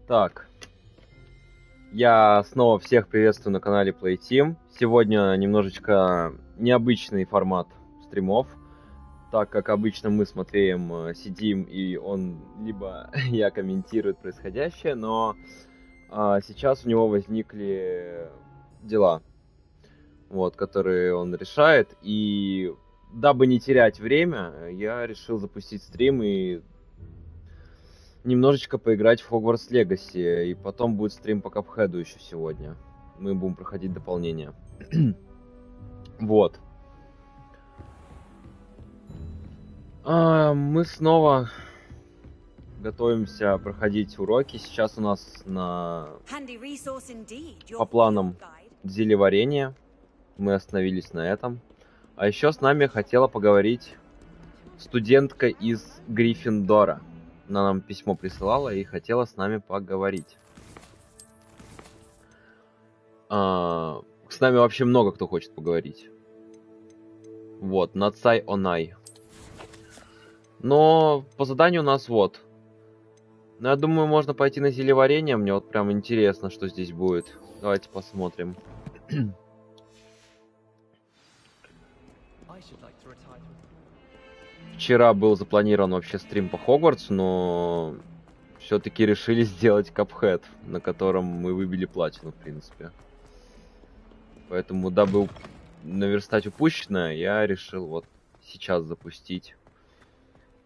Так, я снова всех приветствую на канале PlayTeam. Сегодня немножечко необычный формат стримов, так как обычно мы с Матвеем сидим и он, либо я комментирую происходящее, но сейчас у него возникли дела, вот, которые он решает, и дабы не терять время, я решил запустить стрим и немножечко поиграть в Hogwarts Legacy, и потом будет стрим по Капхеду еще сегодня. Мы будем проходить дополнение. Вот. Мы снова готовимся проходить уроки. Сейчас у нас по планам зельеварение. Мы остановились на этом. А еще с нами хотела поговорить студентка из Гриффиндора. Она нам письмо присылала и хотела с нами поговорить. С нами вообще много кто хочет поговорить. Вот, Нацай Онай. Но по заданию у нас вот. Но я думаю, можно пойти на зельеварение. Мне вот прям интересно, что здесь будет. Давайте посмотрим. Вчера был запланирован вообще стрим по Хогвартсу, но все-таки решили сделать Капхед, на котором мы выбили платину, в принципе. Поэтому, дабы наверстать упущенное, я решил вот сейчас запустить.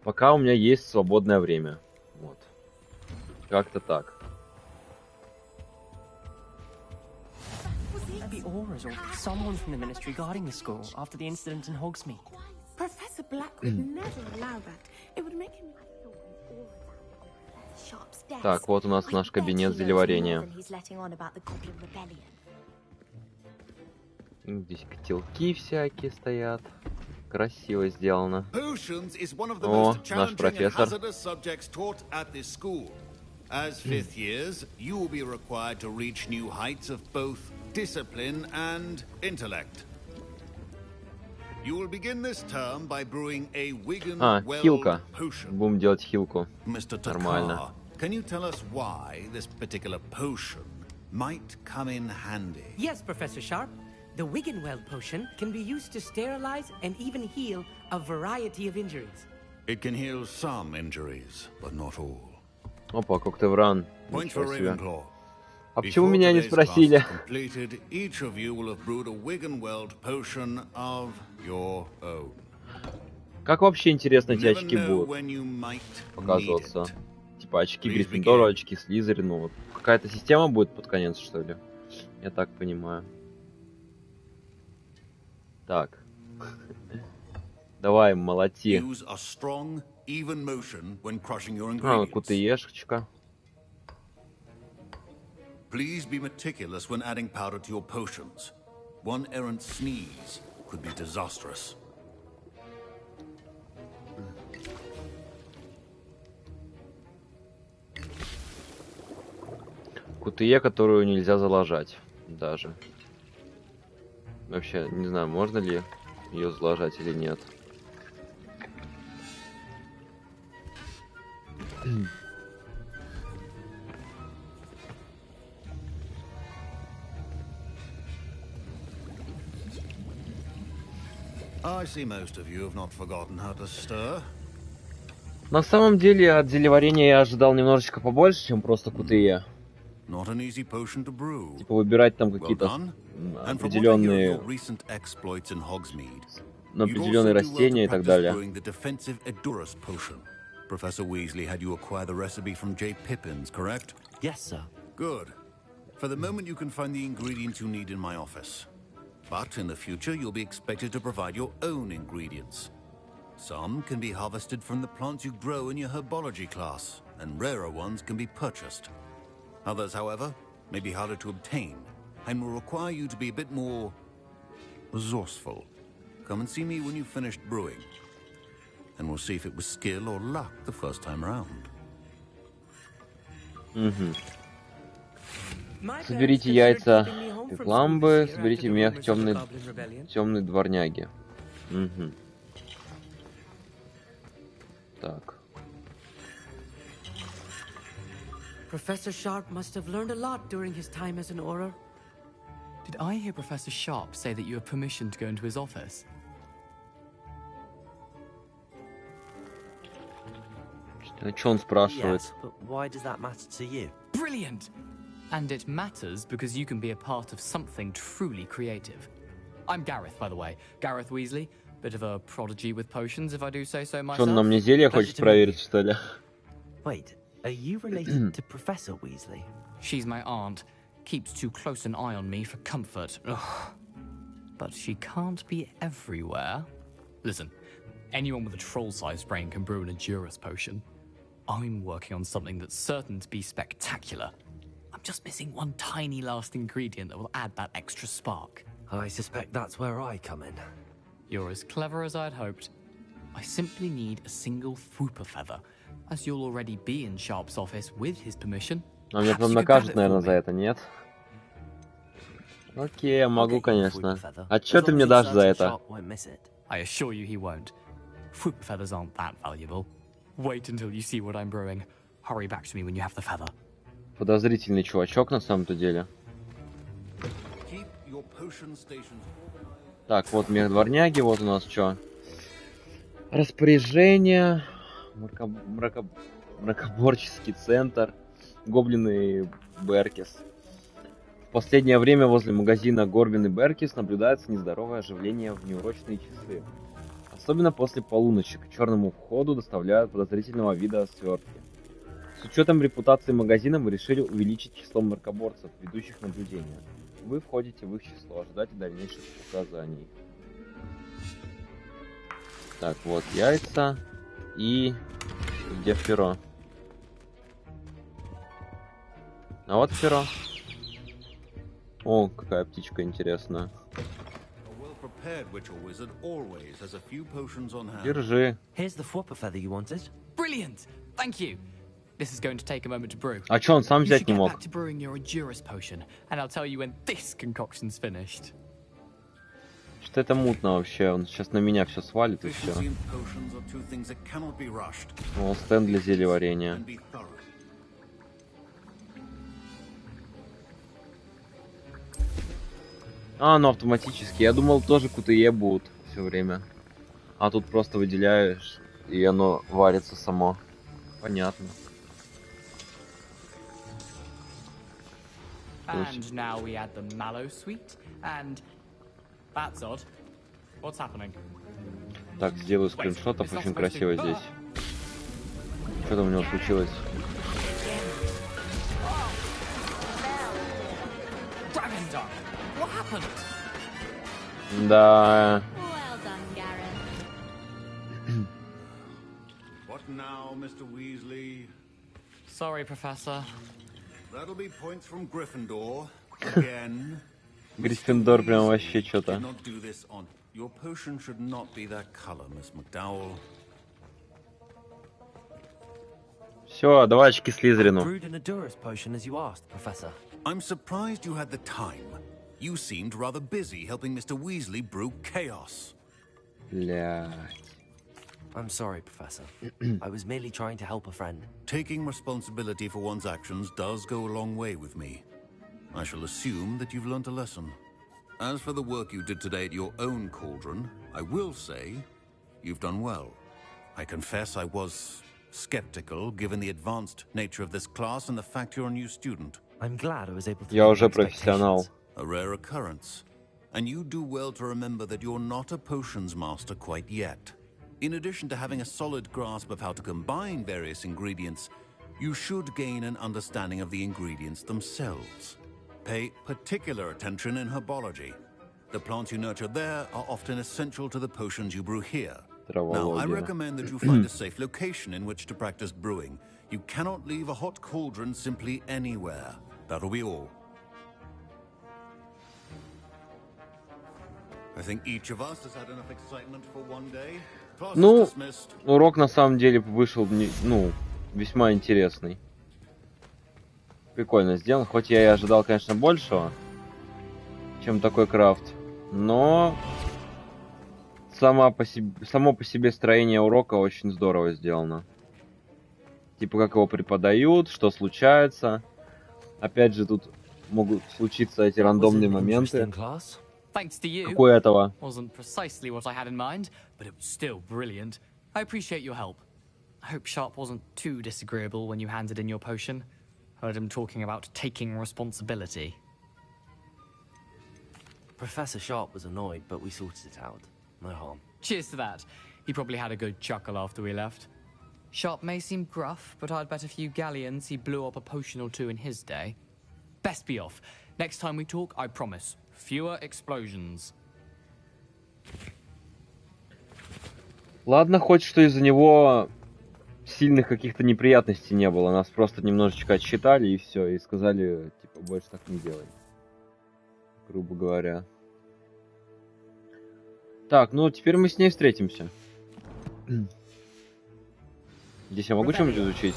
Пока у меня есть свободное время. Вот. Как-то так. Так, вот у нас наш кабинет зельеварения. Здесь котелки всякие стоят. Красиво сделано. О, наш профессор. As fifth years, you will be required to reach new heights of both discipline and intellect. You will begin this term by brewing a Wiggenweld potion. Будем делать хилку. Mr. Нормально. Can you tell us why this particular potion might come in handy? Yes, Professor Sharp. The Wiggenweld potion can be used to sterilize and even heal a variety of injuries. It can heal some injuries, but not all. Опа, коктевран. Ничего себе. А почему меня не спросили? Как вообще интересно эти очки будут показываться? Типа очки Гриффиндора, очки Слизерину. Вот. Какая-то система будет под конец, что ли? Я так понимаю. Так. Давай, молоти. Кутыешечка. Please be meticulous when adding powder to your potions. One errant sneeze could be disastrous. Кутые, которую нельзя заложать даже. Вообще, не знаю, можно ли ее заложать или нет. На самом деле, от зельеварения я ожидал немножечко побольше, чем просто кутые. Типа выбирать там какие-то определенные растения и так далее. Professor Weasley had you acquire the recipe from J. Pippin's, correct? Yes, sir. Good. For the moment, you can find the ingredients you need in my office. But in the future, you'll be expected to provide your own ingredients. Some can be harvested from the plants you grow in your herbology class, and rarer ones can be purchased. Others, however, may be harder to obtain, and will require you to be a bit more resourceful. Come and see me when you've finished brewing. And we'll see if it was skill or luck the first time around. Соберите яйца пекламбы, соберите мех темной дворняги. Так. Professor Sharp must have learned a lot during his time as an Auror. Did I hear Professor Sharp say that you have permission to go into his office? Что он спрашивает? Yes, but why does that matter to you? Brilliant! And it matters because you can be a part of something truly creative. I'm Gareth, by the way. Gareth Weasley. Bit of a prodigy with potions, if I do say so myself. Что он на мне зелье хочет проверить, что ли? Wait, are you related to Professor Weasley? She's my aunt. Keeps too close an eye on me for comfort. Ugh. But she can't be everywhere. Listen, anyone with a troll-sized brain can brew an Endurus potion. I'm working on something that's certain to be spectacular. I'm just missing one tiny last ingredient that will add that extra spark. I suspect that's where I come in. You're as clever as I'd hoped. I simply need a single Fwooper feather, as you'll already be in Sharp's office with his permission. А меня потом накажут, наверное, за это, нет? Окей, я могу, конечно. А чё ты мне дашь за это? I assure you he won't. Fwooper feathers aren't that valuable. Wait until you see what I'm brewing. Hurry back to me when you have the feather. Подозрительный чувачок на самом-то деле. Так, вот мехдворняги, вот у нас что? Распоряжение, мракоборческий центр, гоблины Беркис. В последнее время возле магазина Горбин и Беркис наблюдается нездоровое оживление в неурочные часы. Особенно после полуночи к черному входу доставляют подозрительного вида свертки. С учетом репутации магазина мы решили увеличить число мракоборцев, ведущих наблюдения. Вы входите в их число, ожидайте дальнейших указаний. Так, вот яйца и где перо? А вот перо. О, какая птичка интересная. Держи. Here's the Fwooper feather you wanted. Brilliant! Thank you. This is going to take a moment to brew. А чё он сам взять не You should get мог? back to brewing your Endurus potion, and I'll tell you when this concoction's finished. Что это мутно вообще? Он сейчас на меня все свалит и все. О, стенд для зельеварения. А, ну автоматически. Я думал, тоже QTE будут все время. А тут просто выделяешь, и оно варится само. Понятно. And now we add the mallow sweet, and that's odd. What's happening? Так, сделаю скриншотов, очень красиво здесь. Что там у него случилось? Dragon Duck! What happened? Да. Well done, Gareth. What now, Mr. Weasley? Sorry, Professor. That'll be points from Gryffindor again. Гриффиндор прям вообще что-то. Not do this on. Your potion should not be that color, Miss McDowell. Все, давай очки Слизерину. Brewed an Endurus potion as you asked, Professor. I'm surprised you had the time. You seemed rather busy helping Mr. Weasley brew chaos. Блядь. I'm sorry, Professor. I was merely trying to help a friend. Taking responsibility for one's actions does go a long way with me. I shall assume that you've learnt a lesson. As for the work you did today at your own cauldron, I will say you've done well. I confess I was skeptical, given the advanced nature of this class and the fact you're a new student. I'm glad I was able to Я meet уже my профессионал. A rare occurrence. And you do well to remember that you're not a potions master quite yet. In addition to having a solid grasp of how to combine various ingredients, you should gain an understanding of the ingredients themselves. Pay particular attention in herbology. The plants you nurture there are often essential to the potions you brew here. Now, I recommend that you find a safe location in which to practice brewing. You cannot leave a hot cauldron simply anywhere. That'll be all. I think each of us has had enough excitement for one day. Class Ну, is dismissed. урок на самом деле вышел, ну, весьма интересный. Прикольно сделан, хоть я и ожидал, конечно, большего, чем такой крафт, но само по себе строение урока очень здорово сделано. Типа, как его преподают, что случается. Опять же, тут могут случиться эти рандомные моменты. Thanks to you. Как у этого. Wasn't precisely what I had in mind, but it was still brilliant. I appreciate your help. I hope Sharp wasn't too disagreeable when you handed in your potion. Heard him talking about taking responsibility. Professor Sharp was annoyed, but we sorted it out. No harm. Cheers to that. He probably had a good chuckle after we left. Sharp may seem gruff, but I'd bet a few galleons he blew up a potion or two in his day. Best be off. Next time we talk, I promise, fewer explosions. Ладно, хоть что из-за него сильных каких-то неприятностей не было. Нас просто немножечко отсчитали и все, и сказали, типа, больше так не делай. Грубо говоря. Так, ну теперь мы с ней встретимся. Здесь я могу что-нибудь изучить?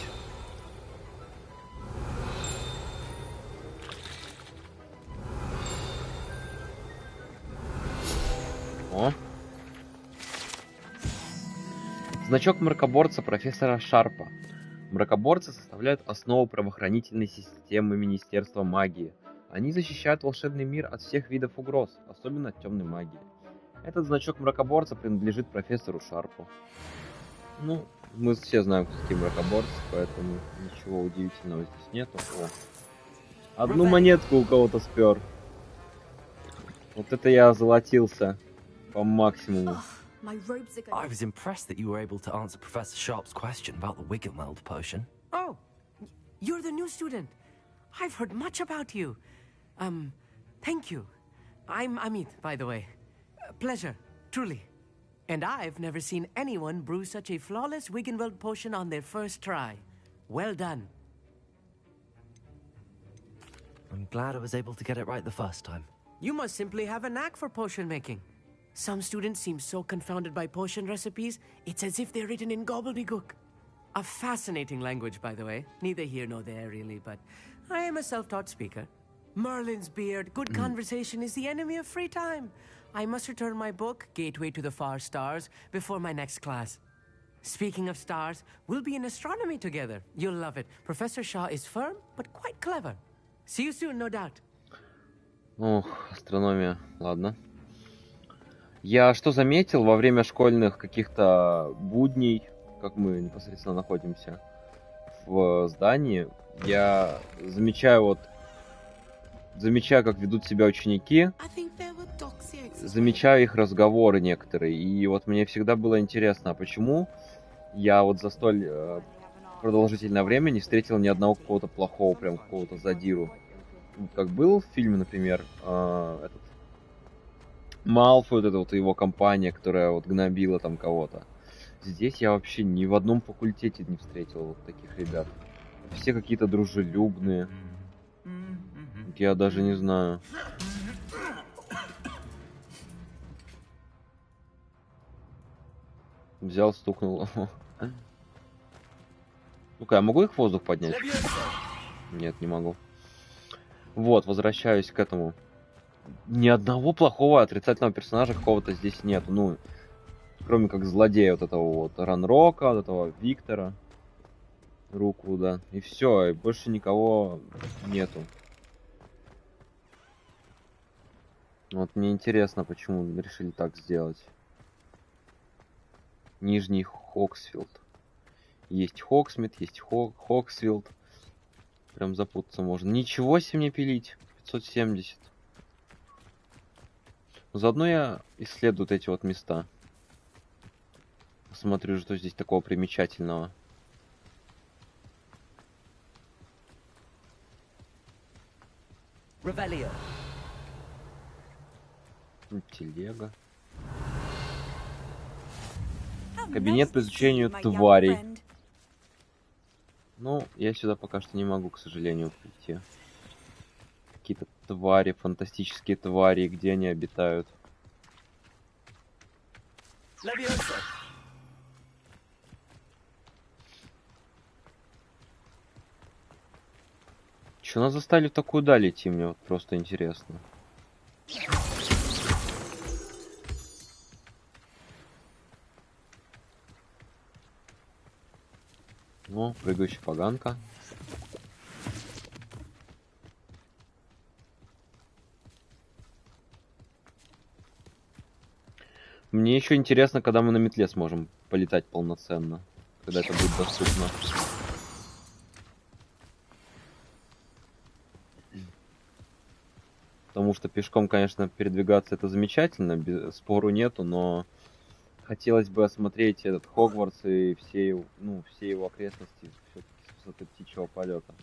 О. Значок мракоборца профессора Шарпа. Мракоборцы составляют основу правоохранительной системы Министерства магии. Они защищают волшебный мир от всех видов угроз, особенно от темной магии. Этот значок мракоборца принадлежит профессору Шарпу. Ну, мы все знаем, кто такие мракоборцы, поэтому ничего удивительного здесь нету. О. Одну монетку у кого-то спер. Вот это я озолотился по максимуму. I was impressed that you were able to answer Professor Sharp's question about the Wiggenweld potion. Oh, you're the new student. I've heard much about you. Thank you. I'm Amit, by the way. Pleasure, truly. And I've never seen anyone brew such a flawless Wiggenweld potion on their first try. Well done. I'm glad I was able to get it right the first time. You must simply have a knack for potion making. Some students seem so confounded by potion recipes, it's as if they're written in gobbledygook. A fascinating language, by the way. Neither here nor there, really, but I am a self-taught speaker. Merlin's beard, good conversation is the enemy of free time. I must return my book, Gateway to the Far Stars, before my next class. Speaking of stars, we'll be in astronomy together. You'll love it. Professor Shah is firm, but quite clever. See you soon, no doubt. Ох, астрономия. Ладно. Я что заметил во время школьных каких-то будней, как мы непосредственно находимся в здании, я замечаю, как ведут себя ученики, замечаю их разговоры некоторые, и вот мне всегда было интересно, а почему я вот за столь продолжительное время не встретил ни одного какого-то плохого, прям какого-то задиру. Как был в фильме, например, этот Малфой, вот эта вот его компания, которая вот гнобила там кого-то. Здесь я вообще ни в одном факультете не встретил вот таких ребят. Все какие-то дружелюбные. Я даже не знаю. Взял, стукнул. Ну-ка, я могу их в воздух поднять? Нет, не могу. Вот, возвращаюсь к этому. Ни одного плохого отрицательного персонажа какого-то здесь нет. Ну, кроме как злодея вот этого вот Ранрока, вот этого Виктора. Руку, да. И все, и больше никого нету. Вот мне интересно, почему решили так сделать. Нижний Хоксфилд. Есть Хоксмит, есть Хоксфилд. Прям запутаться можно. Ничего себе мне пилить. 570. Заодно я исследую вот эти вот места. Посмотрю, что здесь такого примечательного. Revelio. Телега. Кабинет по изучению тварей. Ну, я сюда пока что не могу, к сожалению, прийти. Какие-то твари, фантастические твари, где они обитают. Чё нас заставили в такую даль идти, мне вот просто интересно. Ну, прыгающая поганка. Мне еще интересно, когда мы на метле сможем полетать полноценно. Когда это будет доступно. Потому что пешком, конечно, передвигаться это замечательно, спору нету, но хотелось бы осмотреть этот Хогвартс и все его окрестности все-таки с высоты птичьего полета.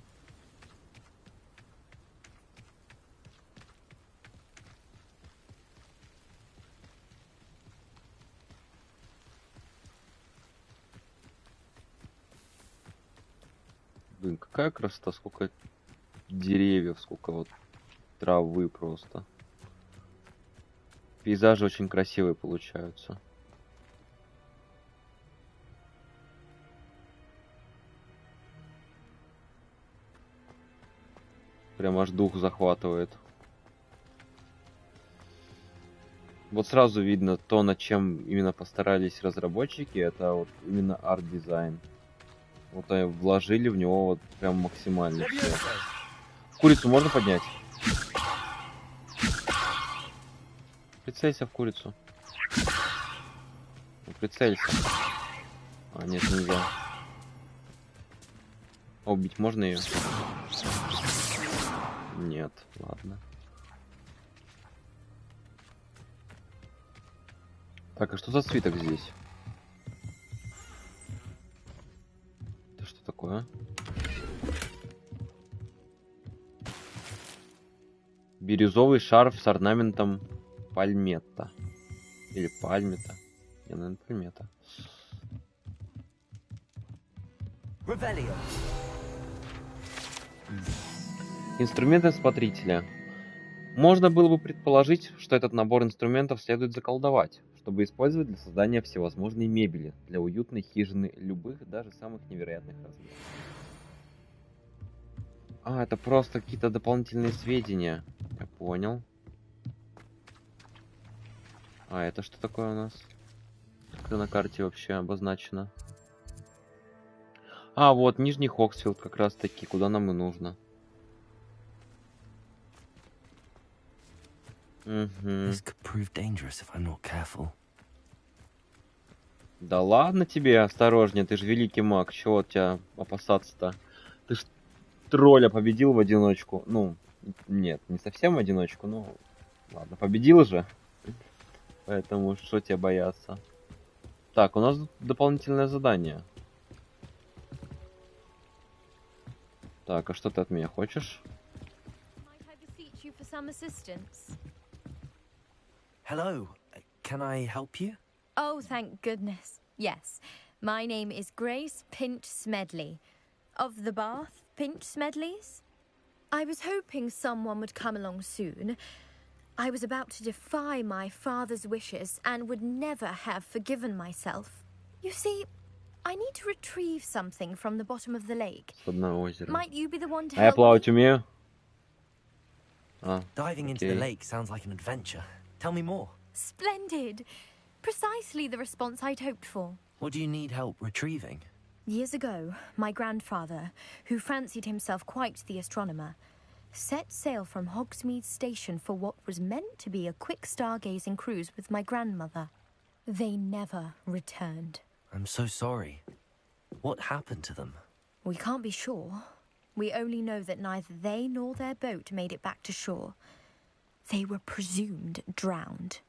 Блин, какая красота, сколько деревьев, сколько вот травы просто. Пейзажи очень красивые получаются. Прям аж дух захватывает. Вот сразу видно то, над чем именно постарались разработчики, это вот именно арт-дизайн. Вот они вложили в него вот прям максимально все. Курицу можно поднять? Прицелься в курицу. Ну, прицелься. А, нет, нельзя. А убить можно ее? Нет, ладно. Так, а что за свиток здесь? Это что такое? Бирюзовый шарф с орнаментом пальметта. Или пальмета. Я, наверное, пальмета. Инструменты смотрителя. Можно было бы предположить, что этот набор инструментов следует заколдовать, чтобы использовать для создания всевозможной мебели, для уютной хижины любых, даже самых невероятных размеров. А, это просто какие-то дополнительные сведения. Я понял. А, это что такое у нас? Как на карте вообще обозначено? А, вот, Нижний Хоксфилд как раз таки, куда нам и нужно. Да ладно тебе, осторожнее, ты же великий маг, чего от тебя опасаться-то? Ты ж тролля победил в одиночку. Ну, нет, не совсем в одиночку, но ладно, победил же. Поэтому что тебе бояться? Так, у нас дополнительное задание. Так, а что ты от меня хочешь? Hello, can I help you? Oh, thank goodness. Yes. My name is Grace Pinch Smedley. Of the Bath Pinch Smedleys? I was hoping someone would come along soon. I was about to defy my father's wishes and would never have forgiven myself. You see, I need to retrieve something from the bottom of the lake. Might you be the one to help me? плавать умею. Diving into the lake sounds like an adventure. Tell me more. Splendid. Precisely the response I'd hoped for. What do you need help retrieving? Years ago, my grandfather, who fancied himself quite the astronomer, set sail from Hogsmeade Station for what was meant to be a quick stargazing cruise with my grandmother. They never returned. I'm so sorry. What happened to them? We can't be sure. We only know that neither they nor their boat made it back to shore. They were presumed drowned.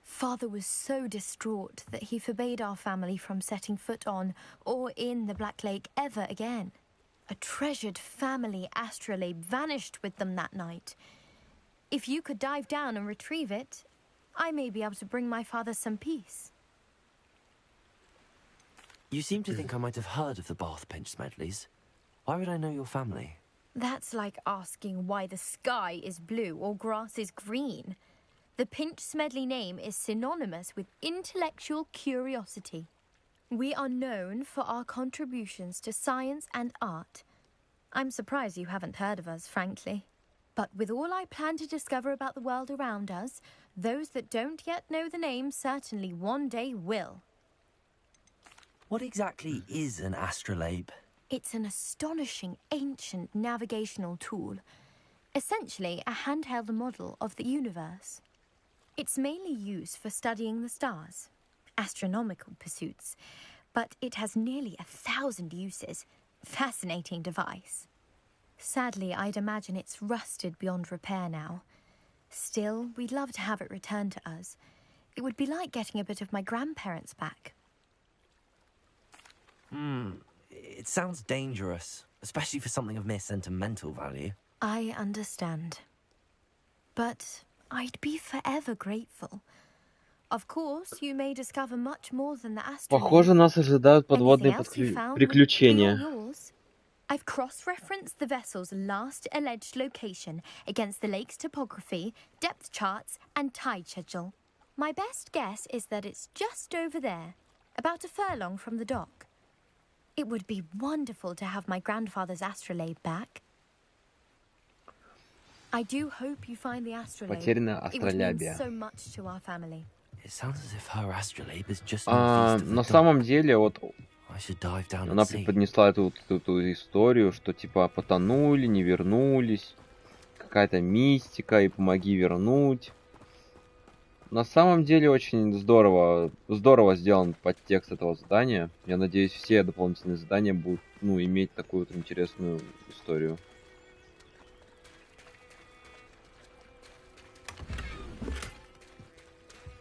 Father was so distraught that he forbade our family from setting foot on or in the Black Lake ever again. A treasured family astrolabe vanished with them that night. If you could dive down and retrieve it, I may be able to bring my father some peace. You seem to think I might have heard of the Bath Pinch Smedleys. Why would I know your family? That's like asking why the sky is blue or grass is green. The Pinch Smedley name is synonymous with intellectual curiosity. We are known for our contributions to science and art. I'm surprised you haven't heard of us, frankly. But with all I plan to discover about the world around us, those that don't yet know the name certainly one day will. What exactly is an astrolabe? It's an astonishing ancient navigational tool, essentially a handheld model of the universe. It's mainly used for studying the stars, astronomical pursuits, but it has nearly 1,000 uses. Fascinating device. Sadly, I'd imagine it's rusted beyond repair now. Still, we'd love to have it returned to us. It would be like getting a bit of my grandparents back. It sounds dangerous, especially for something of mere sentimental value. I understand. But I'd be forever grateful. Of course, you may discover much more than the asteroid. Похоже, нас ожидают подводные Anything else you found would приключения. be all yours. I've cross-referenced the vessel's last alleged location against the lake's topography, depth charts, and tide schedule. My best guess is that it's just over there, about a furlong from the dock. It would be wonderful to have my grandfather's astrolabe back. I do hope you find the astrolabe. Потерянное It would mean астролябие. so much to our family. It sounds as if her astrolabe is just northeast of the На dock. самом деле, вот I should dive down она and see. преподнесла эту историю, что типа потонули, не вернулись, какая-то мистика, и помоги вернуть. На самом деле очень здорово сделан подтекст этого задания. Я надеюсь, все дополнительные задания будут, иметь такую вот интересную историю.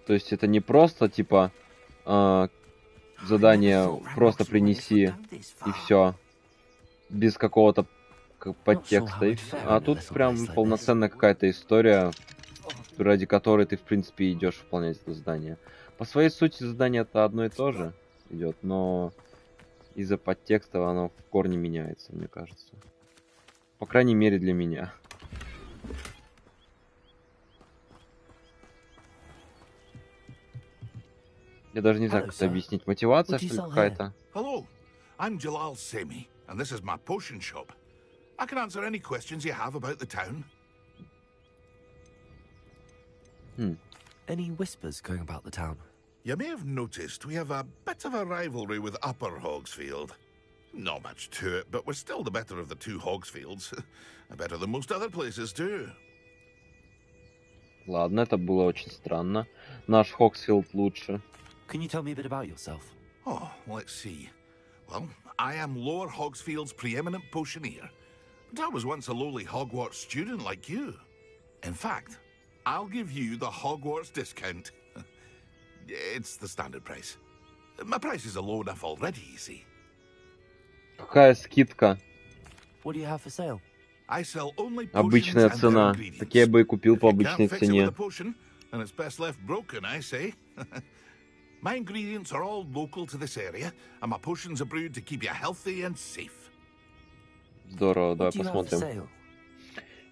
То есть это не просто типа задание просто принеси и все, без какого-то подтекста, а тут прям полноценная какая-то история, ради которой ты в принципе идешь выполнять это задание. По своей сути задание это одно и то же идет, но из-за подтекста оно в корне меняется, мне кажется. По крайней мере для меня. Я даже не знаю, как это объяснить. Мотивация, что ли, какая-то? Hello, I'm Jalal Semi, and this is my potion shop. I can answer any questions you have about the town. Any whispers going about the town? You may have noticed we have a bit of a rivalry with Upper Hogsfield. Not much to it, but we're still the better of the two Hogsfields. Better than most other places, too. Ладно, это было очень странно. Наш Хоксфилд лучше. Can you tell me a bit about yourself? Oh, let's see. Well, I am Lower Hogsfield's preeminent potioneer. But I was once a lowly Hogwarts student like you. In fact, I'll give you the Hogwarts discount. It's the standard price. My prices are low enough already, you see. Какая скидка? What do you have for sale? I sell only Обычная potions and their цена. ingredients. Так я бы и купил If по you обычной can't fix it with цене. a potion, then it's best left broken, I say. My ingredients are all local to this area, and my potions are brewed to keep you healthy and safe. Здорово, давай What do you have for посмотрим. sale?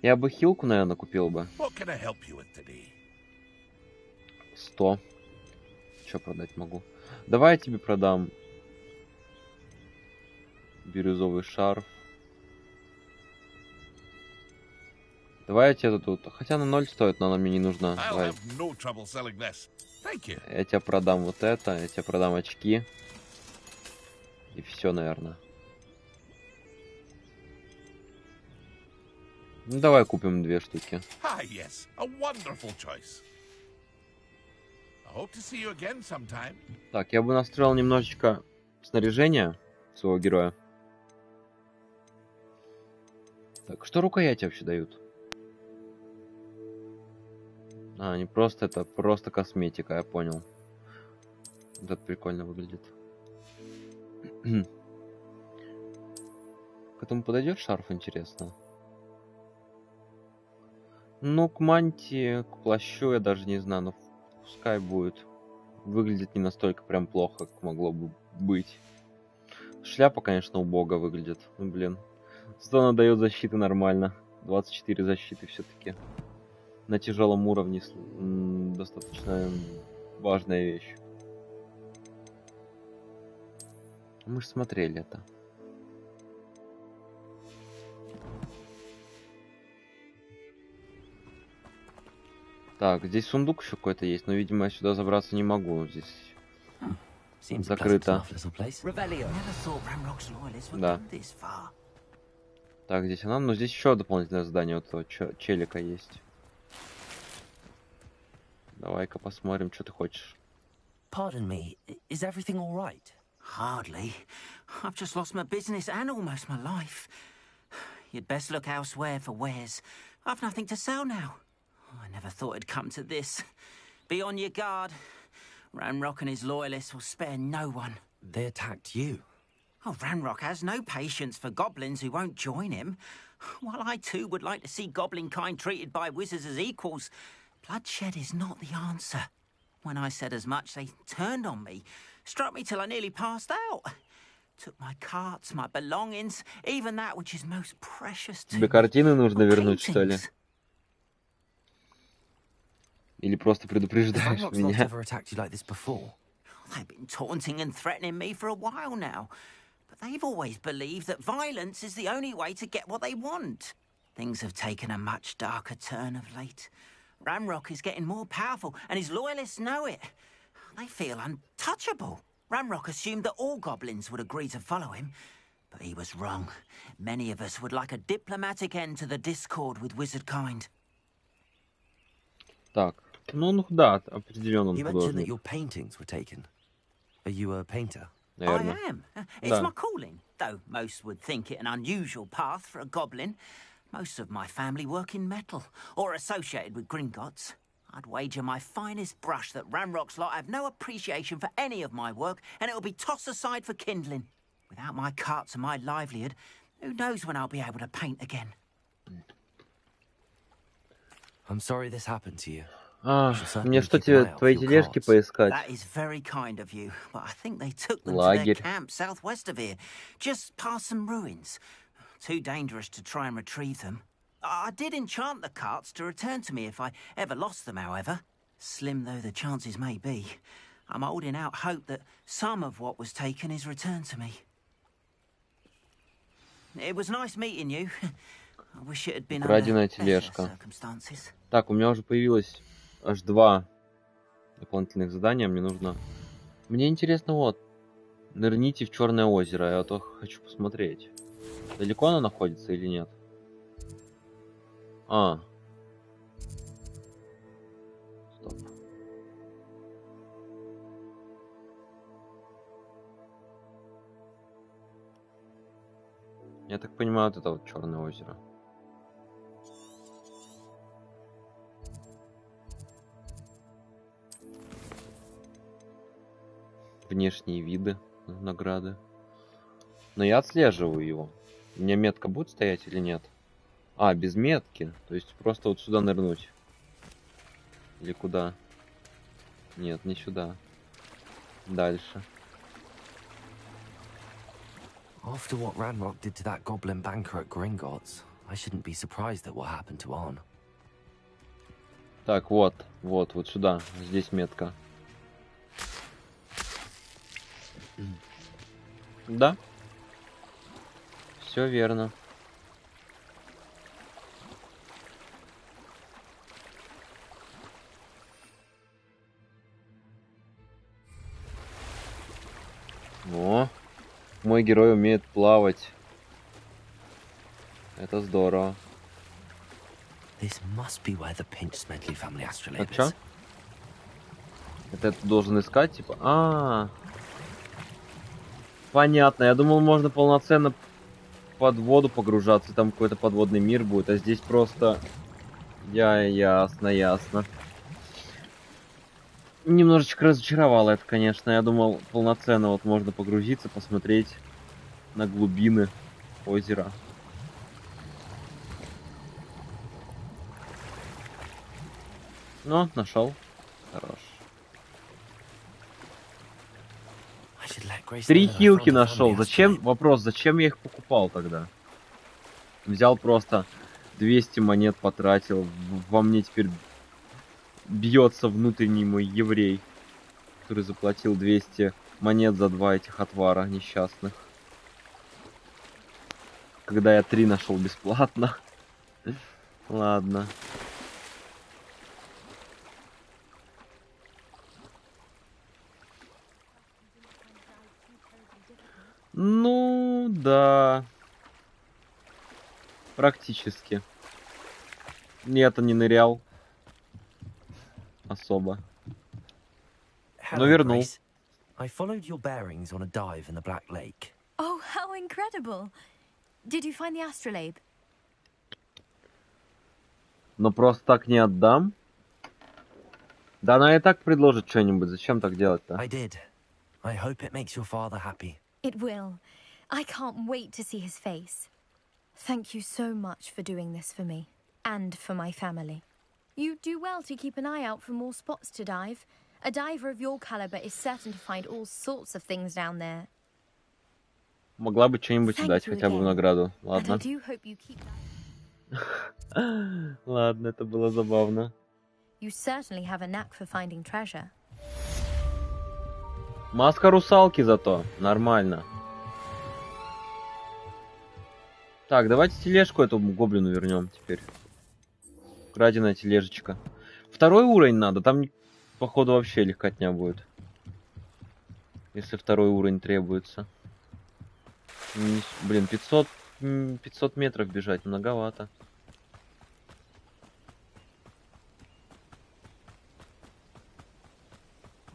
Я бы хилку, наверное, купил бы. What can I help you with today? 100. Что продать могу? Давай я тебе продам бирюзовый шарф. Давай я тебе тут... Хотя она 0 стоит, но она мне не нужна. I'll Давай. have no trouble selling this. Thank you. Я тебе продам вот это, я тебе продам очки. И все, наверное. Ну, давай купим 2 штуки. Ah, yes, a wonderful choice. I hope to see you again sometime. Так, я бы настроил немножечко снаряжение своего героя. Так, что рукояти вообще дают? А, не просто это, просто косметика, я понял. Вот это прикольно выглядит. К этому подойдет шарф, интересно? Ну, к мантии, к плащу я даже не знаю, но пускай будет. Выглядит не настолько прям плохо, как могло бы быть. Шляпа, конечно, убого выглядит. Ну, блин. Зато она дает защиты нормально. 24 защиты все-таки. На тяжелом уровне достаточно важная вещь. Мы же смотрели это. Так, здесь сундук еще какой-то есть, но, видимо, я сюда забраться не могу. Здесь Seems a pleasant Закрыто. enough little place. Да. Так, здесь она, но здесь еще дополнительное задание у этого челика есть. Давай-ка посмотрим, что ты хочешь. Pardon me, is everything all right? Hardly. I've just lost my business and almost my life. You'd best look elsewhere for wares. I've nothing to sell now. I never thought it'd come to this. Be on your guard. Ranrock and his loyalists will spare no one. They attacked you. Oh, Ranrock has no patience for goblins who won't join him. While I too would like to see goblin kind treated by wizards as equals, bloodshed is not the answer. When I said as much, they turned on me, struck me till I nearly passed out. Took my carts, my belongings, even that which is most precious to me. Тебе картины нужно вернуть, что ли? Или просто предупреждаешь меня? Ever attacked you like this before? They've been taunting and threatening me for a while now. But they've always believed that violence is the only way to get what they want. Things have taken a much darker turn of late. Ranrock is getting more powerful, and his loyalists know it. They feel untouchable. Ranrock assumed that all goblins would agree to follow him, but he was wrong. Many of us would like a diplomatic end to the discord with wizard kind. Так, ну да, определенно он You mentioned that художник. your paintings were taken. Are you a painter? Наверное. I am. It's my calling, though most would think it an unusual path for a goblin. Most of my family work in metal, or associated with Gringotts. I'd wager my finest brush that Ranrock's lot have no appreciation for any of my work, and it'll be tossed aside for kindling. Without my carts and my livelihood, who knows when I'll be able to paint again. I'm sorry this happened to you. Мне что, тебе твои тележки поискать? That is very kind of you, but I think they took them to their Лагерь. camp southwest of here, just past some ruins. Too dangerous to try and retrieve them. I did enchant the carts to return to me if I ever lost them, however. Slim though the chances may be, I'm holding out hope that some of what was taken is returned to me. It was nice meeting you. I wish it had been Украденная under better тележка. circumstances. Так, у меня уже появилось аж 2 дополнительных задания. Мне нужно... Мне интересно, вот. Нырните в Черное озеро. Я то хочу посмотреть. Далеко оно находится или нет? Стоп. Я так понимаю, вот это вот Черное озеро. Внешние виды награды. Но я отслеживаю его. У меня метка будет стоять или нет? Без метки. То есть просто вот сюда нырнуть. Или куда? Нет, не сюда. Дальше. After what Ranrock did to that goblin banker at Gringotts, I shouldn't be surprised at what happened to Arn. Так, вот сюда. Здесь метка. Да. Все верно. О, мой герой умеет плавать. Это здорово. This must be where the Pinch-Smedley family astrolabe Так, чё? is. Это ты должен искать, типа... Понятно. Я думал, можно полноценно под воду погружаться. Там какой-то подводный мир будет. А здесь просто... Ясно. Немножечко разочаровало это, конечно. Я думал, полноценно вот можно погрузиться, посмотреть на глубины озера. Ну, нашел. Хорош. 3 хилки нашел. Зачем? Вопрос, зачем я их покупал тогда? Взял просто 200 монет, потратил. Во мне теперь бьется внутренний мой еврей, который заплатил 200 монет за 2 этих отвара несчастных. Когда я 3 нашел бесплатно. Ладно. Ну, да. Практически. Нет, не нырял. Особо. Но вернул. Grace. I followed your bearings on a dive in the Black Lake. Oh, how incredible! Did you find the astrolabe? Но просто так не отдам. Да она и так предложит что-нибудь. Зачем так делать-то? I did. I hope it makes your father happy. It will. I can't wait to see his face. Thank you so much for doing this for me. And for my family. You do well to keep an eye out for more spots to dive. A diver of your caliber is certain to find all sorts of things down there. Могла бы что-нибудь Thank дать, you хотя бы в again. награду. And I Ладно. do hope you keep that. Ладно, это было забавно. You certainly have a knack for finding treasure. Маска русалки зато. Нормально. Так, давайте тележку эту гоблину вернем теперь. Краденая тележечка. Второй уровень надо. Там, походу, вообще легкотня будет. Если второй уровень требуется. Блин, 500 метров бежать многовато.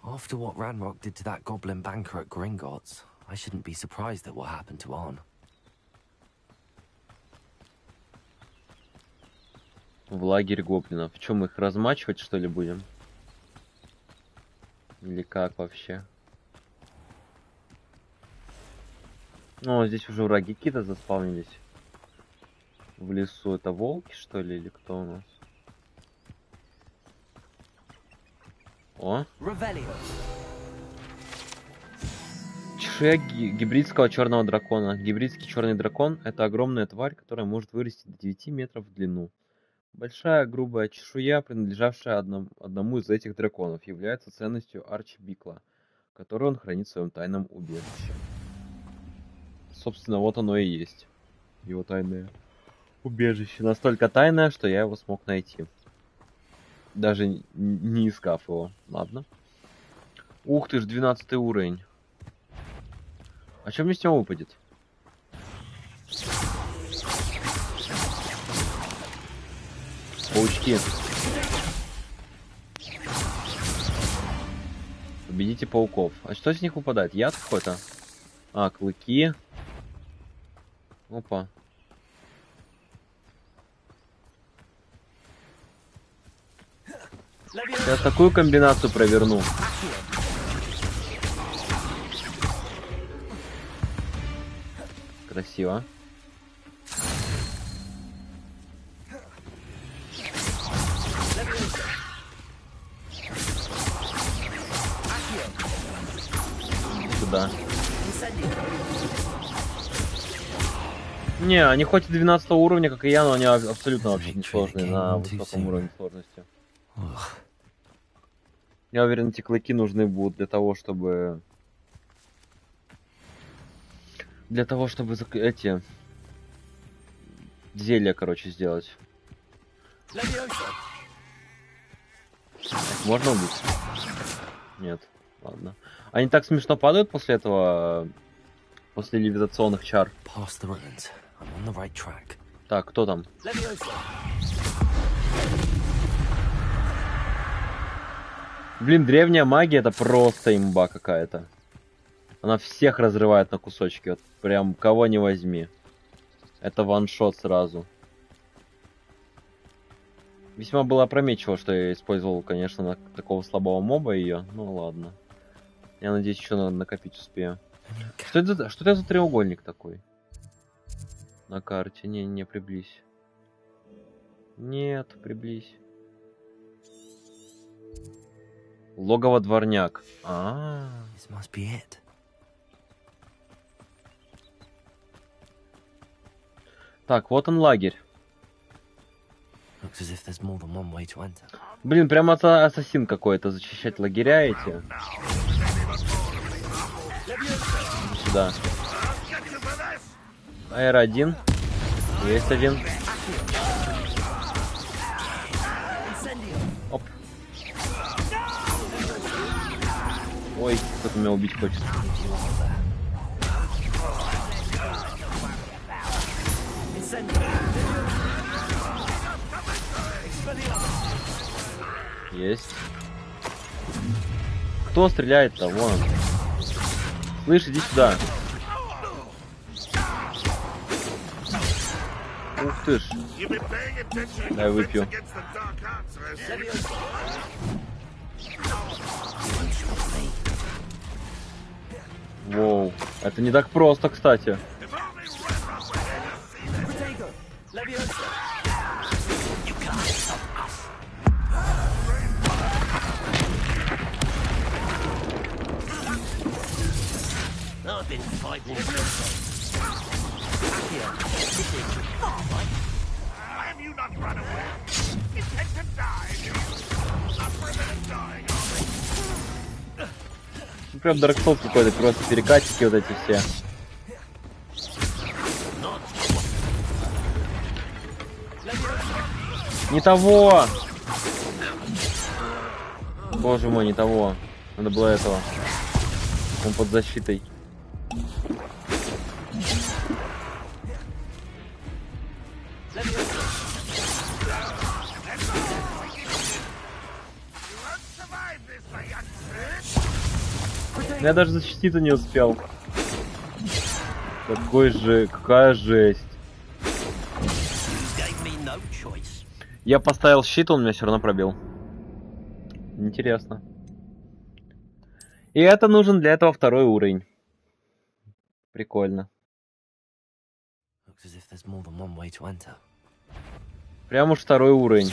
After what Ranrock did to that goblin banker at Gringotts, I shouldn't be surprised at what happened to Arn. В лагерь гоблинов. Чем мы их размачивать, что ли, будем? Или как вообще? Ну, здесь уже враги какие-то заспавнились. В лесу это волки, что ли, или кто у нас? О! Чешуя гибридского черного дракона. Гибридский черный дракон — это огромная тварь, которая может вырасти до 9 метров в длину. Большая грубая чешуя, принадлежавшая одному из этих драконов, является ценностью Арчи Бикла, которую он хранит в своем тайном убежище. Собственно, вот оно и есть. Его тайное убежище. Настолько тайное, что я его смог найти. Даже не искав его. Ладно. Ух ты ж, 12 уровень. А что мне с него выпадет? Паучки. Победите пауков. А что с них выпадает? Яд какой-то? А, клыки. Опа. Сейчас такую комбинацию проверну. Красиво. Сюда. Не, они хоть и 12 уровня, как и я, но они абсолютно вообще не сложные на высоком уровне сложности. Я уверен, эти клыки нужны будут для того, чтобы эти зелья, короче, сделать. Так, можно убить? Нет, ладно. Они так смешно падают после этого, после левитационных чар. Так, кто там? Блин, древняя магия — это просто имба какая-то. Она всех разрывает на кусочки. Вот прям кого не возьми. Это ваншот сразу. Весьма было опрометчиво, что я использовал, конечно, на такого слабого моба ее. Ну ладно. Я надеюсь, еще накопить успею. Что это за треугольник такой? На карте. Не, приблизь. Нет, приблизь. Логово дворняк. Так, вот он лагерь. Блин, прям ассасин какой-то, защищать лагеря эти. Сюда. АР-1. Есть один. Оп. Ой, кто-то меня убить хочет. Есть. Кто стреляет-то? Вон. Слышь, иди сюда. Ух ты ж. Дай выпью. Воу. Это не так просто, кстати. Ну, прям Dark Souls какой-то, просто перекатики вот эти все. Не того! Боже мой, не того. Надо было этого. Он под защитой. Я даже защититься не успел. Какая жесть. Я поставил щит, он меня все равно пробил. Интересно. И это нужен для этого второй уровень. Прикольно. Прям уж второй уровень.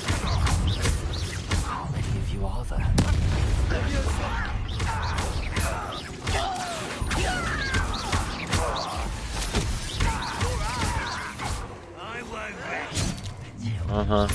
Ага.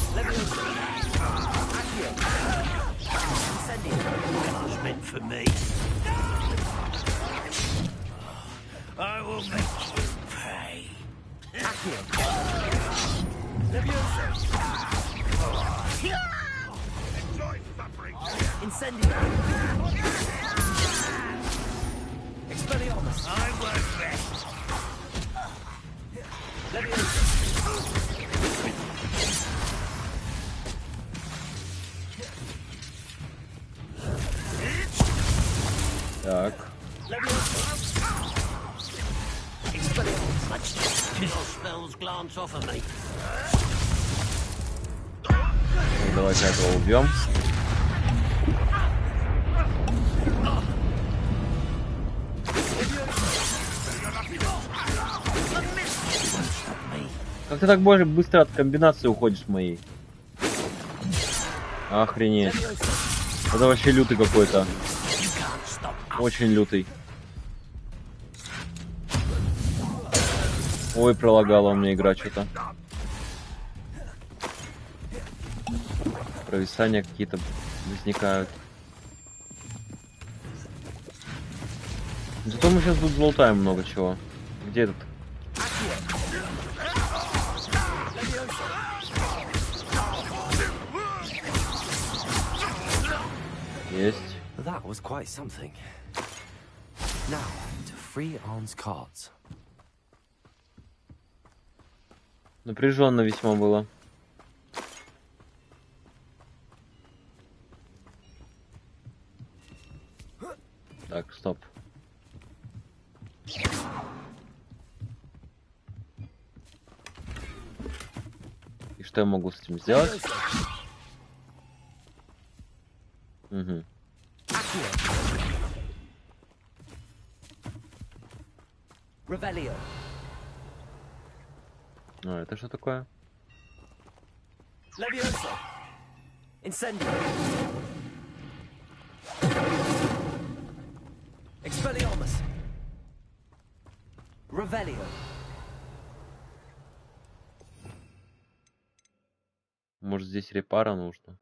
Так. Давайте этого убьем. Как ты так быстро от комбинации уходишь моей? Охренеть. Это вообще лютый какой-то. Очень лютый. Ой, пролагала у меня игра что-то. Провисания какие-то возникают. Зато мы сейчас тут залутаем много чего. Где этот? Есть. That was quite something. Now to free Arn's cards. Напряженно весьма было. Так, стоп. И что я могу с этим сделать? Угу. А, это что такое? Может, здесь репара нужно?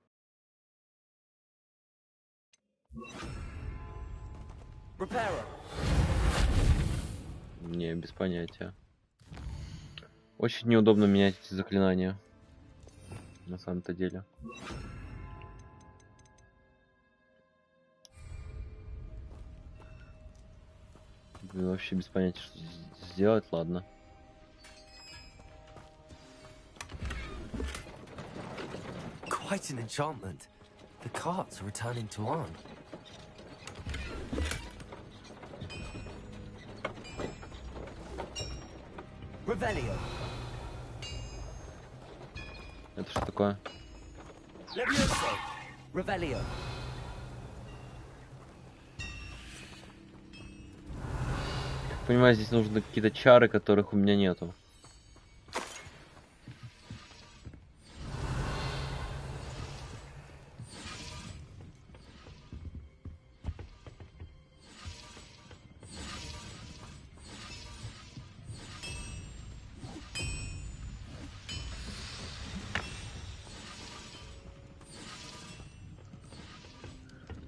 Не, без понятия. Очень неудобно менять эти заклинания. На самом-то деле. Блин, вообще без понятия, что сделать, ладно. quite an enchantment. The carts are returning to Arn. Revelio. Это что такое? Levioso. Revelio. Понимаю, здесь нужны какие-то чары, которых у меня нету.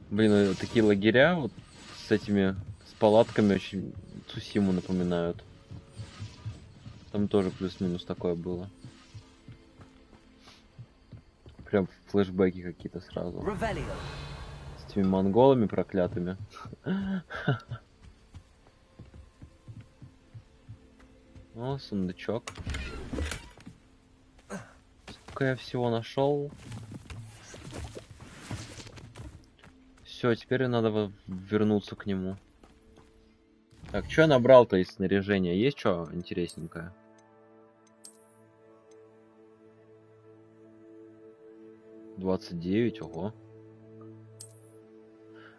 Блин, такие лагеря вот с этими, с палатками очень Цусиму напоминают. Там тоже плюс-минус такое было. Прям флешбеки какие-то сразу. С этими монголами проклятыми. О, сундучок. Сколько я всего нашел. Все, теперь надо вернуться к нему. Так, что я набрал-то из снаряжения? Есть что интересненькое? $29, ого.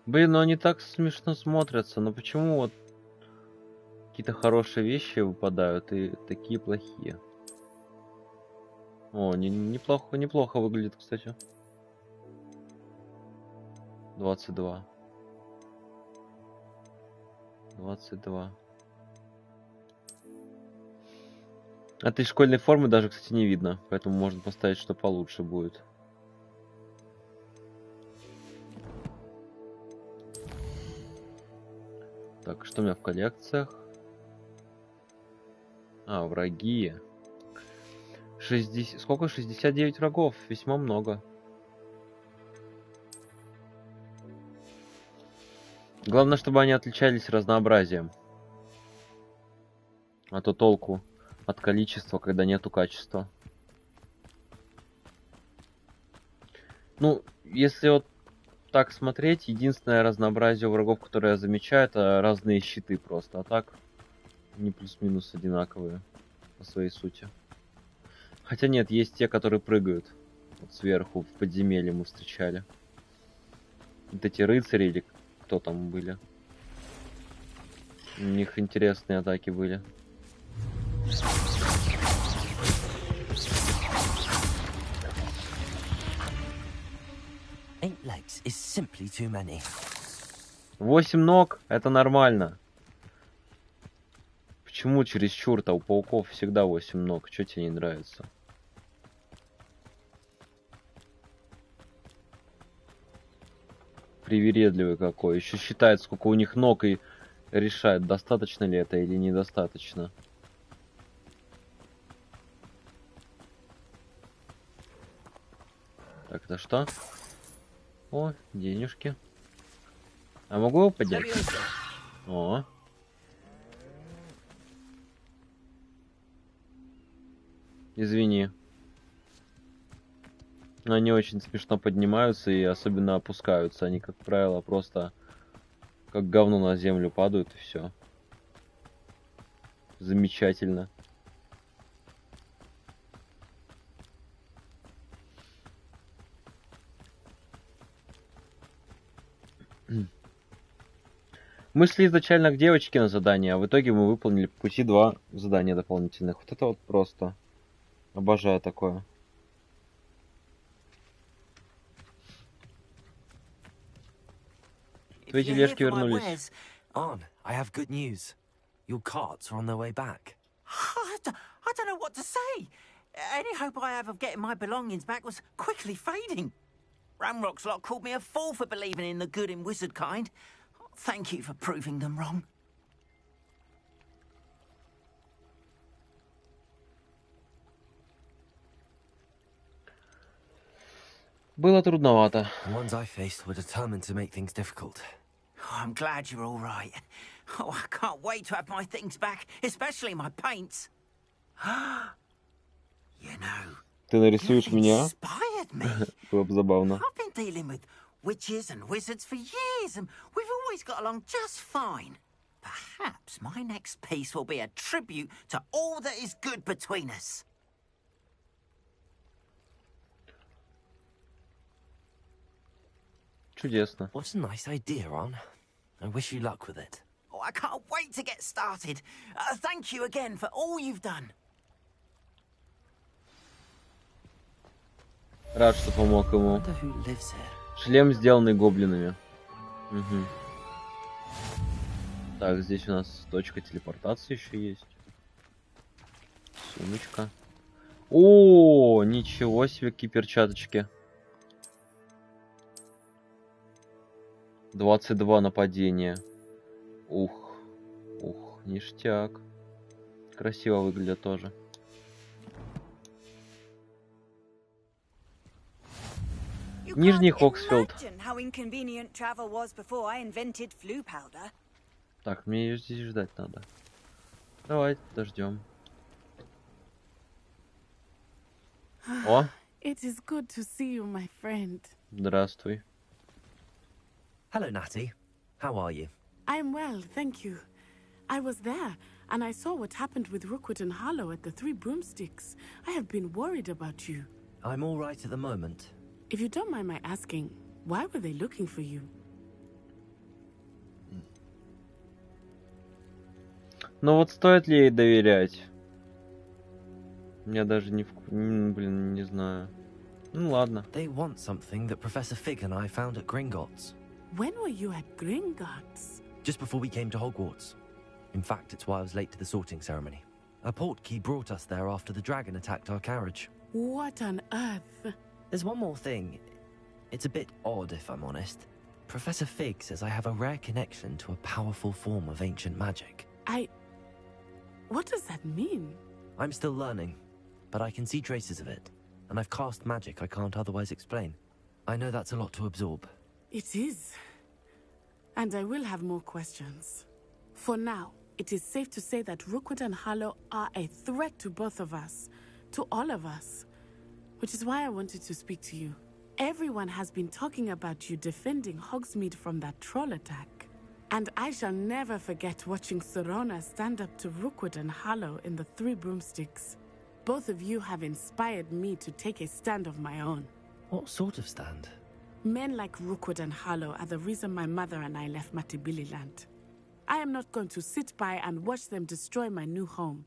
Блин, ну они так смешно смотрятся. Но почему вот какие-то хорошие вещи выпадают и такие плохие? О, неплохо выглядит, кстати. 22. Этой школьной формы даже, кстати, не видно. Поэтому можно поставить, что получше будет. Так, что у меня в коллекциях? А, враги. 60... Сколько? 69 врагов. Весьма много. Главное, чтобы они отличались разнообразием. А то толку от количества, когда нету качества. Ну, если вот так смотреть, единственное разнообразие врагов, которое я замечаю, это разные щиты просто. А так, они плюс-минус одинаковые по своей сути. Хотя нет, есть те, которые прыгают. Вот сверху, в подземелье мы встречали. Вот эти рыцари или кто там были. У них интересные атаки были. Eight legs is simply too many. 8 ног, это нормально. Почему чересчур-то? У пауков всегда 8 ног. Что тебе не нравится? Привередливый какой. Еще считает, сколько у них ног и решает, достаточно ли это или недостаточно. Так, это что? О, денежки. А могу его поднять? О. Извини. Они очень смешно поднимаются и особенно опускаются. Они, как правило, просто как говно на землю падают и все. Замечательно. Мы шли изначально к девочке на задание, а в итоге мы выполнили по пути 2 задания дополнительных. Вот это вот просто. Обожаю такое. Твои тележки вернулись. Arn, I have good news. Your carts are on their way back. I don't know what to say. Any hope I have of getting my belongings back was quickly fading. Ramrock's lot called me a fool for believing in the good in wizard kind. Thank you for proving them wrong. Было трудновато. The ones I faced were determined to make things difficult. Oh, I'm glad you're all right. Oh, I can't wait to have my things back, especially my paints. You know, Ты нарисуешь меня? Inspired me. Было бы забавно. I've been dealing with witches and wizards for years, and we've always got along just fine. Perhaps my next piece will be a tribute to all that is good between us. Чудесно. What a nice idea, Ron. I wish you luck with it. Oh, I can't wait to get started. Thank you again for all you've done. Рад, что помог ему. Wonder who lives here. Шлем, сделанный гоблинами. Угу. Так, здесь у нас точка телепортации еще есть. Сумочка. О, ничего себе, какие перчаточки. 22 нападения. Ух, ништяк. Красиво выглядит тоже. Нижний Хоксфилд. Так, мне ее здесь ждать надо. Давай, подождем. О! It is good to see you, my friend. Здравствуй. Hello, Natty. How are you? I'm well, thank you. I was there, and I saw what happened with Rookwood and Harlow at the Three Broomsticks. I have been worried about you. I'm all right at the moment. If you don't mind my asking, why were they looking for you? Ну вот стоит ли ей доверять? Я даже блин, не знаю. Ну ладно. They want something that Professor Fig and I found at Gringotts. When were you at Gringotts? Just before we came to Hogwarts. In fact, it's why I was late to the sorting ceremony. A portkey brought us there after the dragon attacked our carriage. What on earth? There's one more thing. It's a bit odd, if I'm honest. Professor Fig says I have a rare connection to a powerful form of ancient magic. What does that mean? I'm still learning, but I can see traces of it. And I've cast magic I can't otherwise explain. I know that's a lot to absorb. It is. And I will have more questions. For now, it is safe to say that Rookwood and Harlow are a threat to both of us. To all of us. Which is why I wanted to speak to you. Everyone has been talking about you defending Hogsmeade from that troll attack. And I shall never forget watching Sorona stand up to Rookwood and Harlow in the Three Broomsticks. Both of you have inspired me to take a stand of my own. What sort of stand? Men like Rookwood and Harlow are the reason my mother and I left Matabeleland. I am not going to sit by and watch them destroy my new home.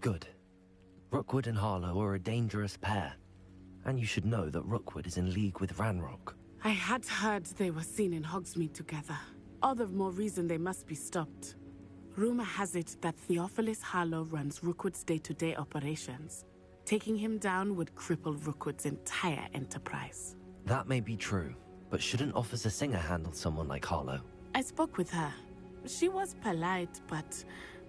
Good. Rookwood and Harlow are a dangerous pair. And you should know that Rookwood is in league with Ranrock. I had heard they were seen in Hogsmeade together. All the more reason they must be stopped. Rumor has it that Theophilus Harlow runs Rookwood's day-to-day operations. Taking him down would cripple Rookwood's entire enterprise. That may be true, but shouldn't Officer Singer handle someone like Harlow? I spoke with her. She was polite, but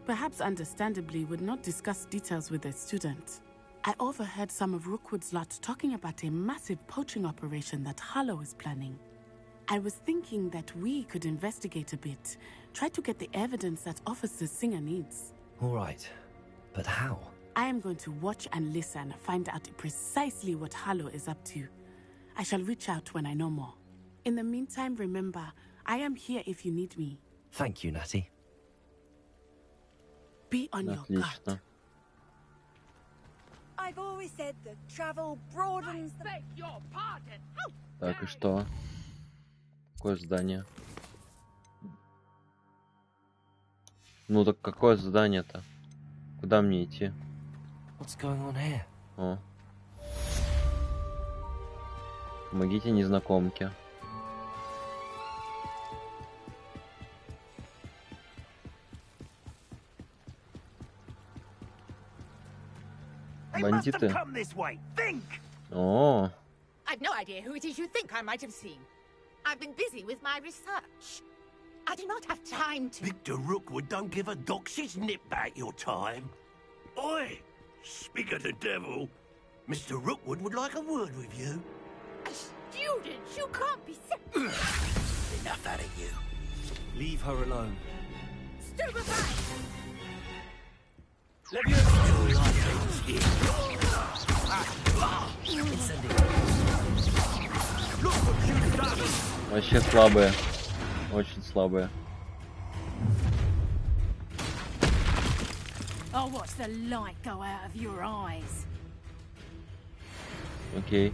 perhaps understandably would not discuss details with a student. I overheard some of Rookwood's lot talking about a massive poaching operation that Harlow is planning. I was thinking that we could investigate a bit, try to get the evidence that Officer Singer needs. All right, but how? I am going to watch and listen, find out precisely what Harlow is up to. I shall reach out when I know more. In the meantime, remember, I am here if you need me. Thank you, Natty. Be on your guard. I've always said that travel broadens the... beg your pardon. Так, и что? Какое здание? Ну так какое здание-то? Куда мне идти? What's going on here? О. Помогите незнакомке. Бандиты. О. I've no idea who it is you think I might have seen. I've been busy with my research. I do not have time to... Victor Rookwood don't give a dox's nip back your time. Oi! Speak of the devil. Mr. Rookwood would like a word with you. A student? You can't be... Enough out of you. Leave her alone. Stupefy! Вообще слабые. Очень слабые. I'll watch the light go out of your eyes. Окей.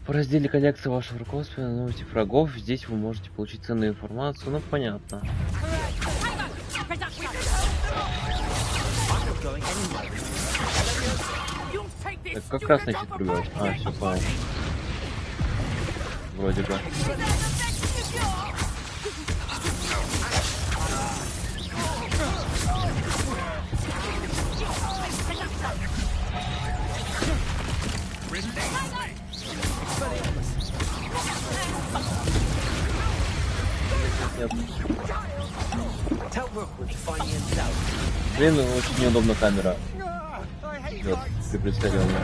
В разделе коллекция вашего руководства на новости врагов. Здесь вы можете получить ценную информацию. Ну, понятно. Так, как раз начать прыгать. А, все понял. Вроде бы. Блин, очень неудобно камера. Вот, ты представил мне.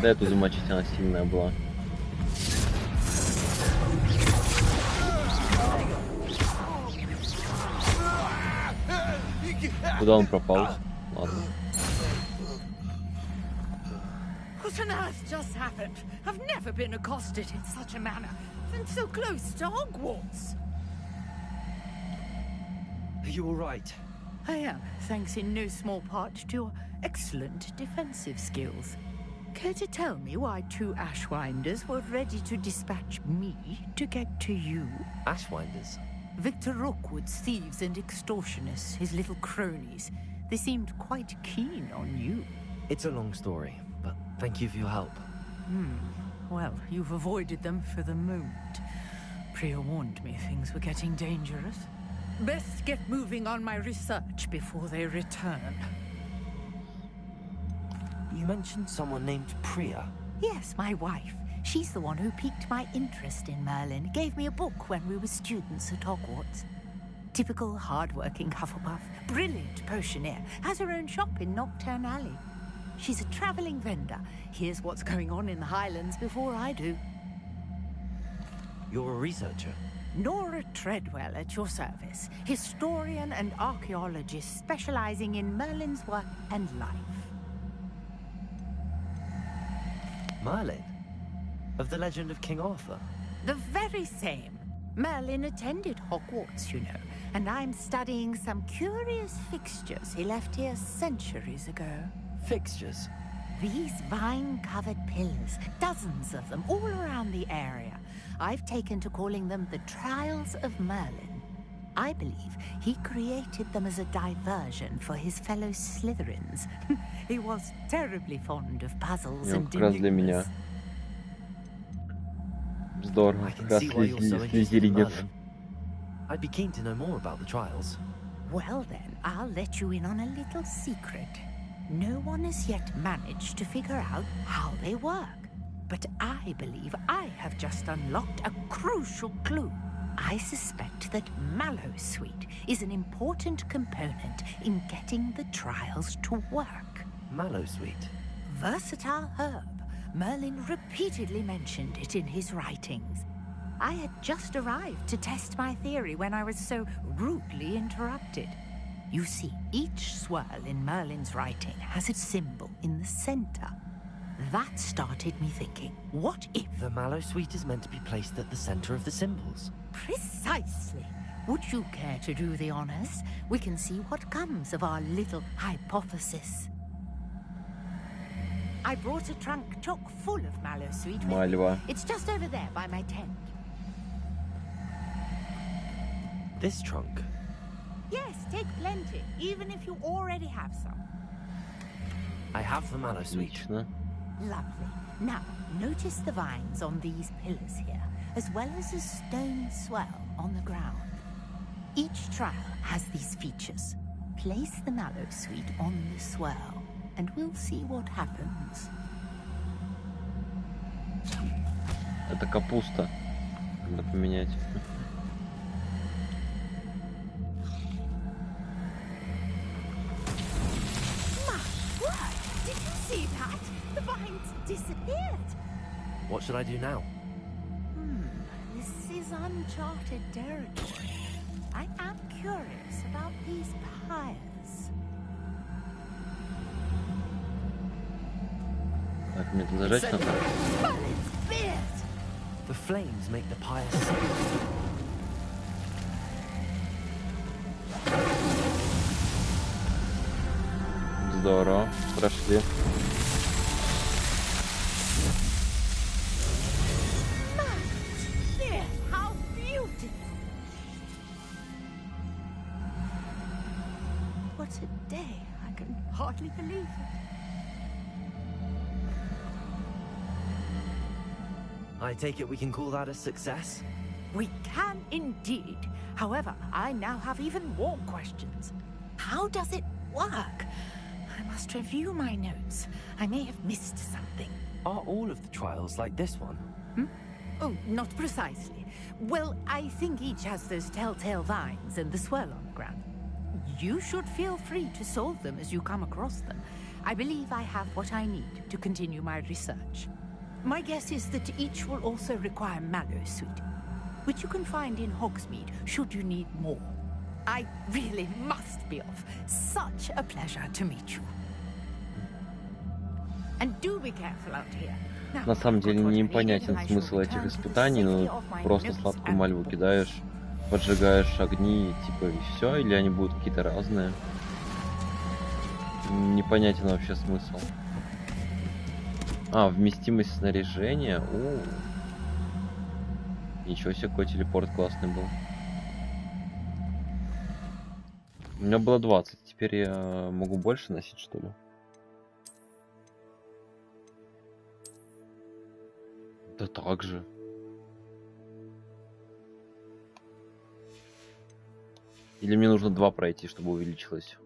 Да, эту замочить, она сильная была. Куда он пропал? Ладно. What on earth just happened? I've never been accosted in such a manner, and so close to Hogwarts. Are you all right? I am, thanks in no small part to your excellent defensive skills. Care to tell me why two Ashwinders were ready to dispatch me to get to you? Ashwinders? Victor Rookwood's thieves and extortionists, his little cronies. They seemed quite keen on you. It's a long story, but thank you for your help. Well, you've avoided them for the moment. Priya warned me things were getting dangerous. Best get moving on my research before they return. You mentioned someone named Priya. Yes, my wife. She's the one who piqued my interest in Merlin. Gave me a book when we were students at Hogwarts. Typical hard-working Hufflepuff. Brilliant potioneer. Has her own shop in Nocturne Alley. She's a travelling vendor. Hears what's going on in the Highlands before I do. You're a researcher? Nora Treadwell at your service. Historian and archaeologist specializing in Merlin's work and life. Merlin? Of the legend of King Arthur? The very same. Merlin attended Hogwarts, you know, and I'm studying some curious fixtures he left here centuries ago. Fixtures? These vine-covered pillars, dozens of them all around the area. I've taken to calling them the Trials of Merlin. I believe he created them as a diversion for his fellow Slytherins. He was terribly fond of puzzles and enigmas. Здорово, как раз слизеринец. I'd be keen to know more about the trials. Well then, I'll let you in on a little secret. No one has yet managed to figure out how they work. But I believe I have just unlocked a crucial clue. I suspect that Mallowsweet is an important component in getting the trials to work. Mallowsweet? Versatile herb. Merlin repeatedly mentioned it in his writings. I had just arrived to test my theory when I was so rudely interrupted. You see, each swirl in Merlin's writing has its symbol in the center. That started me thinking, what if... The Mallowsweet is meant to be placed at the center of the symbols. Precisely. Would you care to do the honors? We can see what comes of our little hypothesis. I brought a trunk chock full of Mallowsweet with me. It's just over there by my tent. This trunk? Yes, take plenty, even if you already have some. I have the Mallowsweet. Lovely. Now, notice the vines on these pillars here, as well as a stone swell on the ground. Each trial has these features. Place the Mallowsweet on the swell, and we'll see what happens. Это капуста. Надо поменять. See that? The vines disappeared. What should I do now? The is uncharted territory. I am curious about these pyres. Так, мне тут зажечь надо. The flames make the pyre sing. Здорово, прошли. How beautiful! What a day! I can hardly believe it. I take it we can call that a success? We can indeed. However, I now have even more questions. How does it work? I must review my notes. I may have missed something. Are all of the trials like this one? Oh, not precisely. Well, I think each has those telltale vines and the swirl on the ground. You should feel free to solve them as you come across them. I believe I have what I need to continue my research. My guess is that each will also require mallow sweet, which you can find in Hogsmeade should you need more. I really must be off. Such a pleasure to meet you. And do be careful out here. На самом деле непонятен смысл этих испытаний, но просто сладкую мальву кидаешь, поджигаешь огни, типа и все, или они будут какие-то разные. Непонятен вообще смысл. А, вместимость снаряжения. Ничего себе, какой телепорт классный был. У меня было 20, теперь я могу больше носить, что ли? Да так же. Или мне нужно 2 пройти, чтобы увеличилось?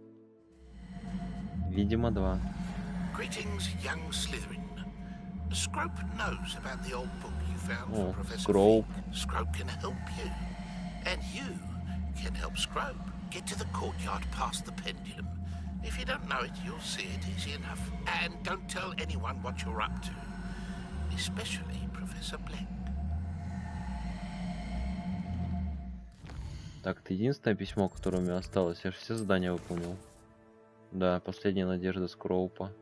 Видимо, 2. Greetings, young Slytherin. Scrope knows about the old book you found for Professor Scrope. Fig. Scrope can help you. And you can help Scrope. Get to the courtyard past the pendulum. If you don't know it, you'll see it easy enough. And don't tell anyone what you're up to. Especially Professor Black. Так, это единственное письмо, которое у меня осталось. Я же все задания выполнил. Да, последняя надежда Скроупа.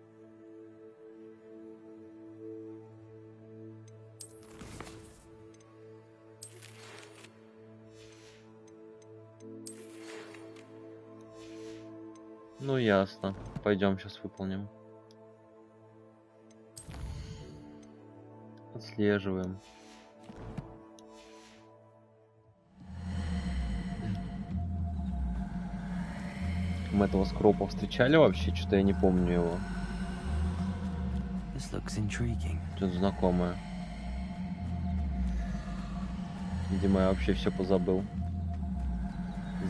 Ну ясно. Пойдем сейчас выполним. Отслеживаем. Мы этого Скропа встречали вообще? Что-то я не помню его. Что-то знакомое. Видимо, я вообще все позабыл.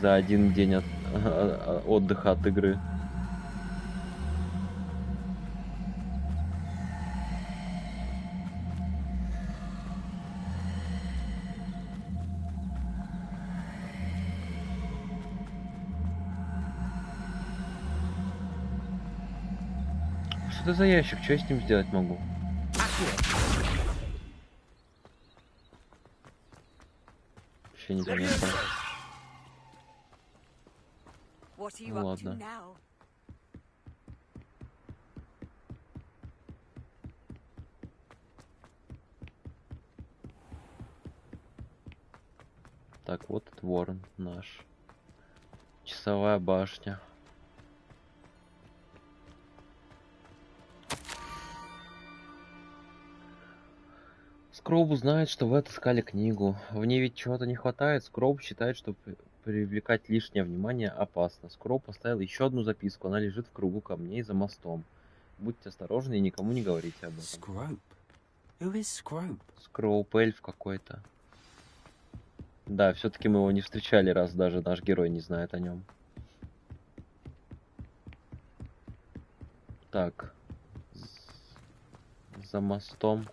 За один день отдыха от игры. Что это за ящик? Что я с ним сделать могу? Вообще непонятно. Ну ладно. Так, вот этот ворон наш. Часовая башня. Скроуб знает, что вы отыскали книгу. В ней ведь чего-то не хватает. Скроуб считает, что привлекать лишнее внимание опасно. Скроуб поставил еще одну записку. Она лежит в кругу камней за мостом. Будьте осторожны и никому не говорите об этом. Скроуб? Who is Скроуб? Скроуб эльф какой-то. Да, все-таки мы его не встречали, раз даже наш герой не знает о нем. Так. За мостом.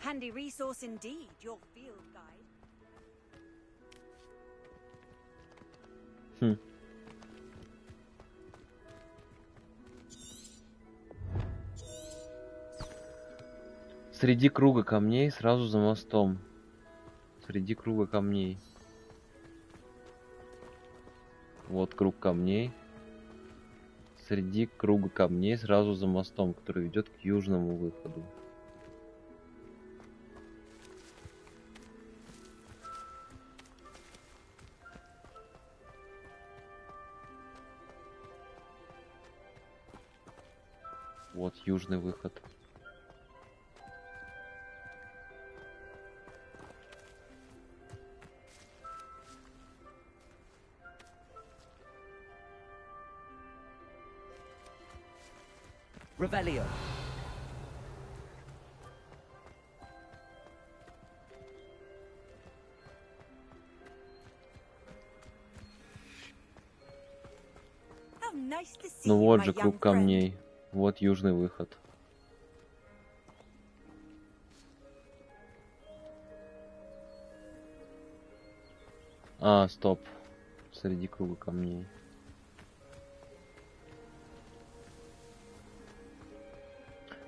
Handy resource indeed, your field guide. Хм. Среди круга камней, сразу за мостом. Среди круга камней. Вот круг камней. Среди круга камней, сразу за мостом, который ведет к южному выходу. Вот южный выход. Revelio. Ну вот же круг камней. Вот южный выход. А, стоп. Среди круга камней.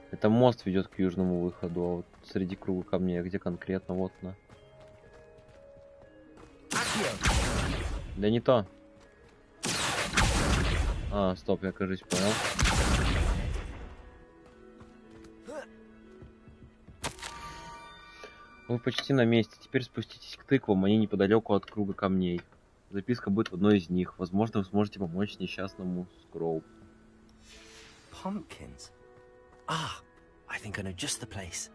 Это мост ведет к южному выходу, а вот среди круга камней, а где конкретно? Вот на. Да не то. А, стоп, я, кажется, понял. Вы почти на месте. Теперь спуститесь к тыквам, они неподалеку от круга камней. Записка будет в одной из них. Возможно, вы сможете помочь несчастному Скроу. Pumpkins. Ah, I think I know just the place.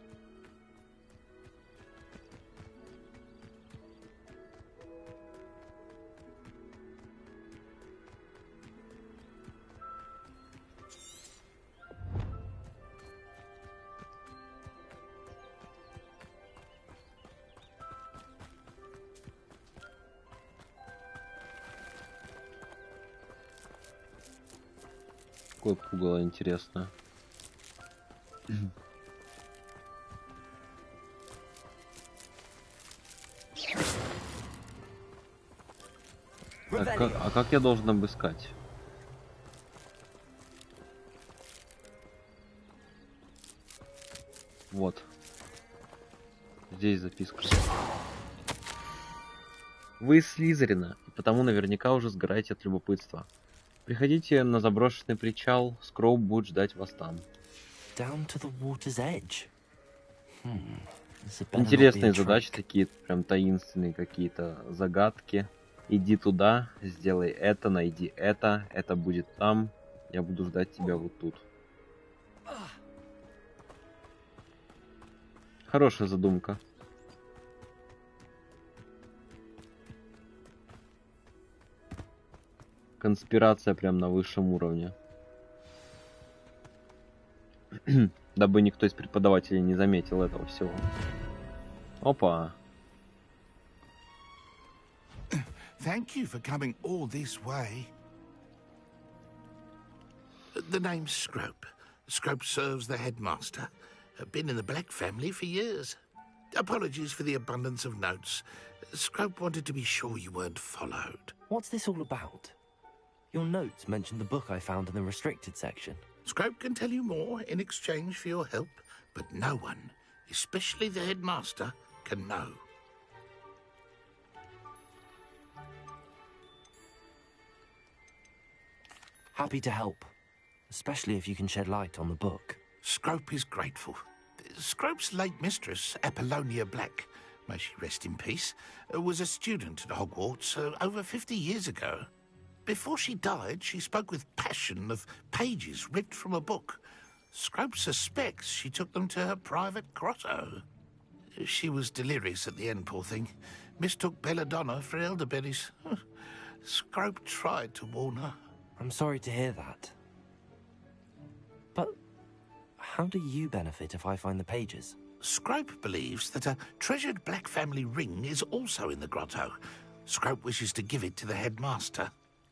Какое пугало интересно. А как я должен обыскать? Вот. Здесь записка. Вы из Слизерина, и потому наверняка уже сгораете от любопытства. Приходите на заброшенный причал, Скроу будет ждать вас там. Down to the water's edge. Интересные задачи такие, прям таинственные какие-то загадки. Иди туда, сделай это, найди это будет там. Я буду ждать тебя вот тут. Хорошая задумка. Конспирация прям на высшем уровне. Дабы никто из преподавателей не заметил этого всего. Опа. Thank you for coming all this way. The name's Scrope. Scrope serves the headmaster. Been in the Black family for years. Apologies for the abundance of notes. Scrope wanted to be sure you weren't followed. What's this all about? Your notes mentioned the book I found in the restricted section. Scrope can tell you more in exchange for your help, but no one, especially the headmaster, can know. Happy to help, especially if you can shed light on the book. Scrope is grateful. Scrope's late mistress, Apollonia Black, may she rest in peace, was a student at Hogwarts over 50 years ago. Before she died, she spoke with passion of pages ripped from a book. Scrope suspects she took them to her private grotto. She was delirious at the end, poor thing. Mistook belladonna for elderberries. Scrope tried to warn her. I'm sorry to hear that. But how do you benefit if I find the pages? Scrope believes that a treasured Black family ring is also in the grotto. Scrope wishes to give it to the headmaster.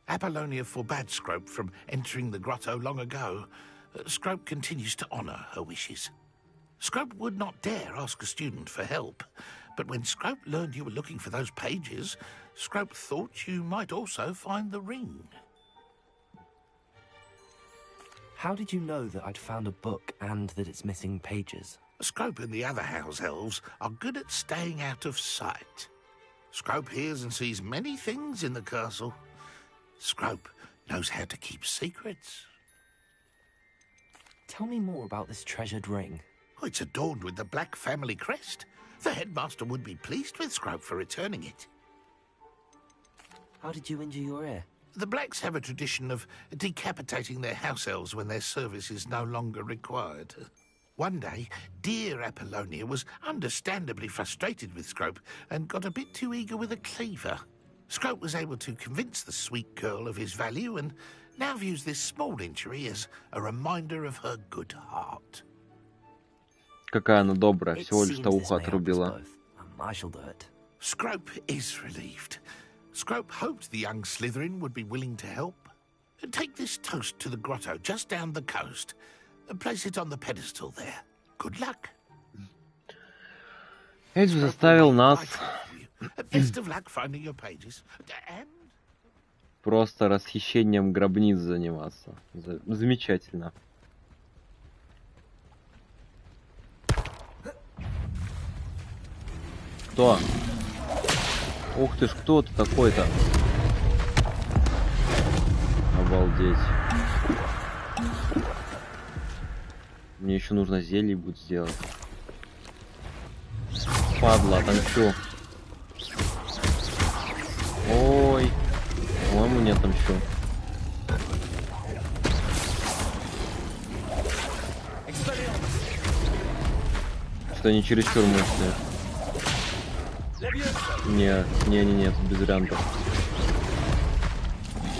Apollonia forbade Scrope from entering the grotto long ago. Scrope continues to honour her wishes. Scrope would not dare ask a student for help, But when Scrope learned you were looking for those pages, Scrope thought you might also find the ring. How did you know that I'd found a book and that it's missing pages? Scrope and the other house elves are good at staying out of sight. Scrope hears and sees many things in the castle. Scrope knows how to keep secrets. Tell me more about this treasured ring. Oh, it's adorned with the Black family crest. The headmaster would be pleased with Scrope for returning it. How did you injure your ear? The Blacks have a tradition of decapitating their house elves when their service is no longer required. One day, dear Apollonia was understandably frustrated with Scrope and got a bit too eager with a cleaver. Scrope was able to convince the sweet girl of his value and now views this small injury as a reminder of her good heart. Какая она добрая, всего лишь то ухо отрубила. I shall do it. Scrope is relieved. Scrope hoped the young Slytherin would be willing to help. Take this toast to the grotto just down the coast and place it on the pedestal there. Good luck. Эдж заставил нас Best of luck finding your pages. And... просто расхищением гробниц заниматься. Замечательно. Кто? Ух ты ж, кто ты такой-то? Обалдеть. Мне еще нужно зелье будет сделать. Падла, отомщу. Ой. По-моему, не отомщу. Что они чересчур мощные. Нет, тут без вариантов.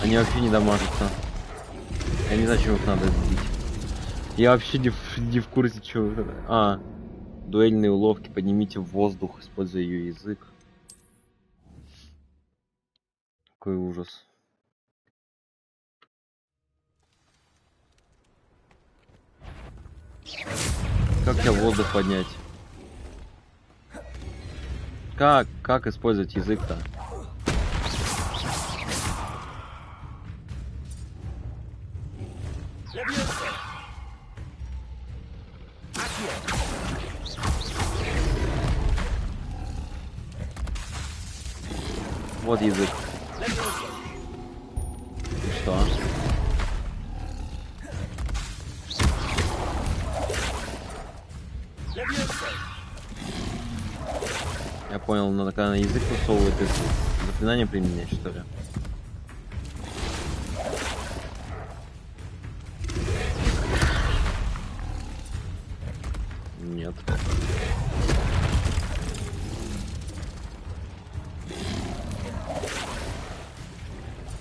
Они вообще не дамажатся. Я не знаю, чем их надо сбить. Я вообще не в курсе, чего. Дуэльные уловки. Поднимите в воздух, используя ее язык. Какой ужас. Как тебя в воздух поднять? Как использовать язык-то? Вот язык. И что? Я понял, надо когда на язык высовывает, заклинание применять, что ли? Нет.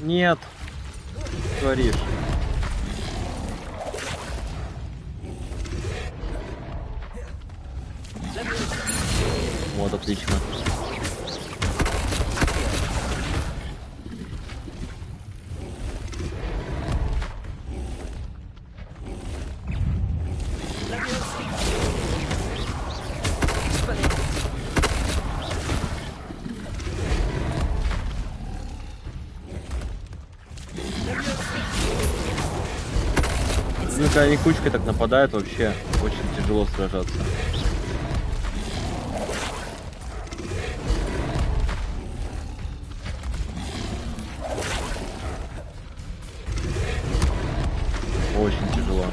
Нет. Что творишь? Вот, отлично. Ну, когда они кучкой так нападают, вообще очень тяжело сражаться. Очень тяжело.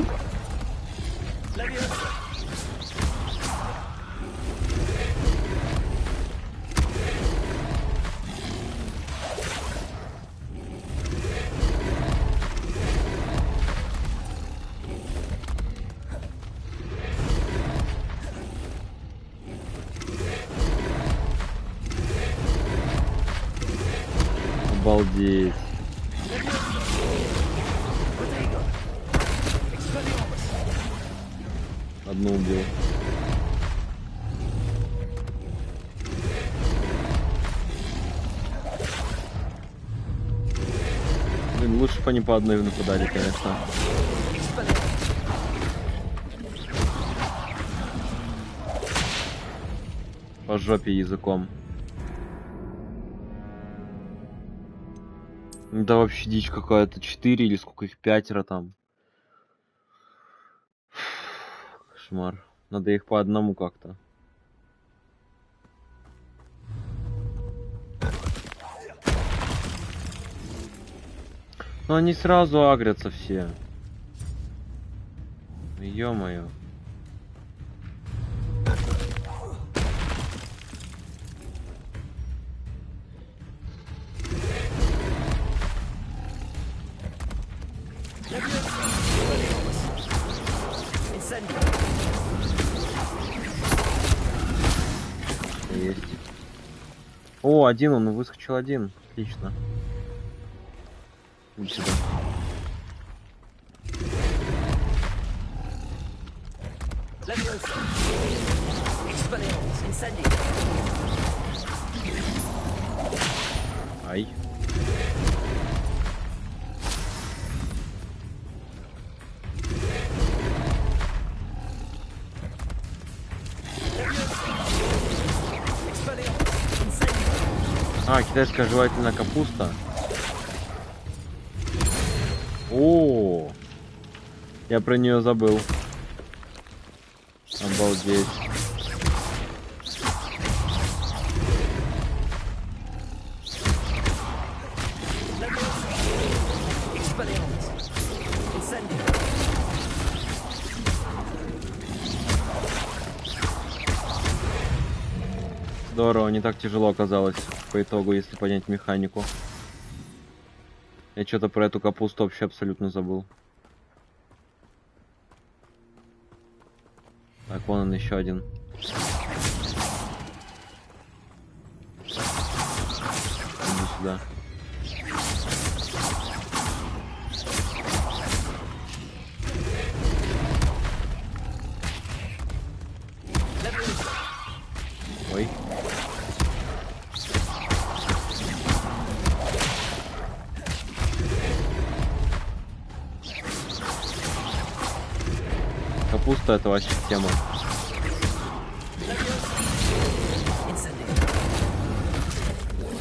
Обалдеть. Одну убил. Блин, лучше бы они по одной нападали, конечно. По жопе языком. Да вообще дичь какая-то. 4 или сколько их, 5 там. Кошмар. Надо их по одному как-то. Но они сразу агрятся все. Ё-моё. Есть. О, один, он выскочил один. Отлично. Иди сюда. Ай. А, китайская жевательная капуста. О, я про нее забыл. Обалдеть. Здорово, не так тяжело оказалось по итогу, если понять механику. Я что-то про эту капусту вообще абсолютно забыл. Так, вон он еще один. Иди сюда. Ой. Капуста — это вообще тема.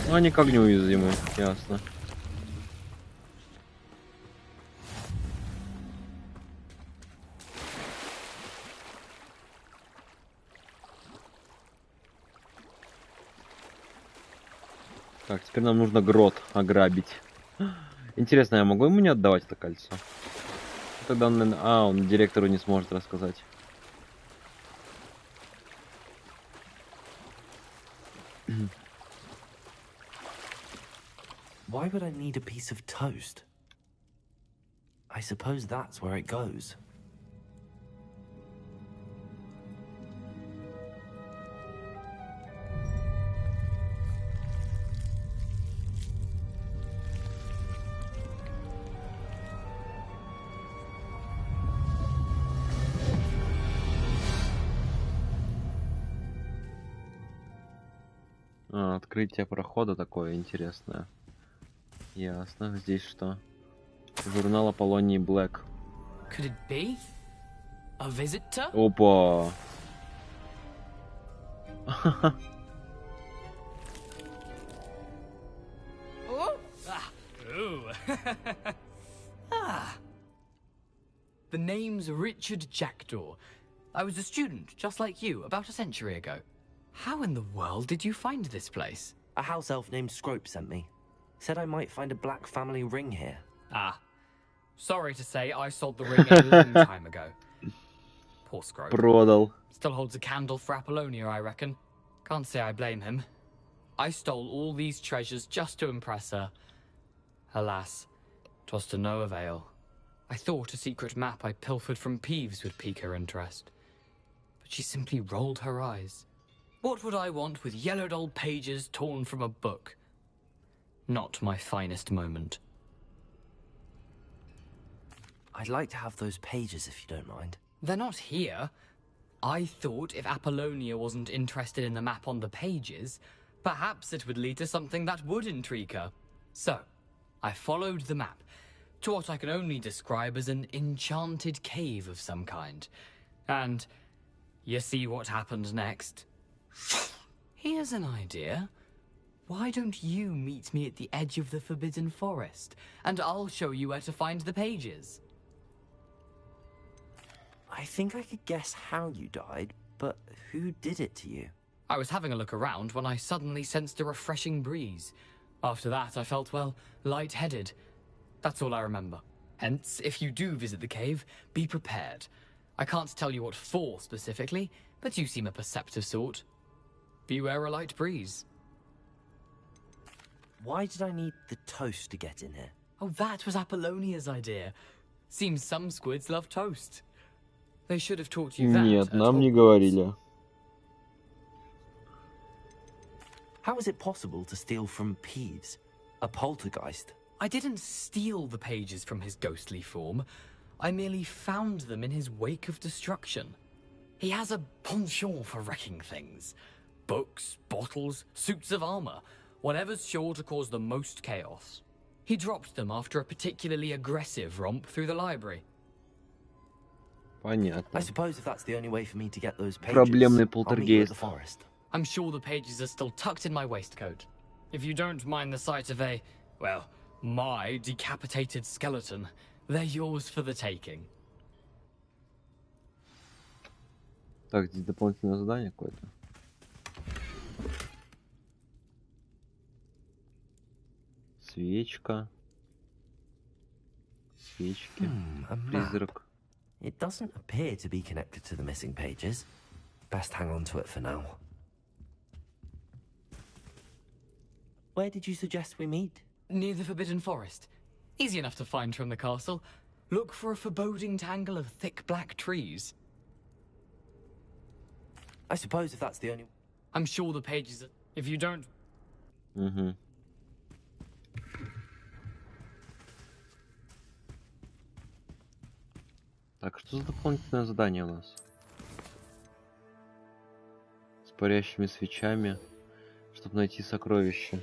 Ну, они к огню уязвимы, ясно. Так, теперь нам нужно грот ограбить. Интересно, я могу ему не отдавать это кольцо? Тогда он, он директору не сможет рассказать. Why would I need a piece of toast? I suppose that's where it goes. Открытие прохода такое интересное. Ясно. Здесь что? Журнал Аполлонии Блэк. Could it be? A visitor? Опа! Oh. Ooh. The name's Richard Jackdaw. I was a student, just like you, about a century ago. How in the world did you find this place? A house elf named Scrope sent me. Said I might find a black family ring here. Ah. Sorry to say, I sold the ring a long time ago. Poor Scrope. Продал. Still holds a candle for Apollonia, I reckon. Can't say I blame him. I stole all these treasures just to impress her. Alas, 'twas to no avail. I thought a secret map I pilfered from Peeves would pique her interest. But she simply rolled her eyes. What would I want with yellowed old pages torn from a book? Not my finest moment. I'd like to have those pages if you don't mind. They're not here. I thought if Apollonia wasn't interested in the map on the pages, perhaps it would lead to something that would intrigue her. So, I followed the map to what I can only describe as an enchanted cave of some kind. And you see what happened next. Here's an idea. Why don't you meet me at the edge of the Forbidden Forest, and I'll show you where to find the pages? I think I could guess how you died, but who did it to you? I was having a look around when I suddenly sensed a refreshing breeze. After that, I felt, well, lightheaded. That's all I remember. Hence, if you do visit the cave, be prepared. I can't tell you what for specifically, but you seem a perceptive sort. Beware a light breeze. Why did I need the toast to get in here? Oh, that was Apollonia's idea. Seems some squids love toast. They should have taught you that. Нет, нам не говорили. How is it possible to steal from Peeves, a poltergeist? I didn't steal the pages from his ghostly form. I merely found them in his wake of destruction. He has a penchant for wrecking things. Books, bottles, suits of armor, whatever's sure to cause the most chaos. He dropped them after a particularly aggressive romp through the library. Понятно. I suppose if that's the only way for me to get those pages, Проблемный I'll meet you at полтергейст. the forest. I'm sure the pages are still tucked in my waistcoat. If you don't mind the sight of a, well, my decapitated skeleton, they're yours for the taking. Так, здесь дополнительное задание какое-то. Свечка. Свечки. A map. Призрак. It doesn't appear to be connected to the missing pages. Best hang on to it for now. Where did you suggest we meet? Near the Forbidden Forest. Easy enough to find from the castle. Look for a foreboding tangle of thick black trees. I suppose if that's the only... I'm sure the pages are... If you don't... Угу. Так, что за дополнительное задание у нас? С парящими свечами, чтобы найти сокровища.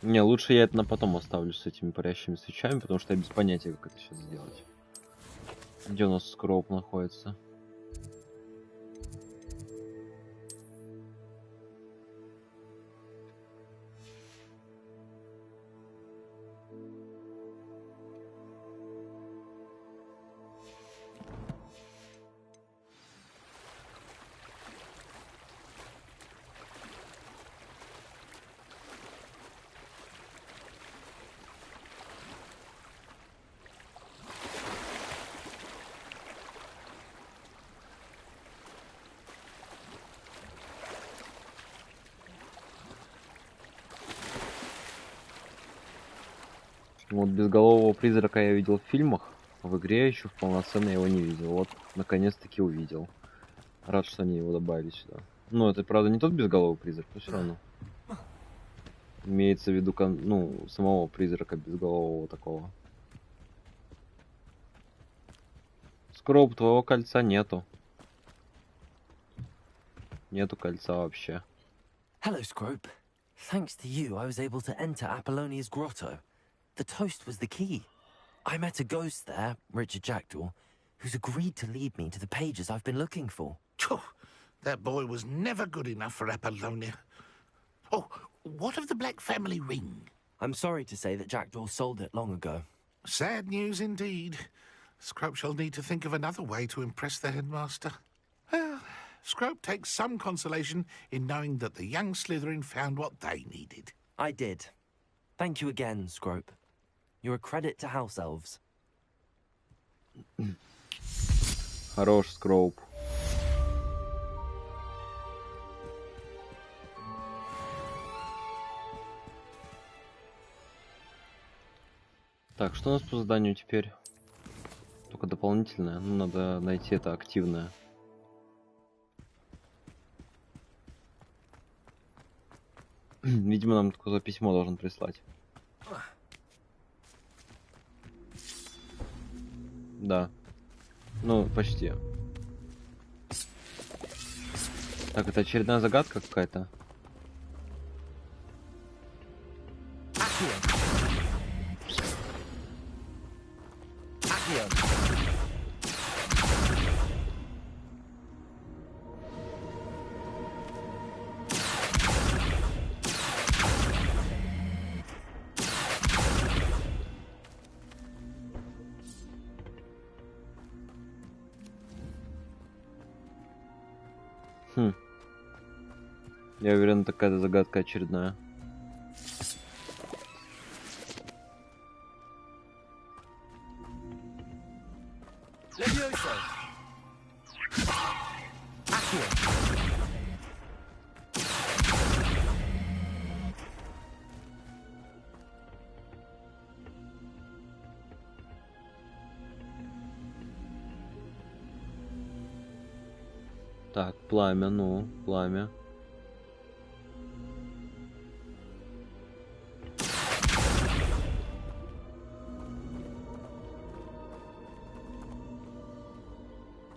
Не, лучше я это на потом оставлю с этими парящими свечами, потому что я без понятия, как это сейчас сделать. Где у нас скроуп находится? Вот безголового призрака я видел в фильмах, а в игре еще полноценно его не видел. Вот, наконец-таки увидел. Рад, что они его добавили сюда. Ну, это, правда, не тот безголовый призрак, но все равно. Имеется в виду, ну, самого призрака безголового такого. Скроуп, твоего кольца нету. Нету кольца вообще. Hello, Scrope. Thanks to you, I was able to enter Apollonia's grotto. The toast was the key. I met a ghost there, Richard Jackdaw, who's agreed to lead me to the pages I've been looking for. That boy was never good enough for Apollonia. Oh, what of the Black family ring? I'm sorry to say that Jackdaw sold it long ago. Sad news indeed. Scrope shall need to think of another way to impress the headmaster. Well, Scrope takes some consolation in knowing that the young Slytherin found what they needed. I did. Thank you again, Scrope. You're a credit to House Elves. Хорош, Скроуп. Так, что у нас по заданию теперь? Только дополнительное. Ну, надо найти это активное. Видимо, нам какое-то письмо должен прислать. Да. Ну, почти. Так, это очередная загадка какая-то. Я уверен, такая загадка очередная. Так, пламя, ну, пламя.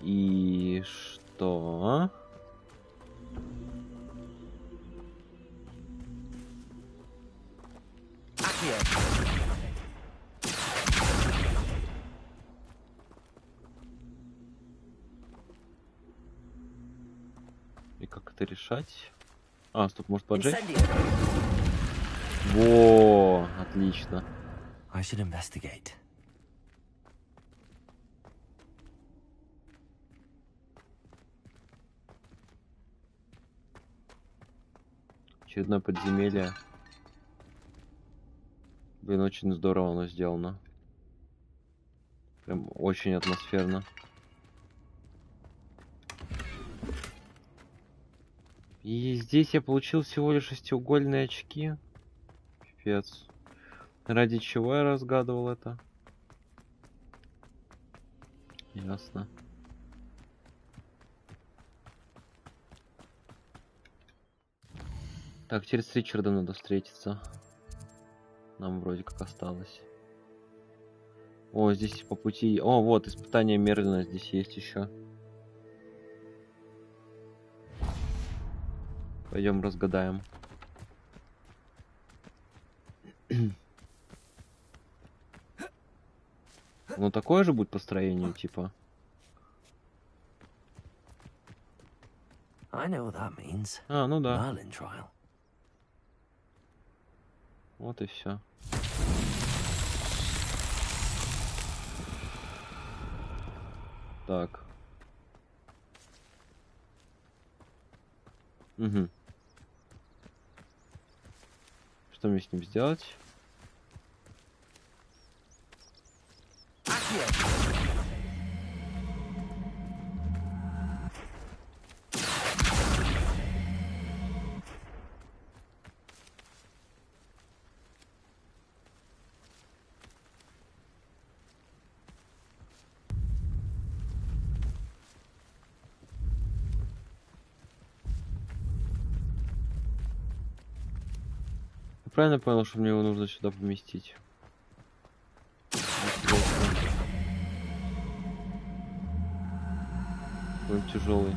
И что? И как это решать? А, стоп, может поджечь? Во, отлично. I should investigate. Очередное подземелье. Блин, очень здорово оно сделано. Прям очень атмосферно. И здесь я получил всего лишь шестиугольные очки. Пипец. Ради чего я разгадывал это? Ясно. Так, через с Ричардом надо встретиться. Нам вроде как осталось. О, здесь по пути... О, вот, испытание Мерлина здесь есть еще. Пойдем разгадаем. Ну, такое же будет построение, типа. I know what that means. А, ну да. Merlin trial. Вот и все. Так. Угу. Что мне с ним сделать? Я правильно понял, что мне его нужно сюда поместить? Он тяжелый.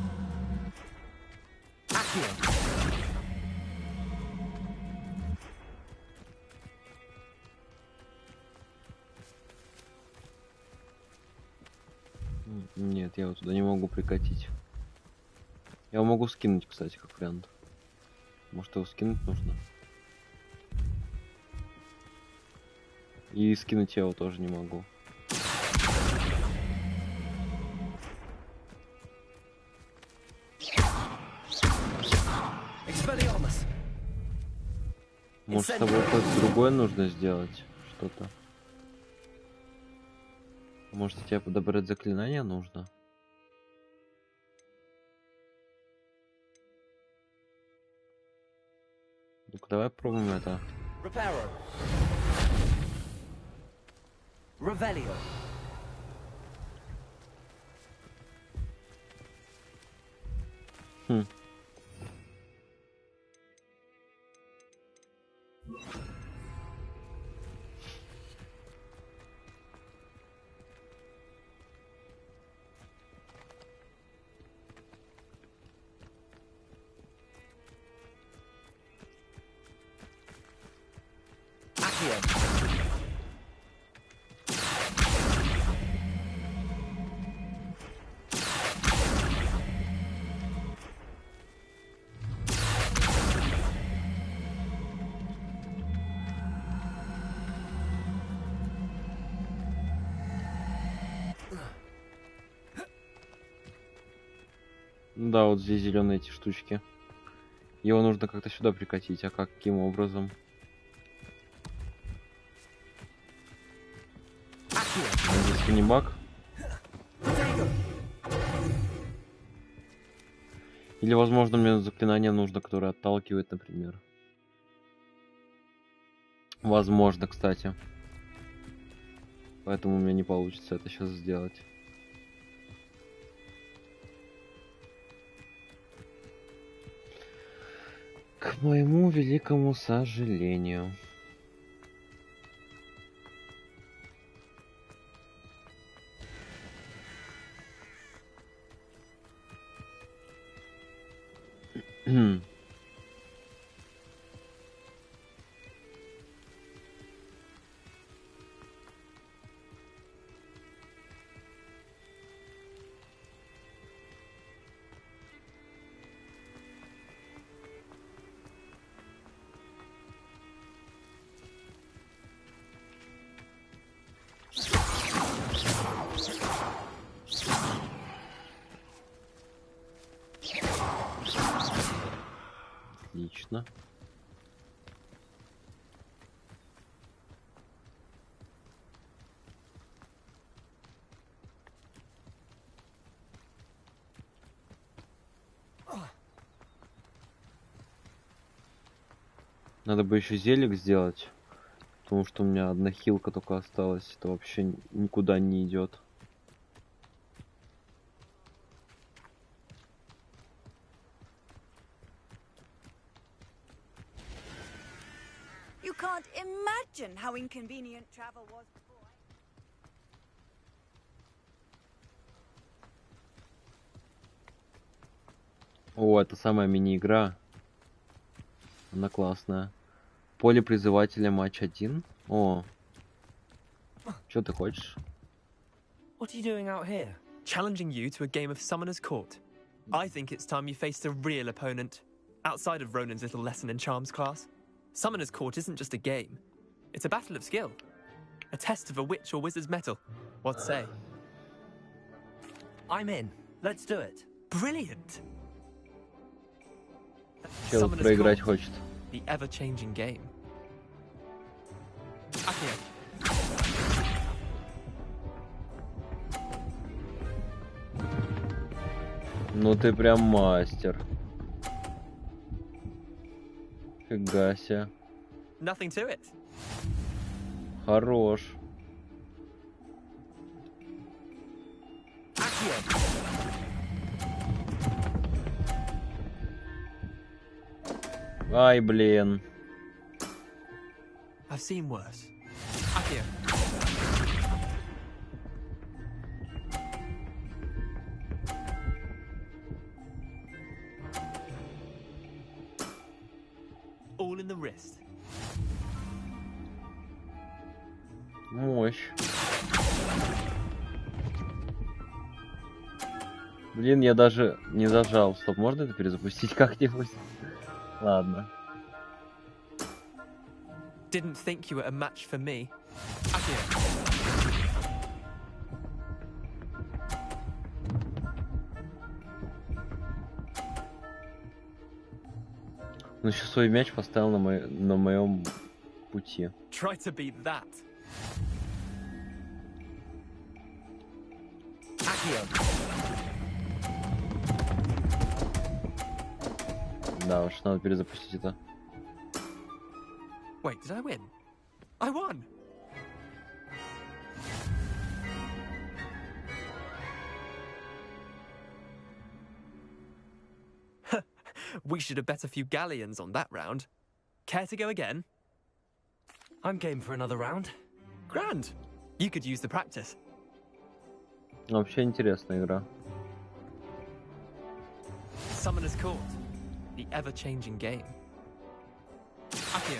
Нет, я его туда не могу прикатить. Я его могу скинуть, кстати, как вариант. Может, его скинуть нужно? И скинуть я его тоже не могу. Может, с тобой что-то другое нужно сделать? Что-то. Может, тебе подобрать заклинание нужно? Ну-ка, давай пробуем это. Revelio. Хм. Да, вот здесь зеленые эти штучки. Его нужно как-то сюда прикатить, а каким образом? Здесь не баг? Или, возможно, мне заклинание нужно, которое отталкивает, например. Возможно, кстати. Поэтому у меня не получится это сейчас сделать. К моему великому сожалению. Отлично. Надо бы еще зелик сделать, потому что у меня одна хилка только осталась. Это вообще никуда не идет. You can't imagine how inconvenient travel was before. О, это самая мини-игра. Она классная. Поле призывателя матч 1. О. Что ты хочешь? What are you doing out here? Challenging you to a game of Summoner's Court. I think it's time you faced a real opponent. Outside of Ronan's little lesson in charms class. Summoner's Court isn't just a game. It's a battle of skill. A test of a witch or wizard's mettle. What say? I'm in. Let's do it. Brilliant! Чел проиграть хочет. The ever-changing game. Akio. Ну ты прям мастер. Фига себе. Nothing to it. Хорош. Ай, блин. I've seen worse. Akio. All in the wrist. Мощь. Блин, я даже не зажал. Стоп, можно это перезапустить как-нибудь? Ладно. Didn't think you were a match for me. Akio. Он еще свой мяч поставил на моем пути. Try to beat that. Да уж, надо перезапустить это. Wait, did I win? I won! We should have bet a few galleons on that round. Care to go again? I'm game for another round. Grand! You could use the practice. Вообще интересная игра. Summoner's Court. The ever-changing game. Akio.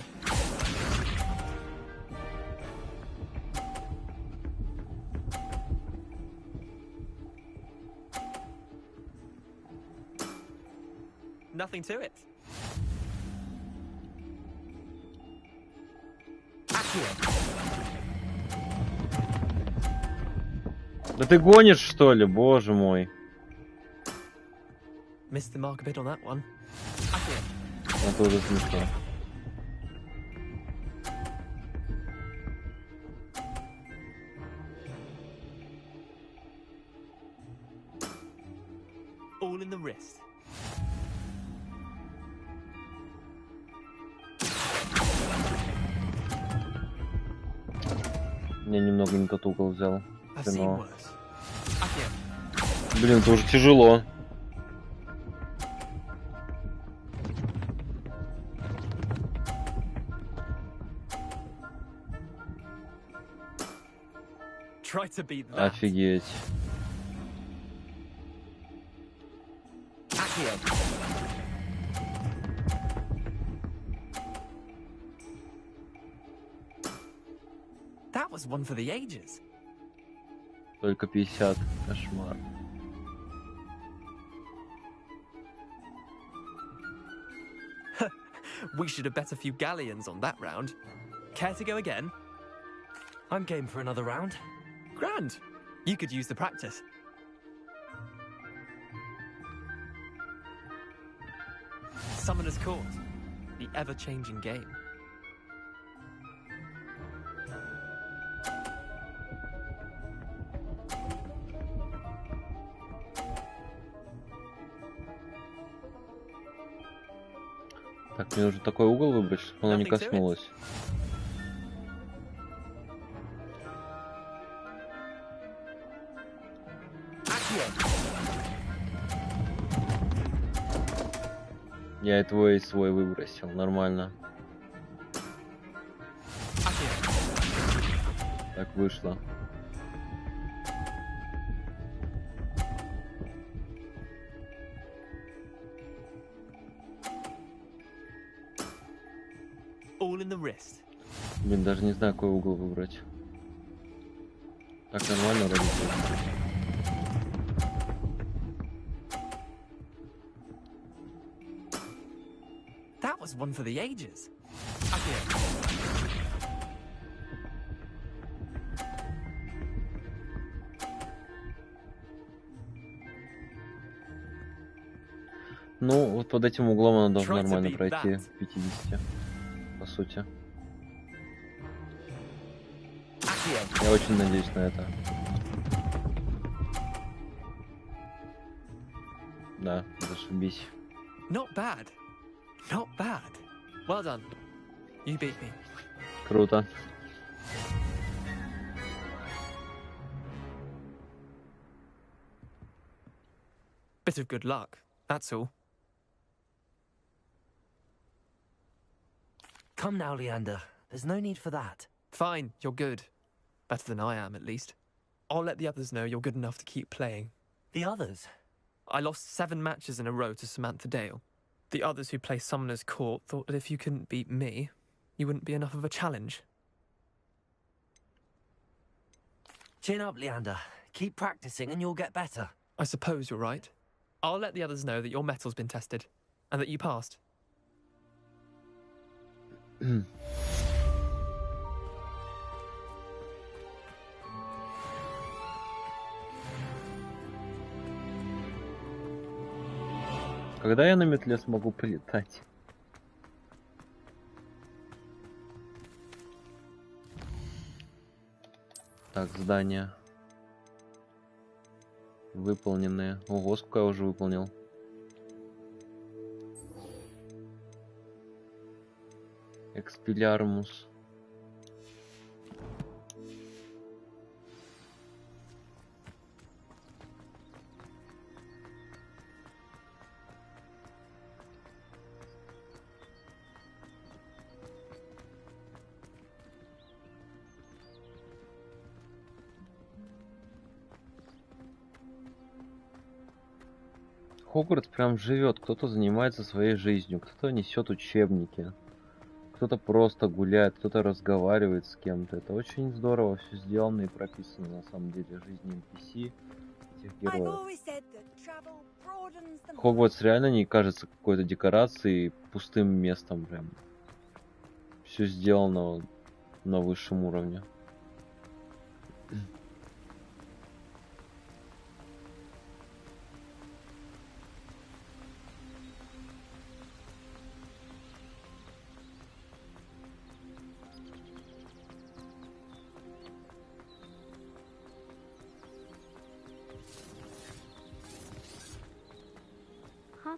Nothing to it. Да ты гонишь, что ли? Боже мой. Missed the mark a bit on that one. Это уже смешно. All in the wrist. Я немного не тот угол взял. I've seen Но... worse. Accio. Блин, это уже тяжело. Try to beat that. Офигеть. That was one for the ages. Только 50. Кошмар. We should have bet a few galleons on that round. Care to go again? I'm game for another round. Grand. You could use the practice. Summoner's Court. The ever-changing game. Так, мне нужно такой угол выбрать, чтобы оно не коснулось. Я и твой, и свой выбросил, нормально. Так вышло. All in the wrist. Блин, даже не знаю, какой угол выбрать. Так нормально вроде. That was one for the ages. Ну, вот под этим углом она должна нормально пройти в 50, по сути. Я очень надеюсь на это. Да, зашибись. Not bad. Not bad. Well done. You beat me. Круто. Bit of good luck, that's all. Come now, Leander. There's no need for that. Fine, you're good. Better than I am, at least. I'll let the others know you're good enough to keep playing. The others? I lost 7 matches in a row to Samantha Dale. The others who play Summoner's Court thought that if you couldn't beat me, you wouldn't be enough of a challenge. Chin up, Leander. Keep practicing and you'll get better. I suppose you're right. I'll let the others know that your metal's been tested, and that you passed. Когда я на метле смогу полетать? Так, здания. Выполненные. Ого, сколько я уже выполнил. Экспелярмус. Хогвартс прям живет, кто-то занимается своей жизнью, кто-то несет учебники, кто-то просто гуляет, кто-то разговаривает с кем-то. Это очень здорово все сделано и прописано на самом деле жизни NPC этих героев. Хогвартс реально не кажется какой-то декорацией, пустым местом прям. Все сделано на высшем уровне.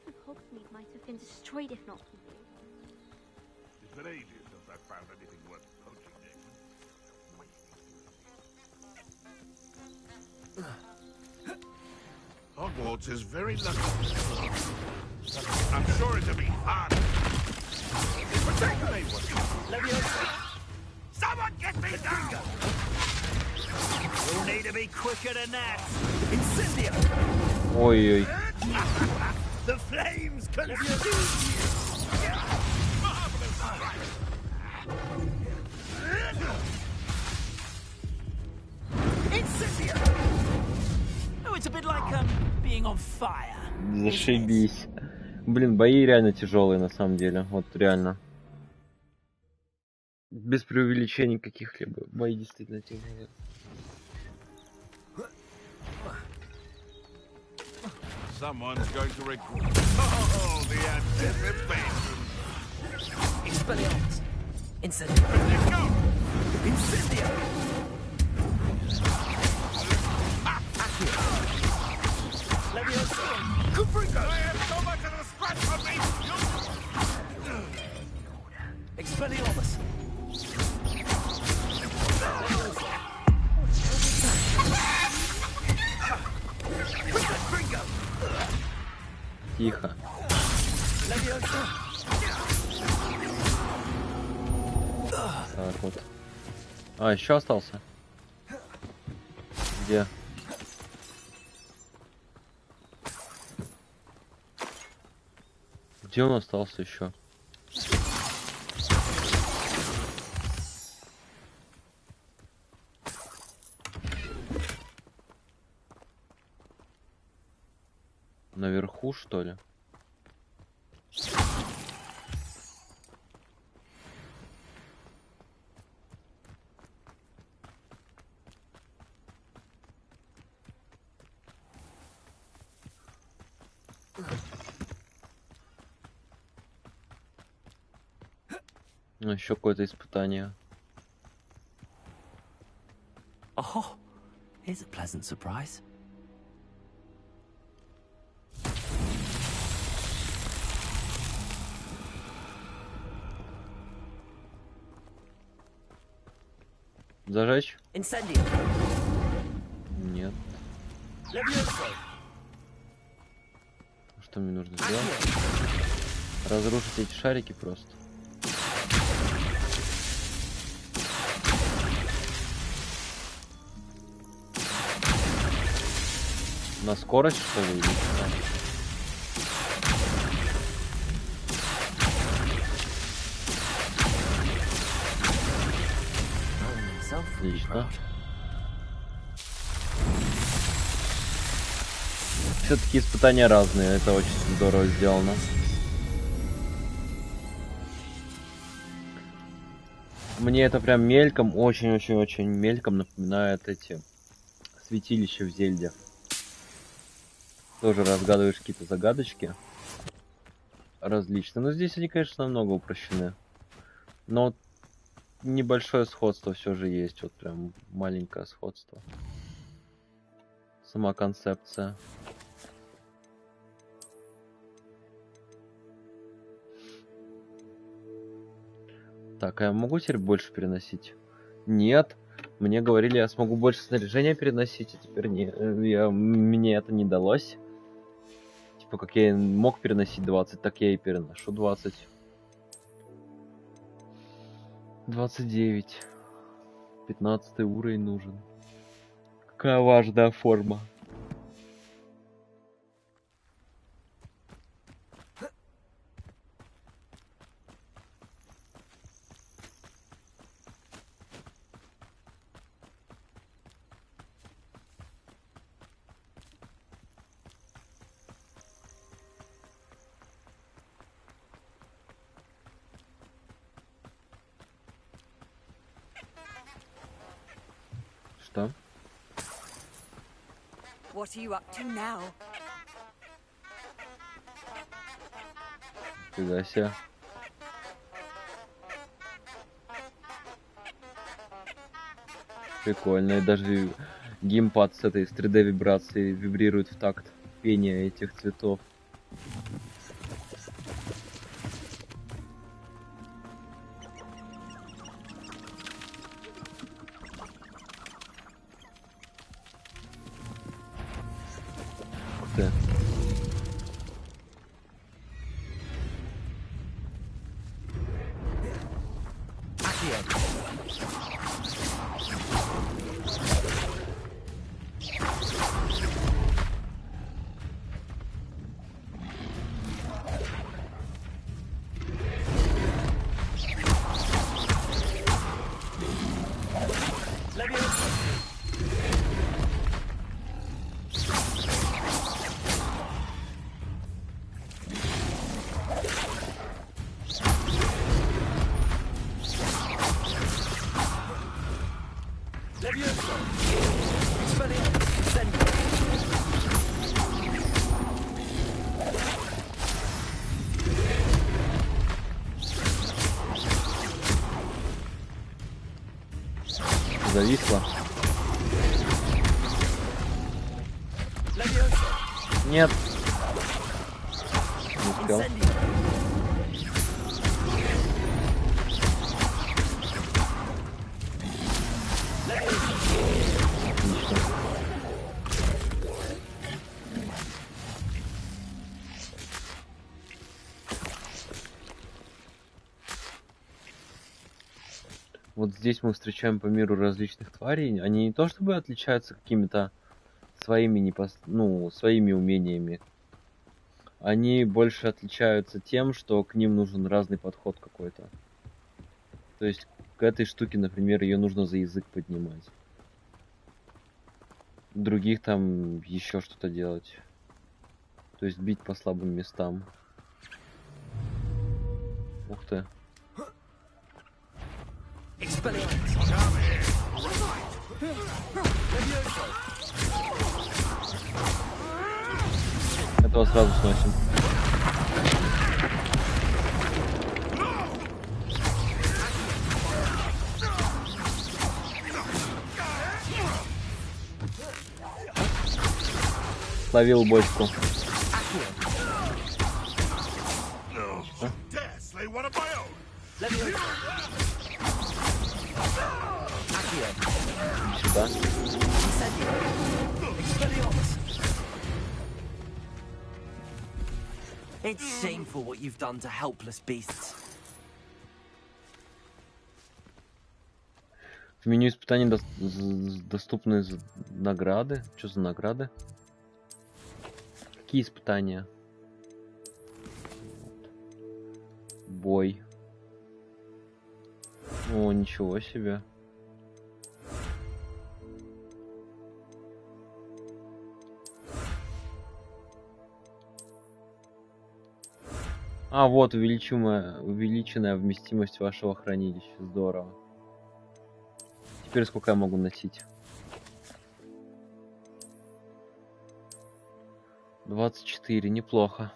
of Hogsmeade might have been destroyed if not for you. It's been ages since I found anything worth poaching, Nick. Hogwarts is very lucky. I'm sure it'll be hard. Protect me, someone get me down! You'll need to be quicker than that. Incendio! Ой-ой. The flames consume you! Incendio! Oh, it's a bit like being on fire. Зашибись. Блин, бои реально тяжелые на самом деле. Вот реально. Без преувеличений каких-либо. Бои действительно тяжелые. Someone's going to regret. Oh, the anticipation. Expelliarmus. Incendio. Let's go! Incendio. Accio. Leviosa. Confringo. I have so much of a scratch on me. Expelliarmus. Тихо. Так вот. А, еще остался? Где? Где он остался еще? Наверху, что ли? Ну, еще какое-то испытание. Oh, here's a pleasant surprise. Зажечь? Incendio. Нет. Leviosa. Что мне нужно сделать? Разрушить эти шарики просто. На скорость, что ли, или что? Отлично. Все-таки испытания разные, это очень здорово сделано. Мне это прям мельком, очень-очень-очень мельком напоминает эти святилища в Зельде. Тоже разгадываешь какие-то загадочки различные. Но здесь они, конечно, намного упрощены. Но вот небольшое сходство все же есть. Вот прям маленькое сходство. Сама концепция. Так, а я могу теперь больше переносить? Нет. Мне говорили, я смогу больше снаряжения переносить, а теперь не, мне это не далось. Типа, как я мог переносить 20, так я и переношу 20. 29. 15 уровень нужен. Какая важная форма. Что? What are you up to now? Фига себе. Прикольно. И даже геймпад с этой 3D вибрацией вибрирует в такт пения этих цветов. ты. Зависла. Нет. Не успел. Отлично. Вот здесь мы встречаем по миру различных тварей. Они не то чтобы отличаются какими-то своими своими умениями. Они больше отличаются тем, что к ним нужен разный подход какой-то. То есть к этой штуке, например, ее нужно за язык поднимать. Других там еще что-то делать. То есть бить по слабым местам. Ух ты. Этого сразу сносим. Словил бочку. Сюда. It's shameful what you've done to helpless beasts. В меню испытаний доступны награды. Что за награды? Какие испытания? Бой. О, ничего себе. А, вот, увеличенная вместимость вашего хранилища. Здорово. Теперь сколько я могу носить? 24, неплохо.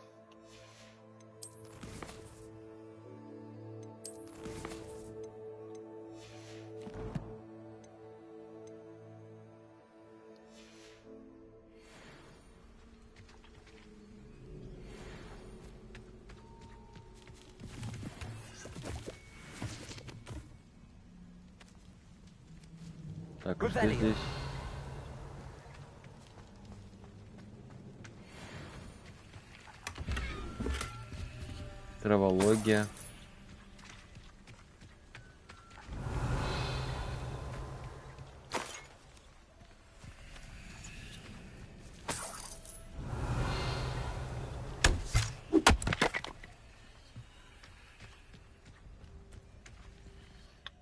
Так, а что здесь? Травология.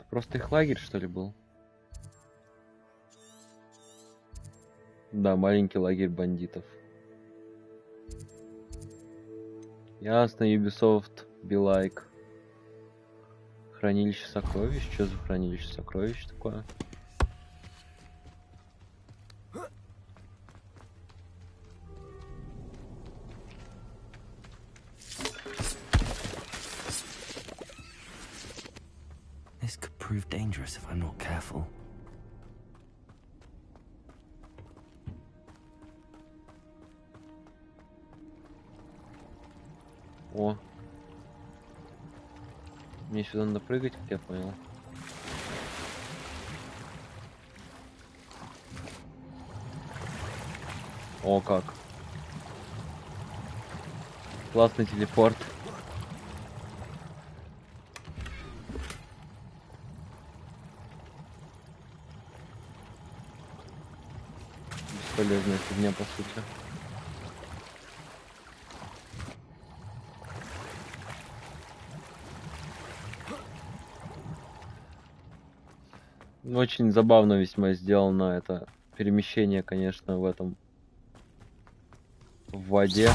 Просто их лагерь, что ли, был? Да, маленький лагерь бандитов. Ясно, Ubisoft, be like. Хранилище сокровищ? Что за хранилище сокровищ такое? This could prove dangerous if I'm not careful. О. Мне сюда надо прыгать, как я понял. О, как. Классный телепорт. Бесполезная фигня, по сути. Очень забавно весьма сделано это перемещение, конечно, в воде.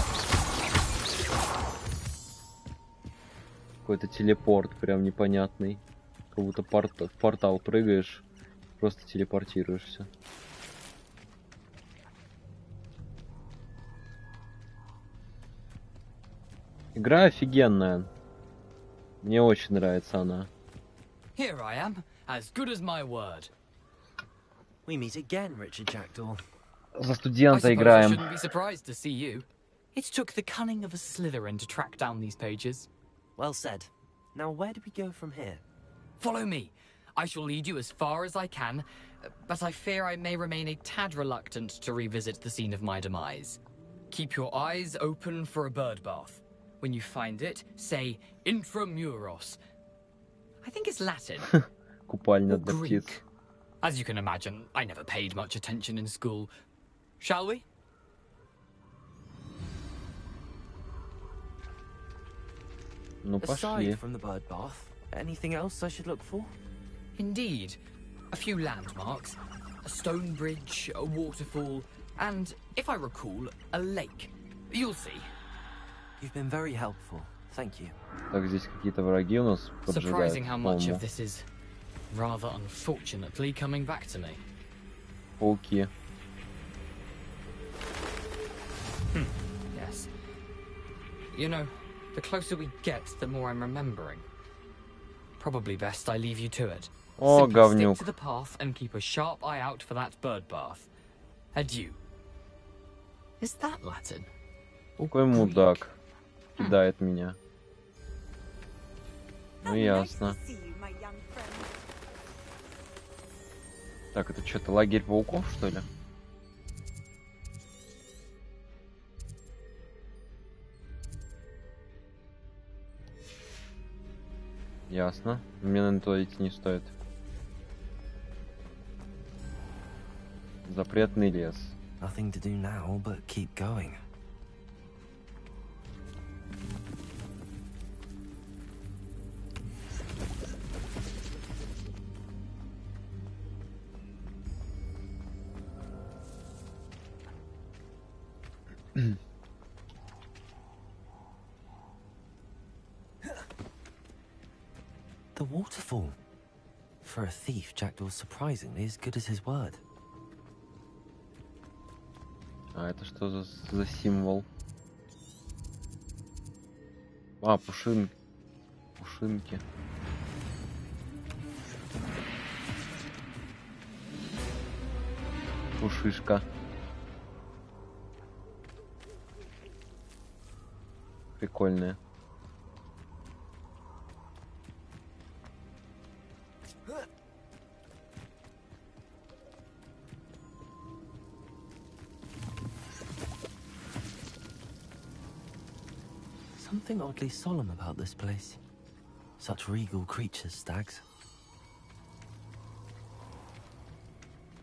Какой-то телепорт прям непонятный. Как будто в портал прыгаешь, просто телепортируешься. Игра офигенная. Мне очень нравится она. Here I am, as good as my word. We meet again, Richard Jackdaw. За студента I играем. shouldn't be surprised to see you. It took the cunning of a Slytherin to track down these pages. Well said. Now where do we go from here? Follow me. I shall lead you as far as I can, but I fear I may remain a tad reluctant to revisit the scene of my demise. Keep your eyes open for a bird bath. When you find it, say intramuros. I think it's Latin. Купальня для птиц. As you can imagine, I never paid much attention in school. Shall we? Ну, пошли. Aside from the bird bath, anything else I should look for? Indeed. A few landmarks, a stone bridge, a waterfall, and, if I recall, a lake. You'll see. You've been very helpful. Thank you. Так, здесь какие-то враги у нас поджигают. Surprising how much of this is, rather unfortunately, coming back to me. Пауки. Yes. You know, the closer we get, the more I'm remembering. Probably best I leave you to it. О, Simply говнюк. stick to the path and keep a sharp eye out for that bird bath. Adieu. Is that Latin? Какой мудак кидает меня. Ну ясно. Так, это что-то лагерь пауков, что ли? Ясно. Мне, наверное, туда идти не стоит. Запретный лес. Nothing to do now but keep going. The waterfall. For a thief, Jackdaw's surprisingly as good as his word. А это что за символ? А, пушинки. Пушишка. Прикольная. Something oddly solemn about this place. Such regal creatures, stags.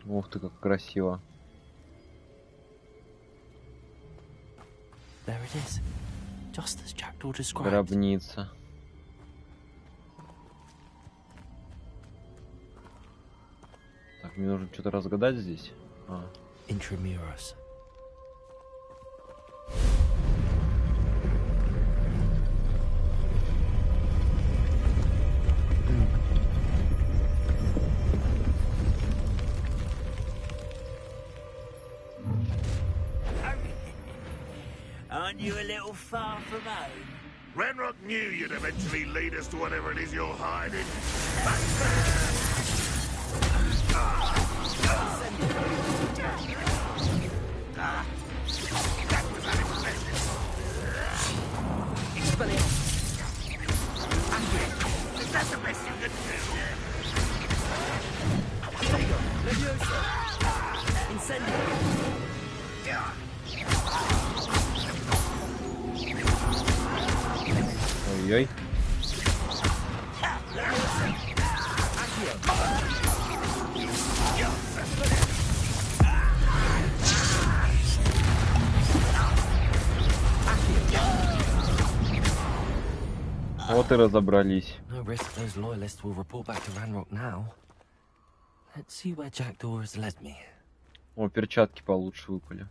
Ух ты, как красиво. There it is. Just as Jackdaw described. Гробница. Так, мне нужно что-то разгадать здесь. Intramuros. Aren't you a little far from home? Renrock knew you'd eventually lead us to whatever it is you're hiding. Is that the best you can do? Incendio. Ой-ой-ой. Вот и разобрались. No risk those loyalists will report back to Ranrock now. Let's see where Jackdaw has led me. О, перчатки получше выпали.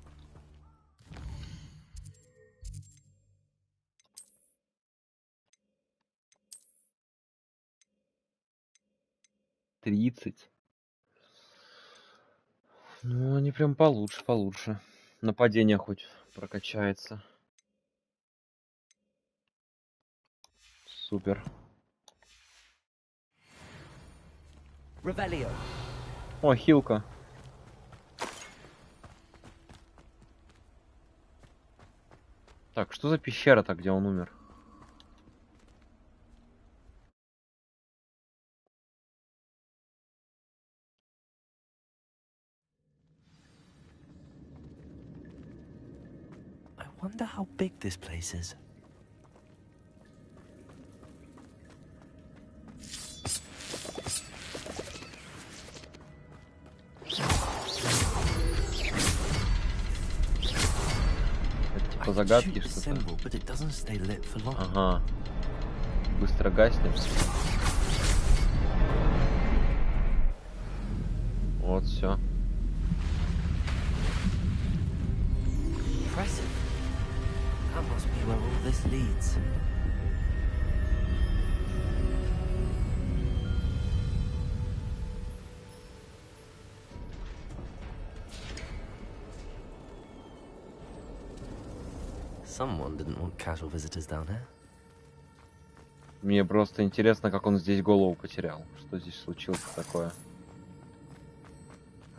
Тридцать. Ну, они прям получше. Нападение хоть прокачается. Супер. Revelio. О, хилка. Так, что за пещера-то, где он умер? I wonder how big this place is. Это типа загадки что-то? Ага. Быстро гаснет. Вот все. Impressive. That must be where all this leads. Someone didn't want casual visitors down here. Мне просто интересно, как он здесь голову потерял. Что здесь случилось такое?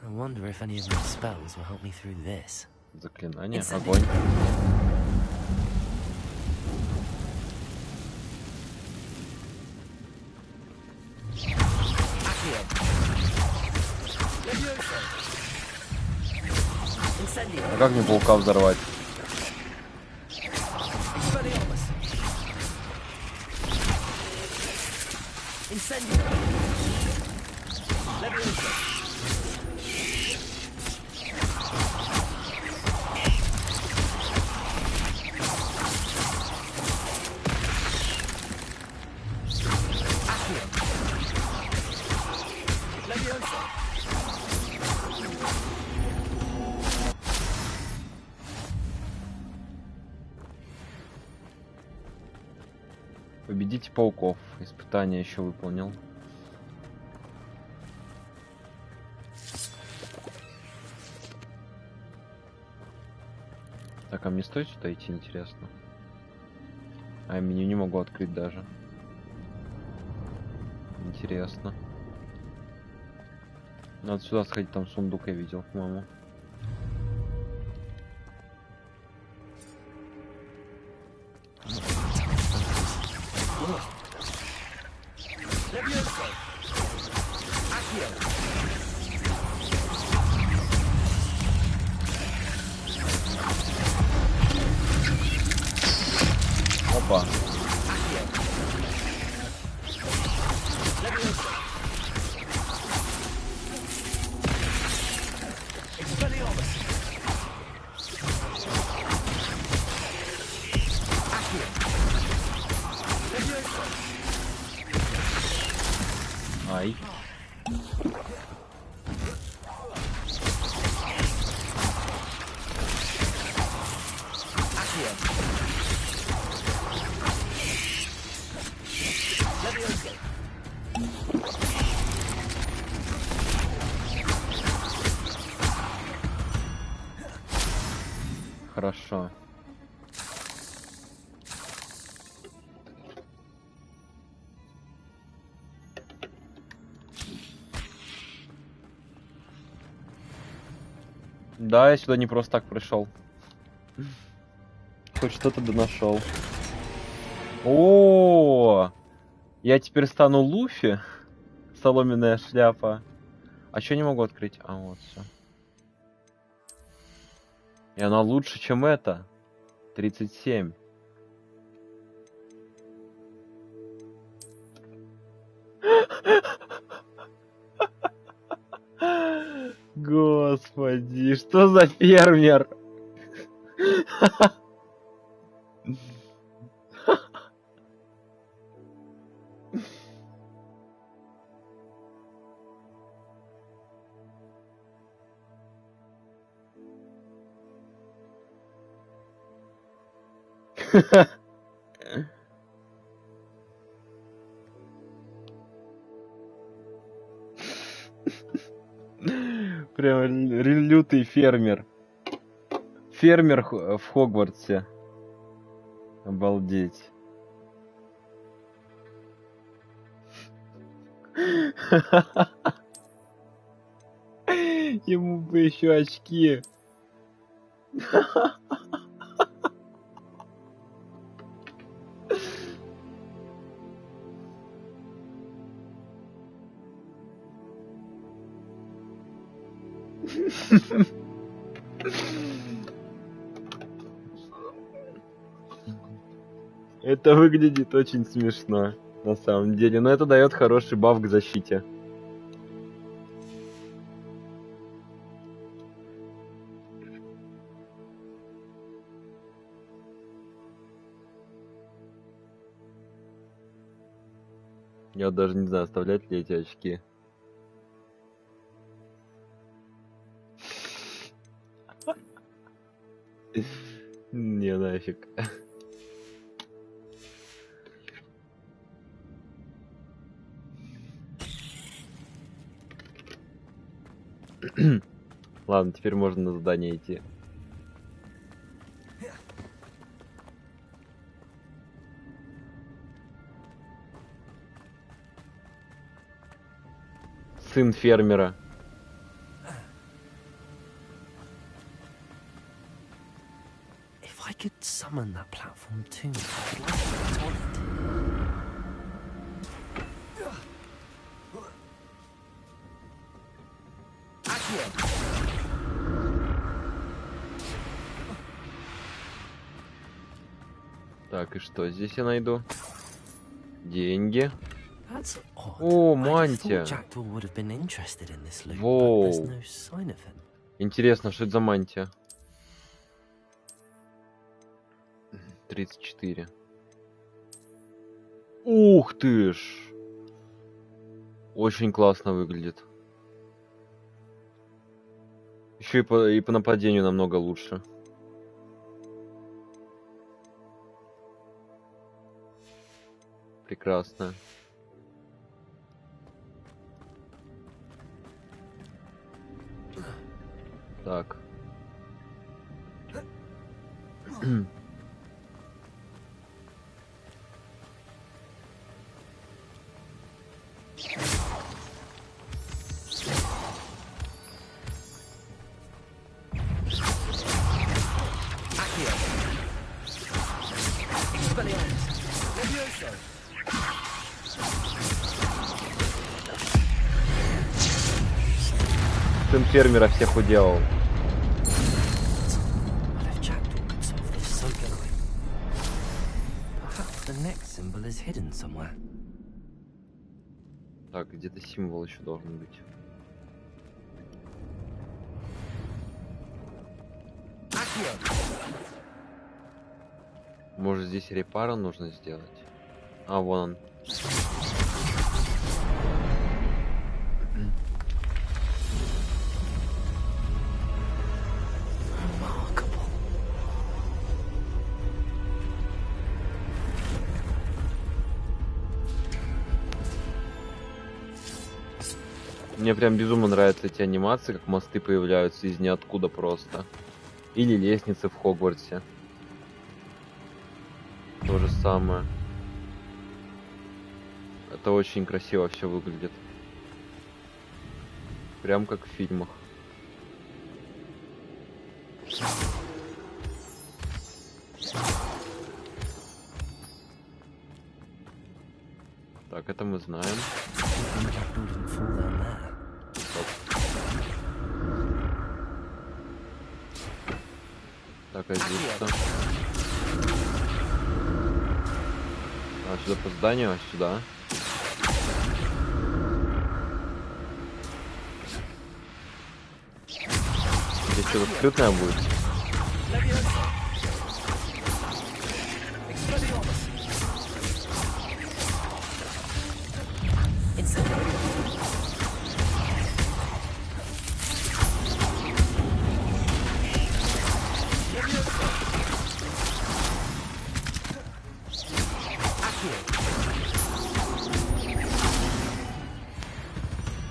I wonder if any of my spells will help me through this. Заклинание, огонь. А как мне паука взорвать? Победите пауков. Испытание еще выполнил. Так, а мне стоит сюда идти, интересно? А я меню не могу открыть даже. Интересно. Надо сюда сходить, там сундук я видел, по-моему. Опа. Ай. Хорошо. Да, я сюда не просто так пришел. Хоть что-то да нашел. О, я теперь стану Луфи. Соломенная шляпа. А что не могу открыть? А вот все. И она лучше, чем это. 37. Господи, что за фермер? Прям лютый фермер. Фермер в Хогвартсе. Обалдеть. Ему бы еще очки. Это выглядит очень смешно, на самом деле, но это дает хороший баф к защите. Я даже не знаю, оставлять ли эти очки. Не, нафиг. Ладно, теперь можно на задание идти. Сын фермера. If I could summon that platform to me, I'd like to get on it. Так, и что здесь я найду? Деньги. That's odd. О, I мантия. thought Jackdaw would have been interested in this loot, but Воу. there's no sign of him. Интересно, что это за мантия? 34. Ух ты ж! Очень классно выглядит. Еще и по нападению намного лучше. Прекрасно. Так. Сын фермера всех уделал. Так, где-то символ еще должен быть. Может, здесь репара нужно сделать? А, вон он. Мне прям безумно нравятся эти анимации, как мосты появляются из ниоткуда просто. Или лестницы в Хогвартсе. То же самое. Это очень красиво все выглядит. Прям как в фильмах. Так, это мы знаем. Так, а здесь что? А, сюда по зданию, а сюда? Здесь что-то скрытное будет.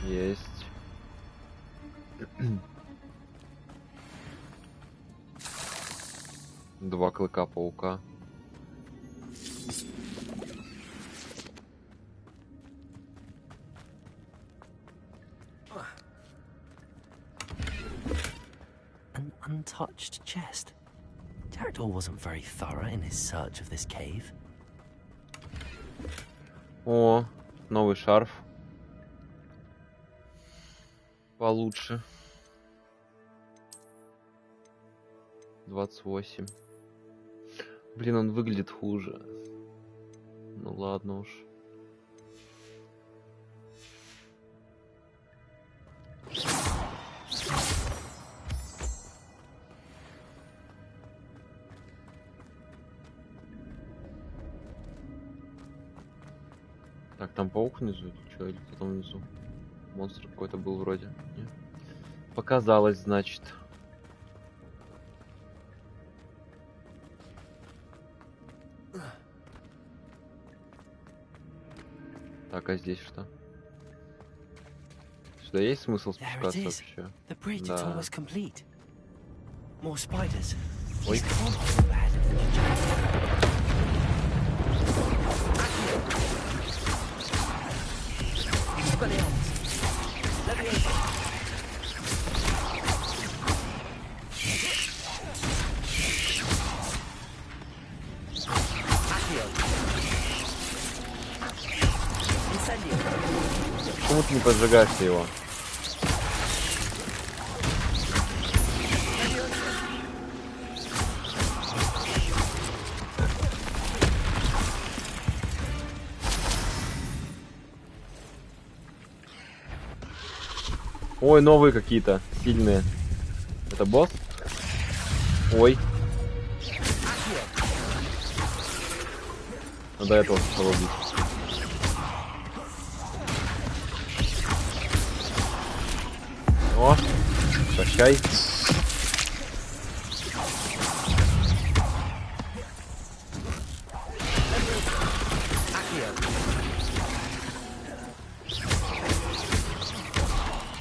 Есть. Два клыка паука. An untouched chest. Jackdaw wasn't very thorough in his search of this cave. О, новый шарф. Получше. 28. Блин, он выглядит хуже. Ну ладно уж. Так, там паук внизу? Что, или кто там внизу? Монстр какой-то был вроде. Нет? Показалось, значит. Так, а здесь что? Сюда есть смысл спускаться вообще? Да. Ой. Почему ты не поджигаешь его? Ой, новые какие-то, сильные. Это босс? Ой. Надо этого сначала убить. О, прощай.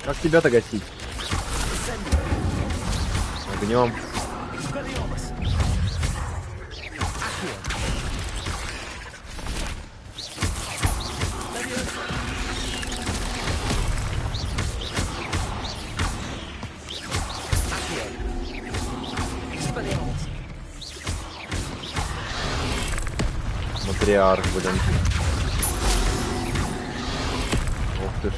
Как тебя-то гасить? Огнем. Матриарх, блин. Ух ты ж.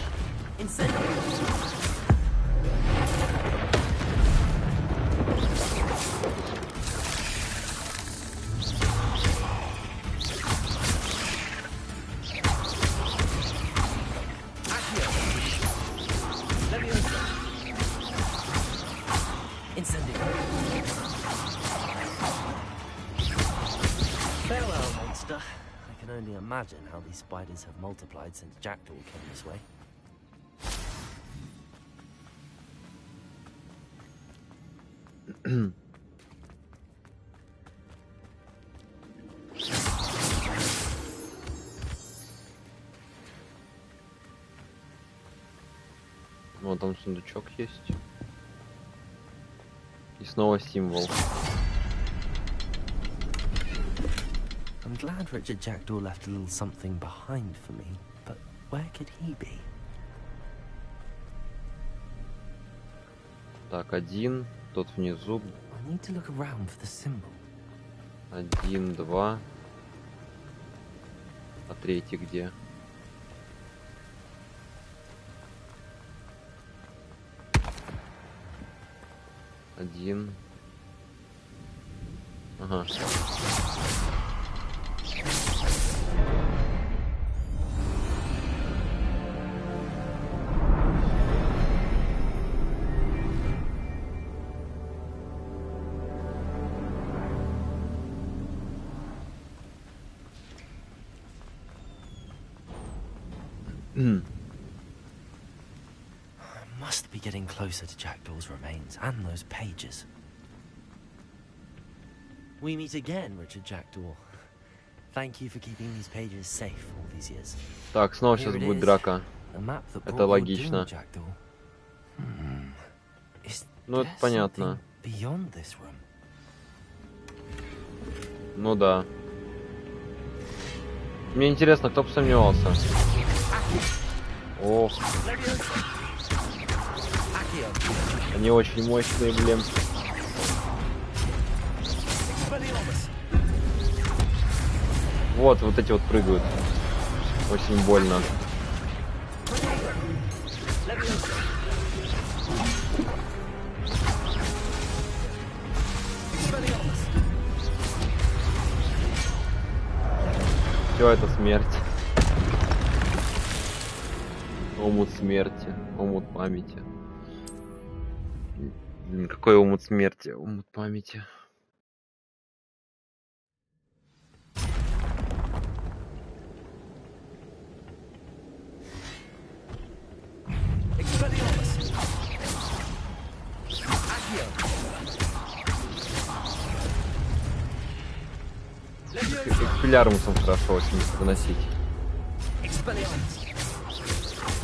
Imagine how these spiders have multiplied since Jackdaw came this way. Вот там сундучок есть. И снова символ. I'm glad Richard Jackdaw left a little something behind for me, but where could he be? Так, один, тот внизу. I need to look around for the symbol. 1, 2. А третий где? Один. Ага. Must be getting closer to Jackdaw's remains and those pages. We meet again, Richard Jackdaw. Thank you for keeping these pages safe all these years. Так, снова сейчас будет драка. Это логично. Ну, это понятно. Ну да. Мне интересно, кто бы сомневался. Ох. Они очень мощные, блин. Вот эти вот прыгают. Очень больно. Все, это смерть. Омут смерти. Омут памяти. Какой омут смерти? Омут памяти. Экспеллярмусом хорошо очень выносить.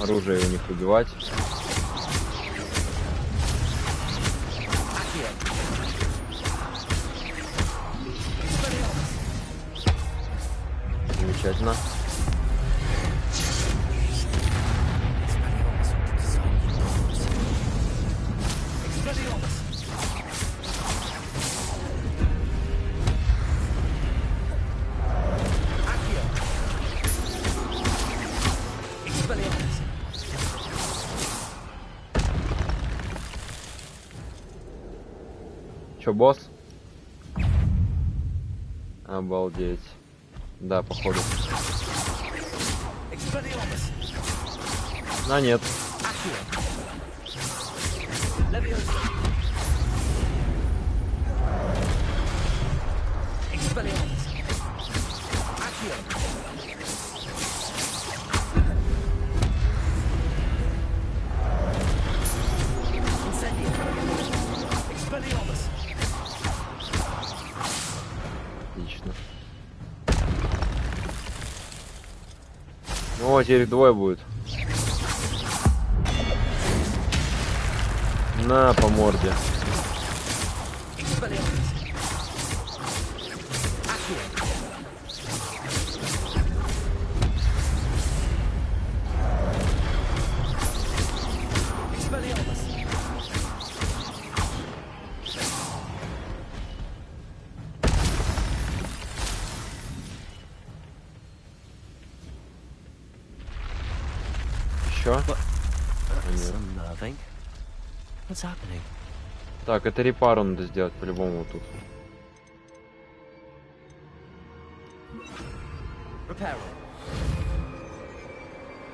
Оружие у них убивать. Замечательно. Чё, босс? Обалдеть. Да, походу. А, нет. Отлично. О, теперь их двое будет. На, по морде. Еще? Так, это репару надо сделать по-любому вот тут.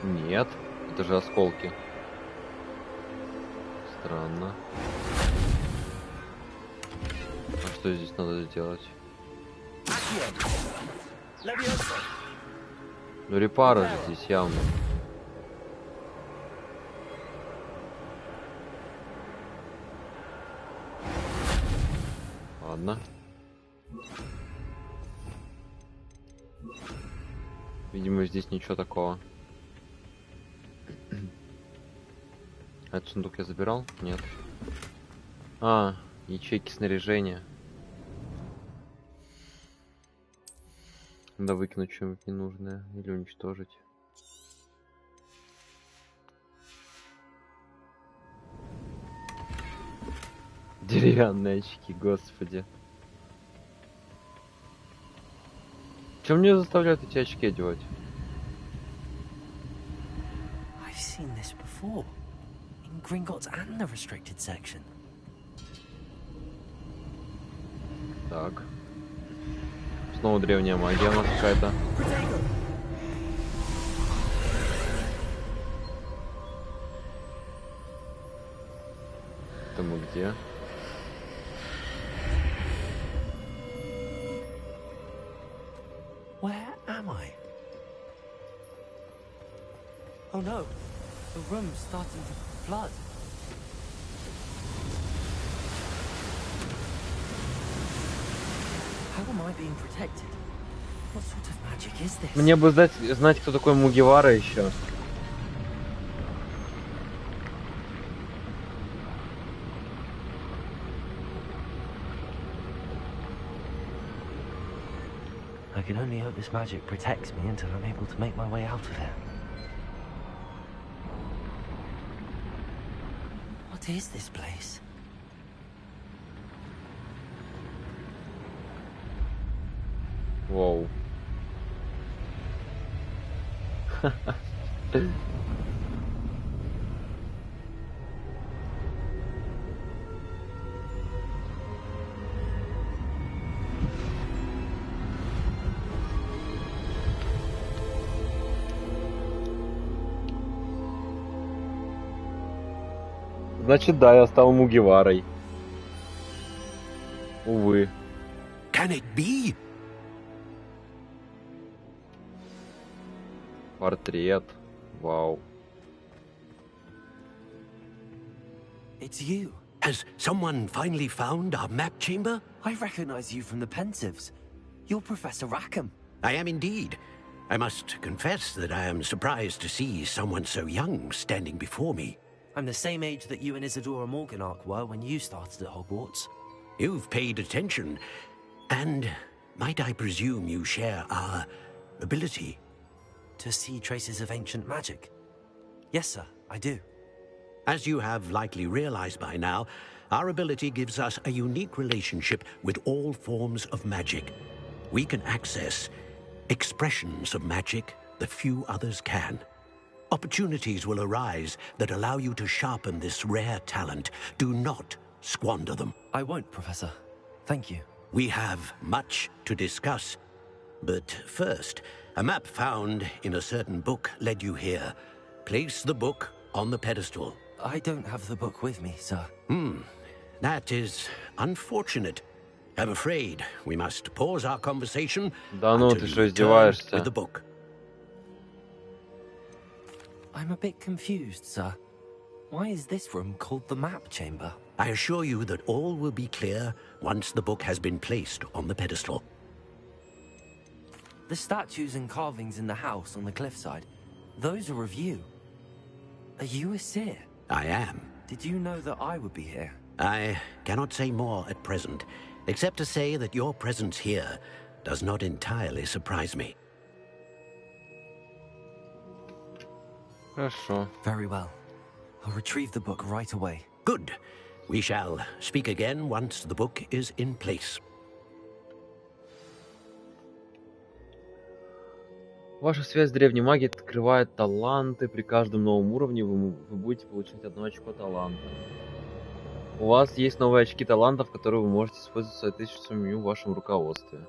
Нет, это же осколки. Странно. А что здесь надо сделать? Ну репара же здесь явно. Ладно. Видимо, здесь ничего такого. Этот сундук я забирал? Нет. А, ячейки снаряжения. Надо выкинуть что-нибудь ненужное или уничтожить. Деревянные очки, господи. Чем мне заставляют эти очки одевать? I've seen this before. In Gringotts and the restricted section. Так. Снова древняя магия у нас какая-то. Это мы где? Where am I? Oh no. The room's starting to flood. How am I being protected? What sort of magic is this? Мне бы знать, кто такой Мугивара еще. I can only hope this magic protects me until I'm able to make my way out of here. What is this place? Воу. Значит, да, я стал Мугиварой. Увы. Can it be? Портрет. Вау. It's you. Has someone finally found our map chamber? I recognize you from the Pensives. You're Professor Rackham. I am indeed. I must confess that I am surprised to see someone so young standing before me. I'm the same age that you and Isadora Morganach were when you started at Hogwarts. You've paid attention, and might I presume you share our ability? To see traces of ancient magic? Yes, sir, I do. As you have likely realized by now, our ability gives us a unique relationship with all forms of magic. We can access expressions of magic that few others can. Opportunities will arise that allow you to sharpen this rare talent. Do not squander them. I won't, Professor. Thank you. We have much to discuss. But first, a map found in a certain book led you here. Place the book on the pedestal. I don't have the book with me, sir. That is unfortunate. I'm afraid we must pause our conversation Да ну, ты until что, you return издеваешься? with the book. I'm a bit confused, sir. Why is this room called the map chamber? I assure you that all will be clear once the book has been placed on the pedestal. The statues and carvings in the house on the cliffside, those are of you. Are you a seer? I am. Did you know that I would be here? I cannot say more at present, except to say that your presence here does not entirely surprise me. Хорошо. Very well. I'll retrieve the book right away. Good. We shall speak again once the book is in place. Ваша связь с древней магией открывает таланты. При каждом новом уровне вы будете получать 1 очко таланта. У вас есть новые очки талантов, которые вы можете использовать в соответствующем меню в вашем руководстве.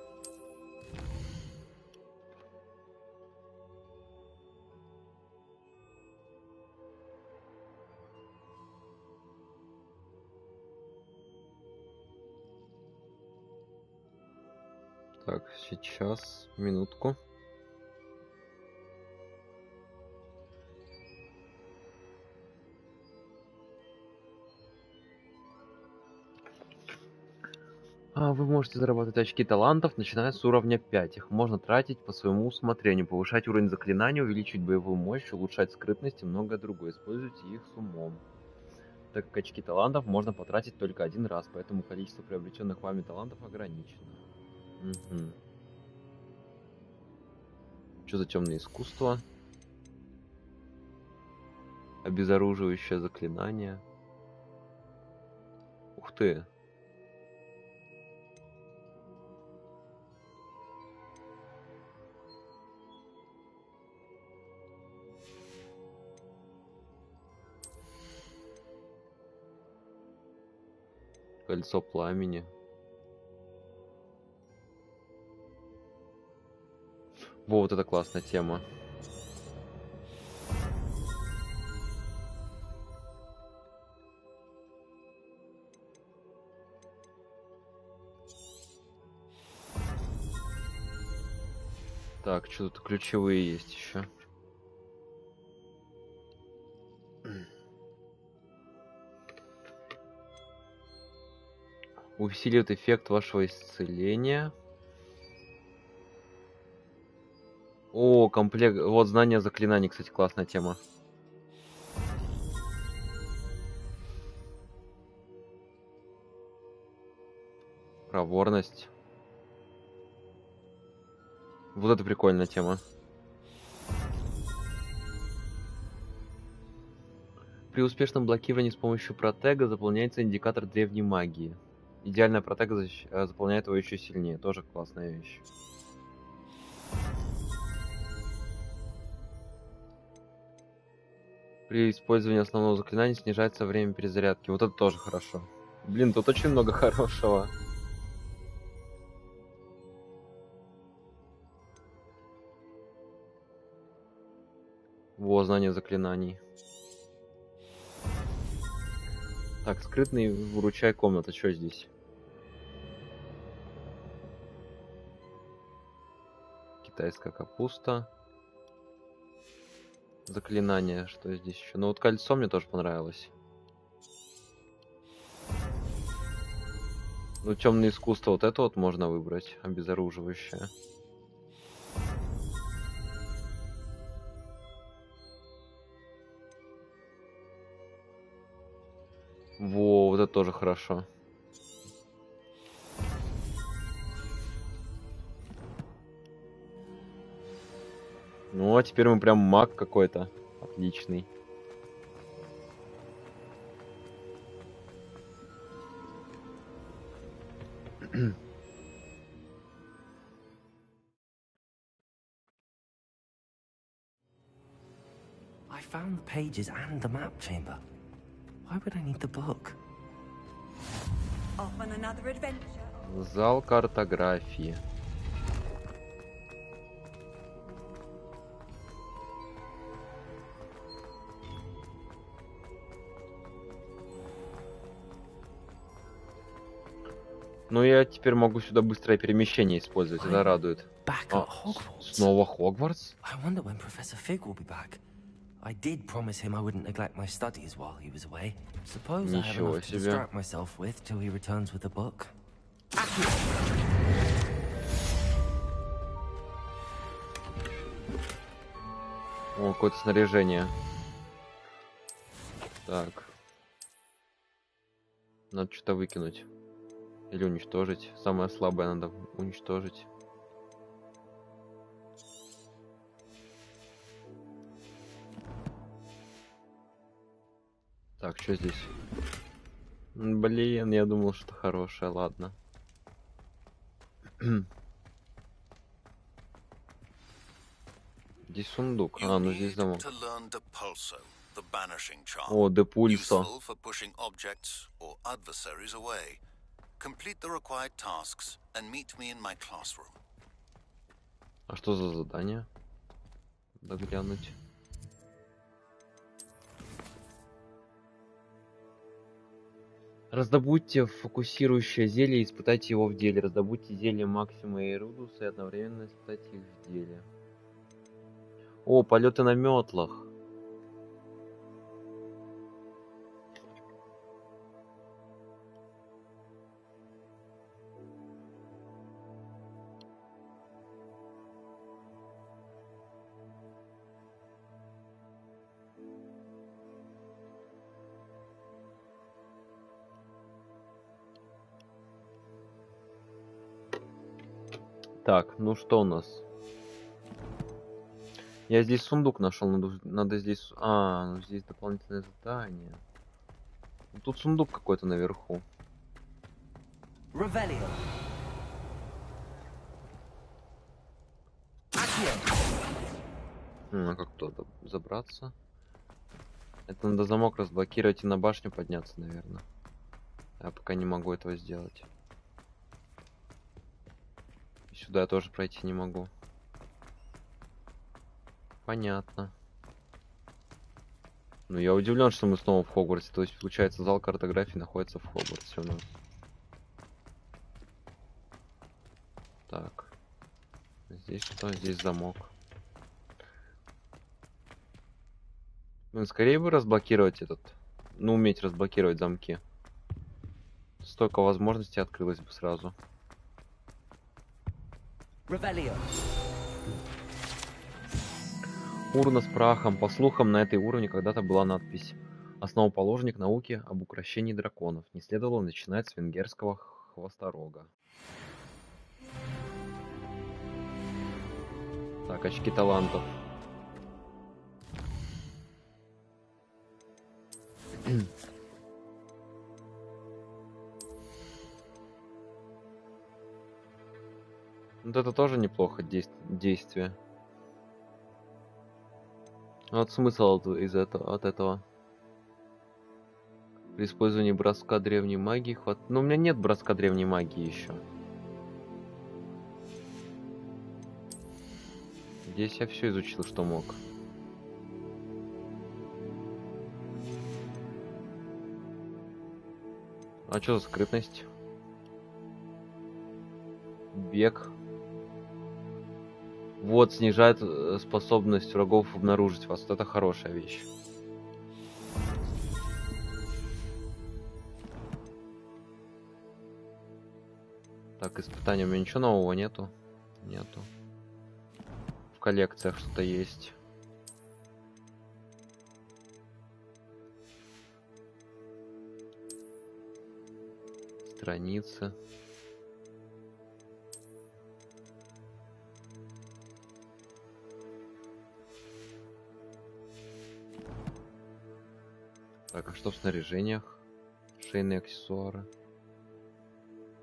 Так, сейчас, минутку. Вы можете зарабатывать очки талантов, начиная с уровня 5. Их можно тратить по своему усмотрению, повышать уровень заклинаний, увеличить боевую мощь, улучшать скрытность и многое другое. Используйте их с умом. Так как очки талантов можно потратить только 1 раз, поэтому количество приобретенных вами талантов ограничено. Угу. Что за темное искусство? Обезоруживающее заклинание. Ух ты. Кольцо пламени. Во, вот это классная тема. Так, что тут ключевые есть еще? Усиливает эффект вашего исцеления. О, комплект... Вот, знание заклинаний, кстати, классная тема. Проворность. Вот это прикольная тема. При успешном блокировании с помощью протега заполняется индикатор древней магии. Идеальная протега заполняет его еще сильнее. Тоже классная вещь. При использовании основного заклинания снижается время перезарядки. Вот это тоже хорошо. Блин, тут очень много хорошего. Во, знание заклинаний. Так, скрытный выручай комната. Что здесь? Китайская капуста. Заклинание. Что здесь еще? Ну вот кольцо мне тоже понравилось. Ну, темное искусство, вот это вот можно выбрать. Обезоруживающее. Во, вот это тоже хорошо. Ну, а теперь мы прям маг какой-то. Отличный. I found the pages and the map chamber. Why would I need the book? Off on another adventure. Зал картографии. Ну, я теперь могу сюда быстрое перемещение использовать, это радует. Снова Хогвартс? I wonder when Professor Fig will be back. I did promise him I wouldn't neglect my studies while he was away. Suppose I have enough to distract myself with till he returns with the book. О, какое-то снаряжение. Так. Надо что-то выкинуть. Или уничтожить. Самое слабое надо уничтожить. Так, что здесь? Блин, я думал, что хорошее, ладно. Здесь сундук. А, ну здесь замок. О, депульсо. А что за задание? Надо глянуть. Раздобудьте фокусирующее зелье и испытайте его в деле. Раздобудьте зелье Максима и Рудуса и одновременно испытайте их в деле. О, полеты на метлах. Так, ну что у нас? Я здесь сундук нашел, надо здесь... А, ну здесь дополнительное задание. Тут сундук какой-то наверху. А как туда забраться? Это надо замок разблокировать и на башню подняться, наверное. Я пока не могу этого сделать. И сюда я тоже пройти не могу. Понятно. Ну, я удивлен, что мы снова в Хогвартсе. То есть, получается, зал картографии находится в Хогвартсе у нас. Так. Здесь что? Здесь замок. Блин, скорее бы разблокировать этот... Ну, уметь разблокировать замки. Столько возможностей открылось бы сразу. Урна с прахом. По слухам, на этой уровне когда-то была надпись: «Основоположник науки об укрощении драконов. Не следовало начинать с венгерского хвосторога». Так, очки талантов. Вот это тоже неплохо действие. Вот смысл от этого. При использовании броска древней магии Но у меня нет броска древней магии еще. Здесь я все изучил, что мог. А что за скрытность? Бег. Вот, снижает способность врагов обнаружить вас. Вот это хорошая вещь. Так, испытания у меня ничего нового нету? Нету. В коллекциях что-то есть. Страницы. Так, а что в снаряжениях? Шейные аксессуары.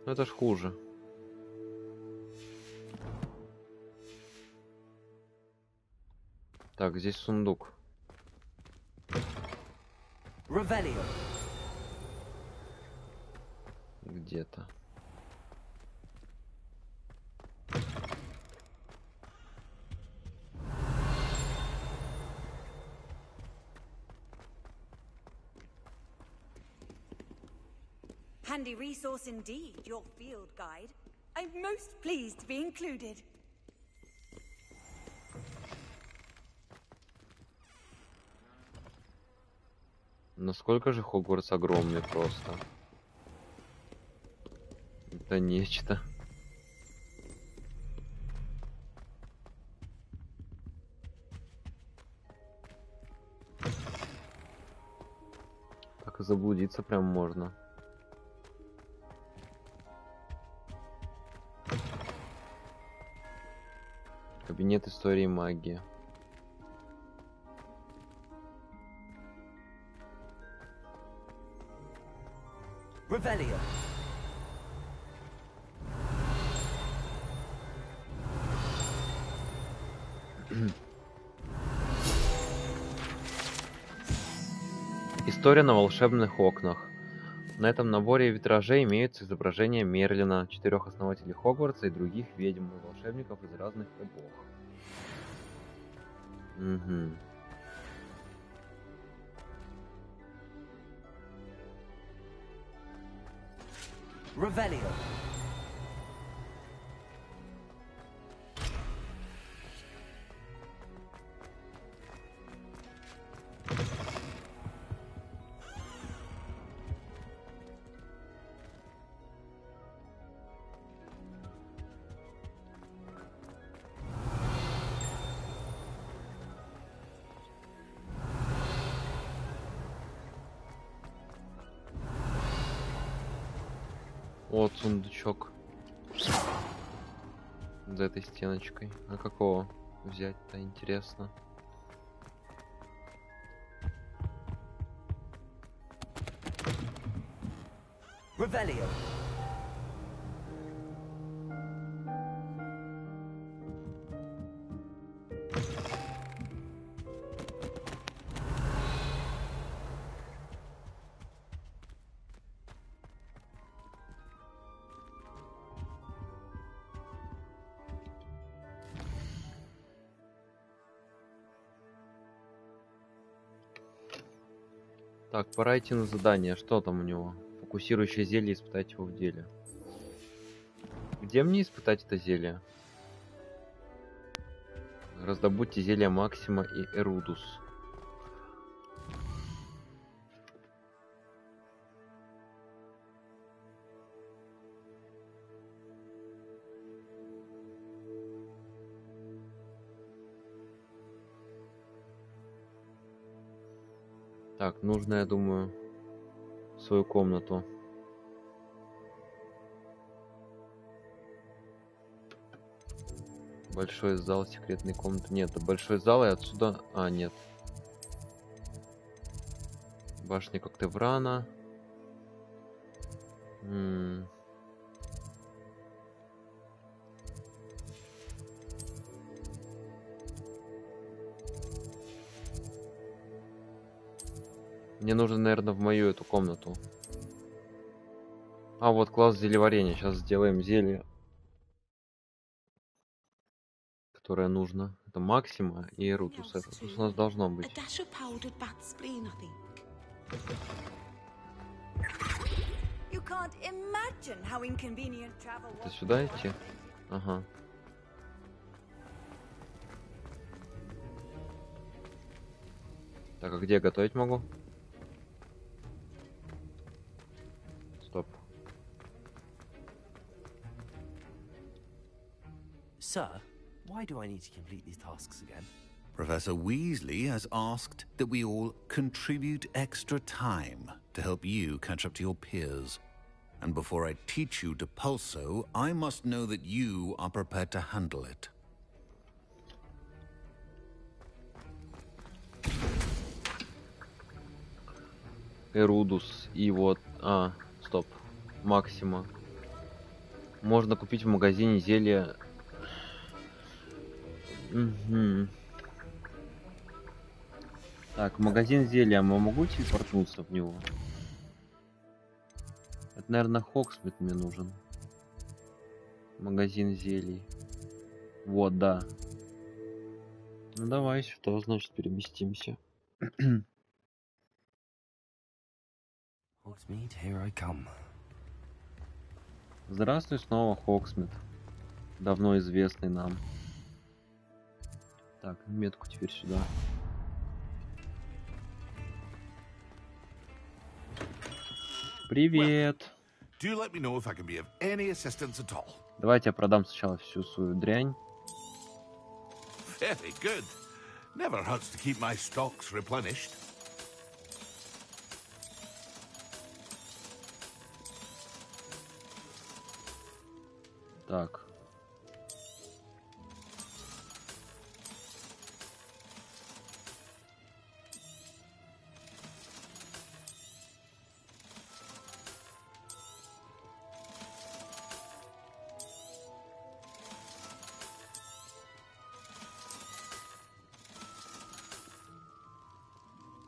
Ну это ж хуже. Так, здесь сундук. Где-то. Handy resource indeed, your field guide. I'm most pleased to be included. Насколько же Хогвартс огромный просто. Это нечто. Так и заблудиться прям можно. Кабинет истории магии. История на волшебных окнах. На этом наборе витражей имеются изображения Мерлина, 4 основателей Хогвартса и других ведьм и волшебников из разных эпох. Угу. Вот сундучок. За этой стеночкой. А какого взять-то, интересно? Так, пора идти на задание. Что там у него? Фокусирующее зелье, испытать его в деле. Где мне испытать это зелье? Раздобудьте зелье Максима и Эрудус. Так, нужно, я думаю, свою комнату. Большой зал, секретной комнаты. Нет, это большой зал, и отсюда... А, нет. Башня Коктеврана. Мне нужно, наверное, в мою эту комнату. А, вот класс зельеварения. Сейчас сделаем зелье, которое нужно. Это Максима и Рутус. Это тут у нас должно быть. You can't imagine how inconvenient travel Это was. сюда идти? Ага. Так, а где я готовить могу? Стоп. Sir, why do I need to complete these tasks again? Professor Weasley has asked that we all contribute extra time to help you catch up to your peers. And before I teach you to pulso, I must know that you are prepared to handle it. Эрудус и вот... А, стоп. Максима. Можно купить в магазине зелье... Угу. Так, магазин зелья, я могу телепортнуться в него? Это, наверное, Хоксмит мне нужен. Магазин зелий. Вот, да. Ну давай, что значит переместимся. Hogsmeade, here I come. Здравствуй снова, Хоксмит. Давно известный нам. Так, метку теперь сюда. Привет. Do let me know if I can be of any assistance at all. Давайте я продам сначала всю свою дрянь. Very good. Never hurts to keep my stocks replenished. Так.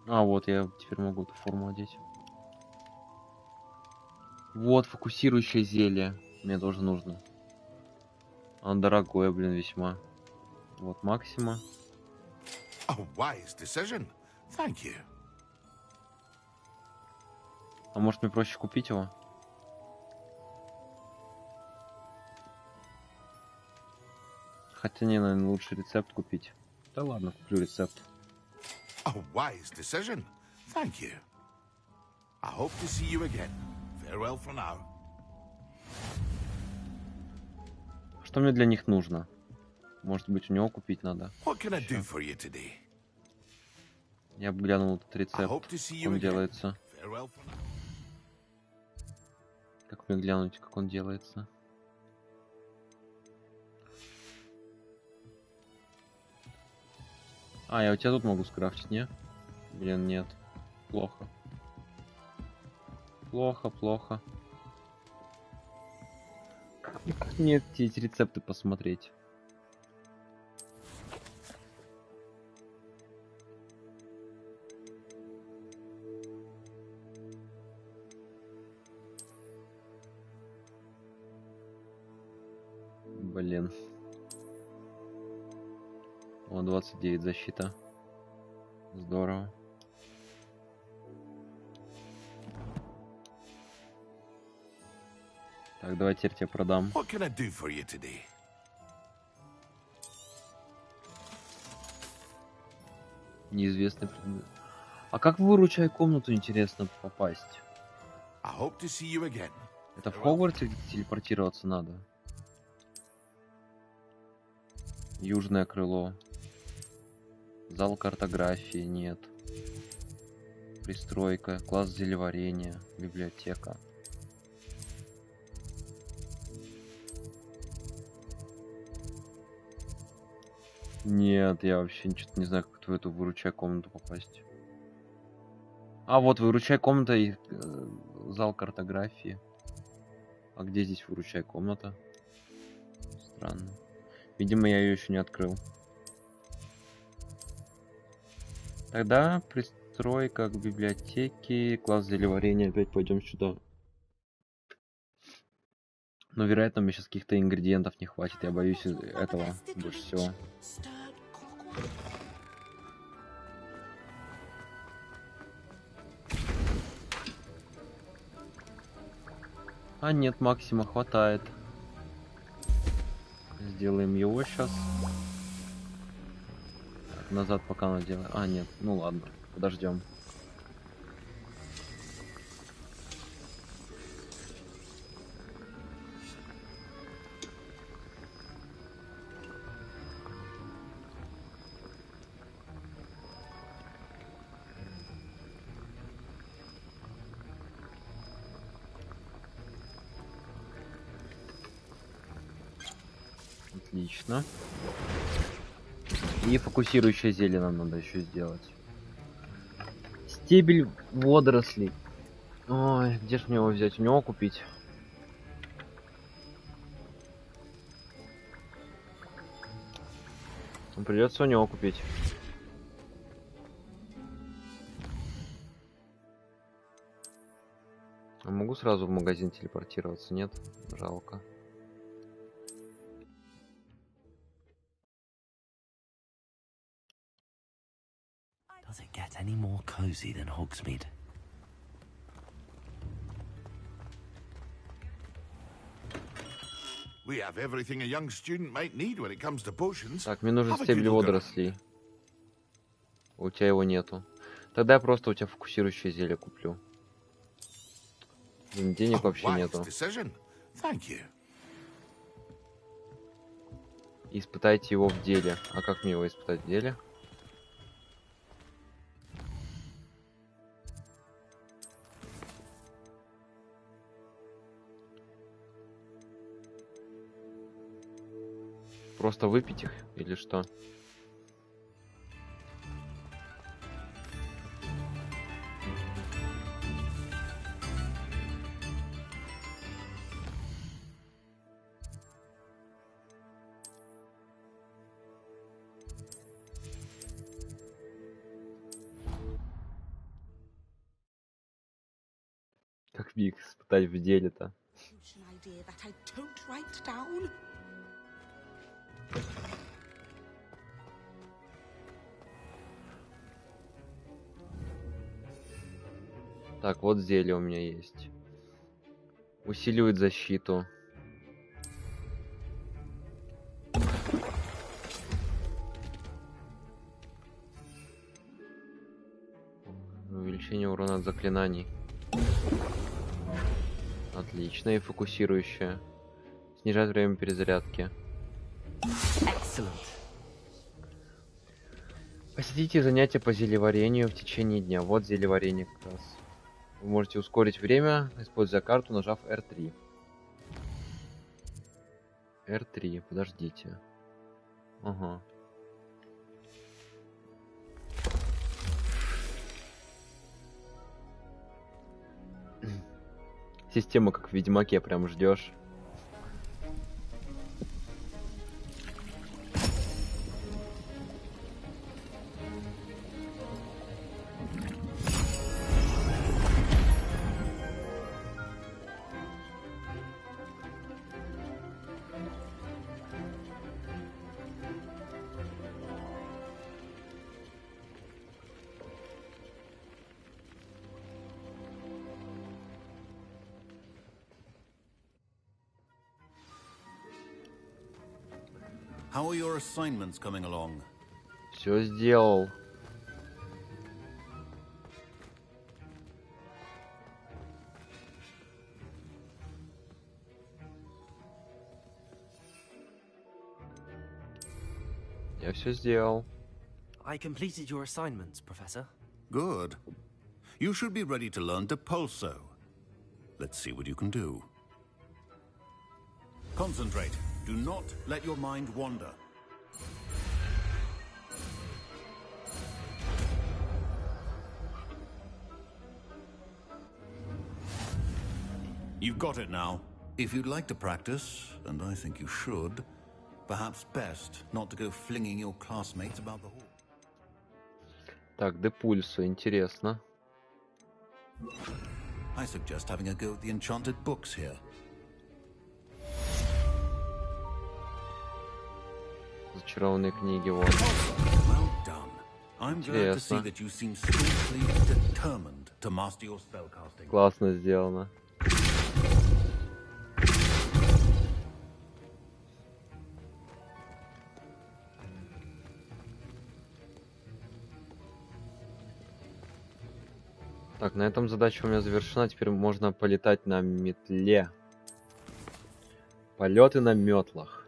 А, вот я теперь могу эту форму одеть. Вот, фокусирующее зелье. Мне тоже нужно. Оно дорогое, блин, весьма. Вот Максима. A wise decision. Thank you. А может мне проще купить его? Хотя не, наверное, лучше рецепт купить. Да ладно, куплю рецепт. A wise decision. Thank you. I hope to see you again. Farewell for now. Что мне для них нужно? Может быть, у него купить надо? What can I do for you today? Я бы глянул этот рецепт, hope to see как you он again. делается. Farewell for now. Как мне глянуть, как он делается? А, я у тебя тут могу скрафтить, не? Блин, нет. Плохо. Плохо, плохо. Как мне эти рецепты посмотреть? Блин. О, 29 защита. Здорово. Так, давай теперь тебе продам. What can I do for you today? Неизвестный предмет. А как в выручай комнату, интересно, попасть? I hope to see you again. Это в Хогвартсе телепортироваться надо? Южное крыло. Зал картографии нет. Пристройка, класс зелеварения, библиотека. Нет, я вообще что-то не знаю, как в эту выручай комнату попасть. А, вот выручай комната и зал картографии. А где здесь выручай комната? Странно. Видимо, я ее еще не открыл. Тогда пристройка к библиотеке, класс зелеварения. Опять пойдем сюда. Но, вероятно, мне сейчас каких-то ингредиентов не хватит. Я боюсь этого больше всего. А нет, Максима хватает. Сделаем его сейчас. Так, назад пока надо делать. А, нет, ну ладно, подождем. Отлично. И фокусирующее зелье нам надо еще сделать. Стебель водорослей. Ой, где ж мне его взять? У него купить? Придется у него купить. А могу сразу в магазин телепортироваться? Нет? Жалко. Does it get any more cozy than Hogsmeade? We have everything a young student might need when it comes to potions. Так, мне нужен Have a стебель good look around. водорослей. У тебя его нету. Тогда я просто у тебя фокусирующее зелье куплю. Блин, денег вообще Wise нету. decision. Thank you. Испытайте его в деле. А как мне его испытать в деле? Просто выпить их или что? Как мне их испытать в деле-то? Так, вот зелье у меня есть. Усиливает защиту. Увеличение урона от заклинаний. Отлично. И фокусирующее. Снижает время перезарядки. Excellent. Посетите занятия по зельеварению в течение дня. Вот зельеварение как раз. Вы можете ускорить время, используя карту, нажав R3. R3, подождите. Ага. Система как в Ведьмаке, прям ждешь. How are your assignments coming along? Все сделал. Я все сделал. I completed your assignments, Professor. Good. You should be ready to learn to pulso. Let's see what you can do. Concentrate. Do not let your mind wander. You've got it now. If you'd like to practice, and I think you should, perhaps best not to go flinging your classmates about the hall. Так, де пульсу, интересно. I suggest having a go at the enchanted books here. Зачарованные книги, вот. Well done. I'm glad to see Интересно. that you seem staunchly determined to master your spellcasting. Классно сделано. Так, на этом задача у меня завершена. Теперь можно полетать на метле. Полеты на метлах.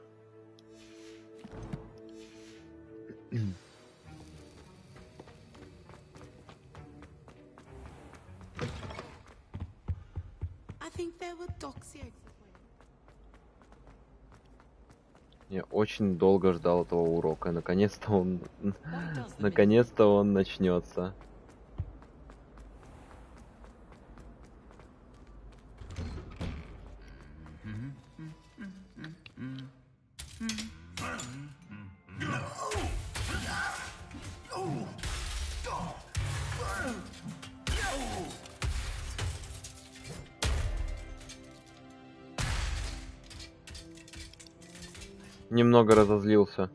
I think there were doxy eggs. Я очень долго ждал этого урока. Наконец-то он начнется. Немного разозлился.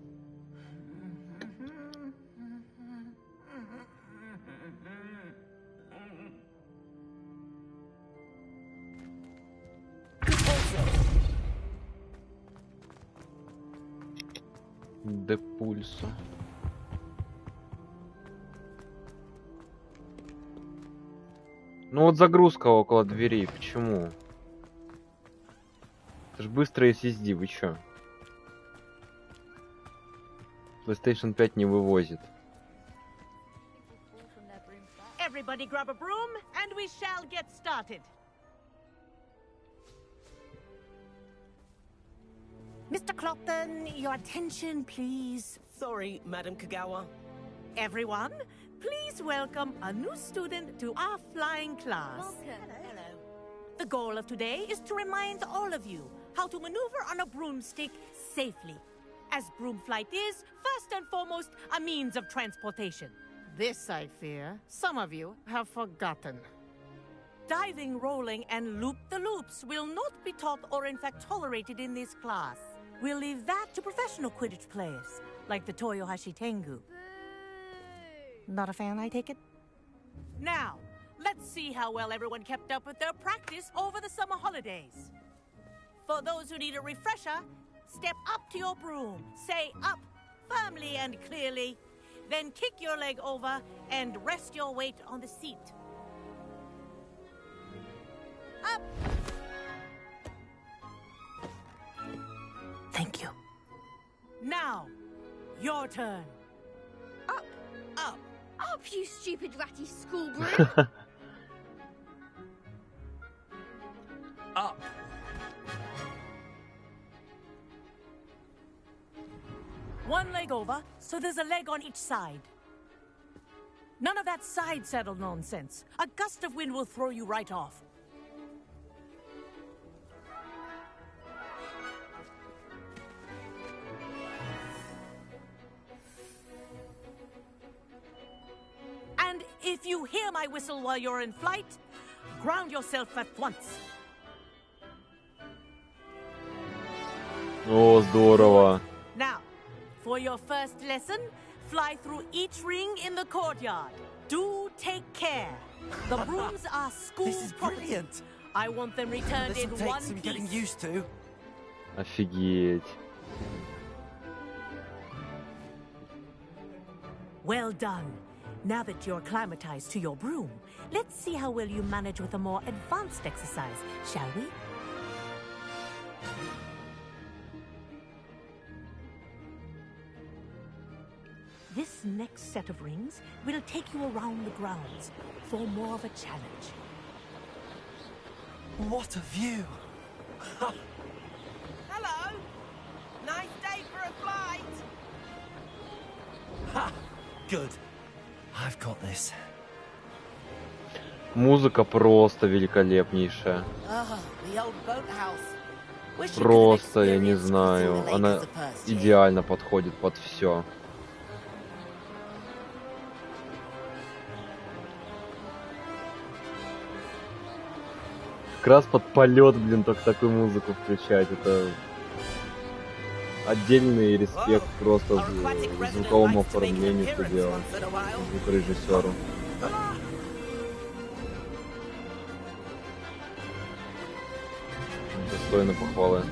Де пульсо. Ну вот загрузка около дверей. Почему? Это ж быстрое SSD, вы чё? PlayStation 5 не вывозит. Everybody grab a broom, and we shall get started. Mr. Clopton, your attention, please. Sorry, Madam Kagawa. Everyone, please welcome a new student to our flying class. Hello. The goal of today is to remind all of you how to maneuver on a broomstick safely, as broom flight is, first and foremost, a means of transportation. This, I fear, some of you have forgotten. Diving, rolling, and loop-the-loops will not be taught or in fact tolerated in this class. We'll leave that to professional Quidditch players, like the Toyohashi Tengu. Not a fan, I take it? Now, let's see how well everyone kept up with their practice over the summer holidays. For those who need a refresher, step up to your broom, say up firmly and clearly, then kick your leg over and rest your weight on the seat. Up! Thank you. Now, your turn. Up. Up. Up, you stupid ratty school broom. Up. One leg over, so there's a leg on each side. None of that side saddle nonsense. A gust of wind will throw you right off. And if you hear my whistle while you're in flight, ground yourself at once. О, здорово. Now, for your first lesson, fly through each ring in the courtyard. Do take care. The brooms are school This is property. brilliant. I want them returned This'll in take one some piece. getting used to. Офигеть. Well done. Now that you're acclimatized to your broom, let's see how well you manage with a more advanced exercise, shall we? This This next set of rings will take you around the grounds for more of a challenge. What a view! Hello! Nice day for a flight! Ha! Good. I've got this. Музыка просто великолепнейшая. The old boathouse. Просто, я не знаю, она идеально подходит под все. Как раз под полет, блин, только такую музыку включать. Это отдельный респект просто звуковому оформлению, что делал звукорежиссеру. Достойно похвалы.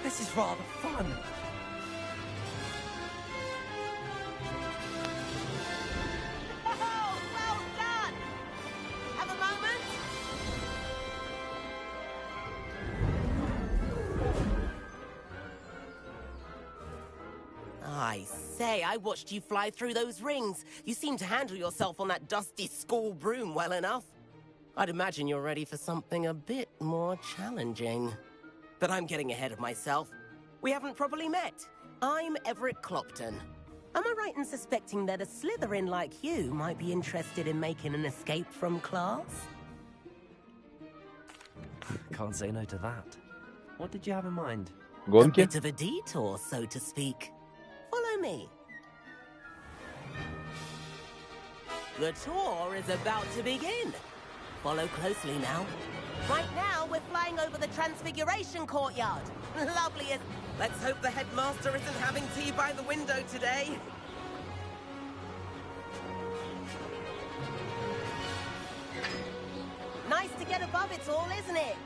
This is rather fun. Oh, well done! Have a moment? I say, I watched you fly through those rings. You seem to handle yourself on that dusty school broom well enough. I'd imagine you're ready for something a bit more challenging. But I'm getting ahead of myself. We haven't properly met. I'm Everett Clopton. Am I right in suspecting that a Slytherin like you might be interested in making an escape from class? Can't say no to that. What did you have in mind? A bit of a detour, so to speak. Follow me. The tour is about to begin. Follow closely now. Right now, we're flying over the Transfiguration Courtyard. Loveliest. Let's hope the headmaster isn't having tea by the window today. Nice to get above it all, isn't it?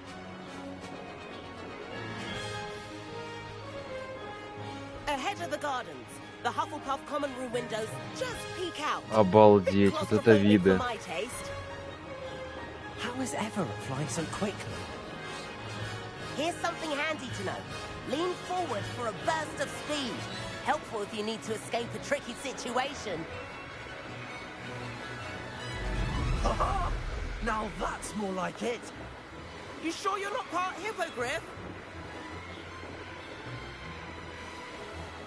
Ahead of the gardens, the Hufflepuff common room windows just peek out. Обалдеть, вот это виды. How is Everett flying so quickly? Here's something handy to know. Lean forward for a burst of speed. Helpful if you need to escape a tricky situation. Now that's more like it. You sure you're not part hippogriff?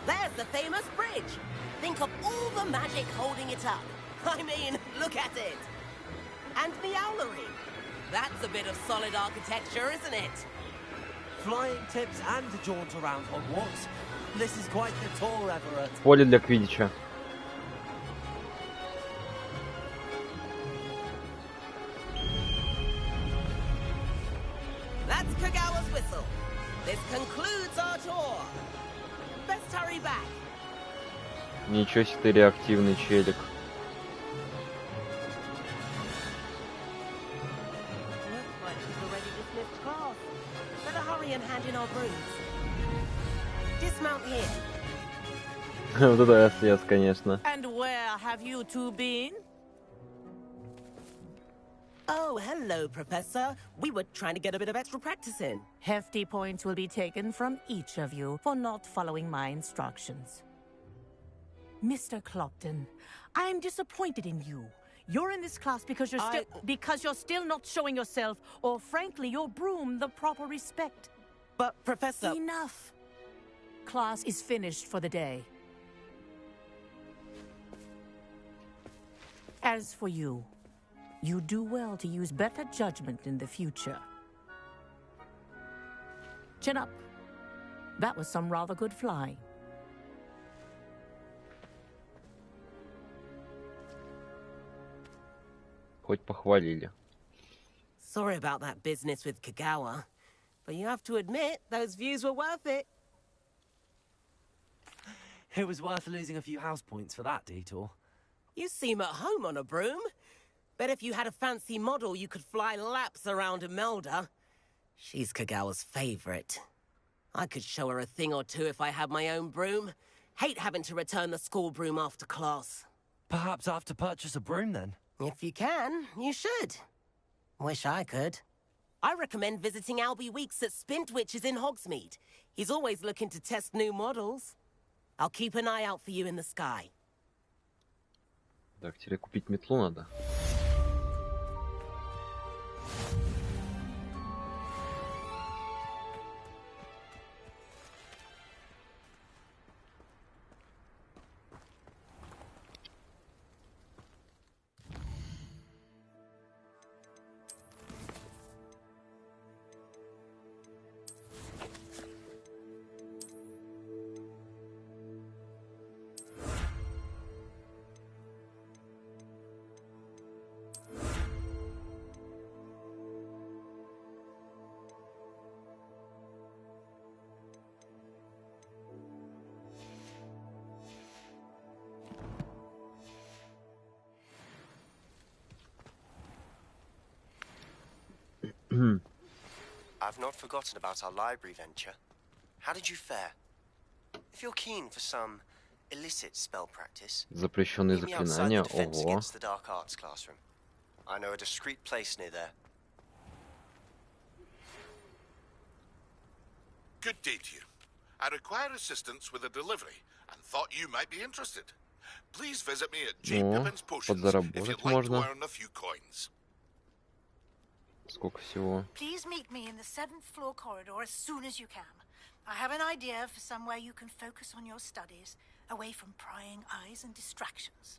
There's the famous bridge. Think of all the magic holding it up. I mean, look at it. And the owlery. That's a bit of solid architecture, isn't it? Flying tips and a jaunt around Hogwarts. This is quite the tour, Everett. Поле для квиддича. That's Kagawa's whistle. This concludes our tour. Best hurry back. Ничего себе ты реактивный челик. Looks like she's already dismissed class. Better hurry and hand in our brooms. Dismount here. Вот это СС, конечно. And where have you two been? Oh, hello, Professor. We were trying to get a bit of extra practice in. Hefty points will be taken from each of you for not following my instructions. Mr. Clopton, I am disappointed in you. You're in this class because you're still not showing yourself, or frankly, your broom the proper respect. But, Professor... Enough. Class is finished for the day. As for you, you do well to use better judgment in the future. Chin up. That was some rather good flying. Хоть похвалили. Sorry about that business with Kagawa, but you have to admit, those views were worth it. It was worth losing a few house points for that detour. You seem at home on a broom. Bet if you had a fancy model, you could fly laps around Imelda. She's Kagawa's favorite. I could show her a thing or two if I had my own broom. Hate having to return the school broom after class. Perhaps I have to purchase a broom then. If you can, you should. Wish I could. I recommend visiting Albie Weeks at Spintwitches in Hogsmeade. He's always looking to test new models. I'll keep an eye out for you in the sky. Так, теперь купить метлу надо. I've not forgotten about our library venture. How did you fare? If you're keen for some illicit spell practice, Запрещенные meet me outside заклинания. the defense Ого. against the dark arts classroom. I know a discreet place near there. Good day to you. I require assistance with a delivery and thought you might be interested. Please visit me at J. Pippin's Potions if you'd like to earn a few coins. Сколько всего? Please meet me in the 7th floor corridor as soon as you can. I have an idea for somewhere you can focus on your studies, away from prying eyes and distractions.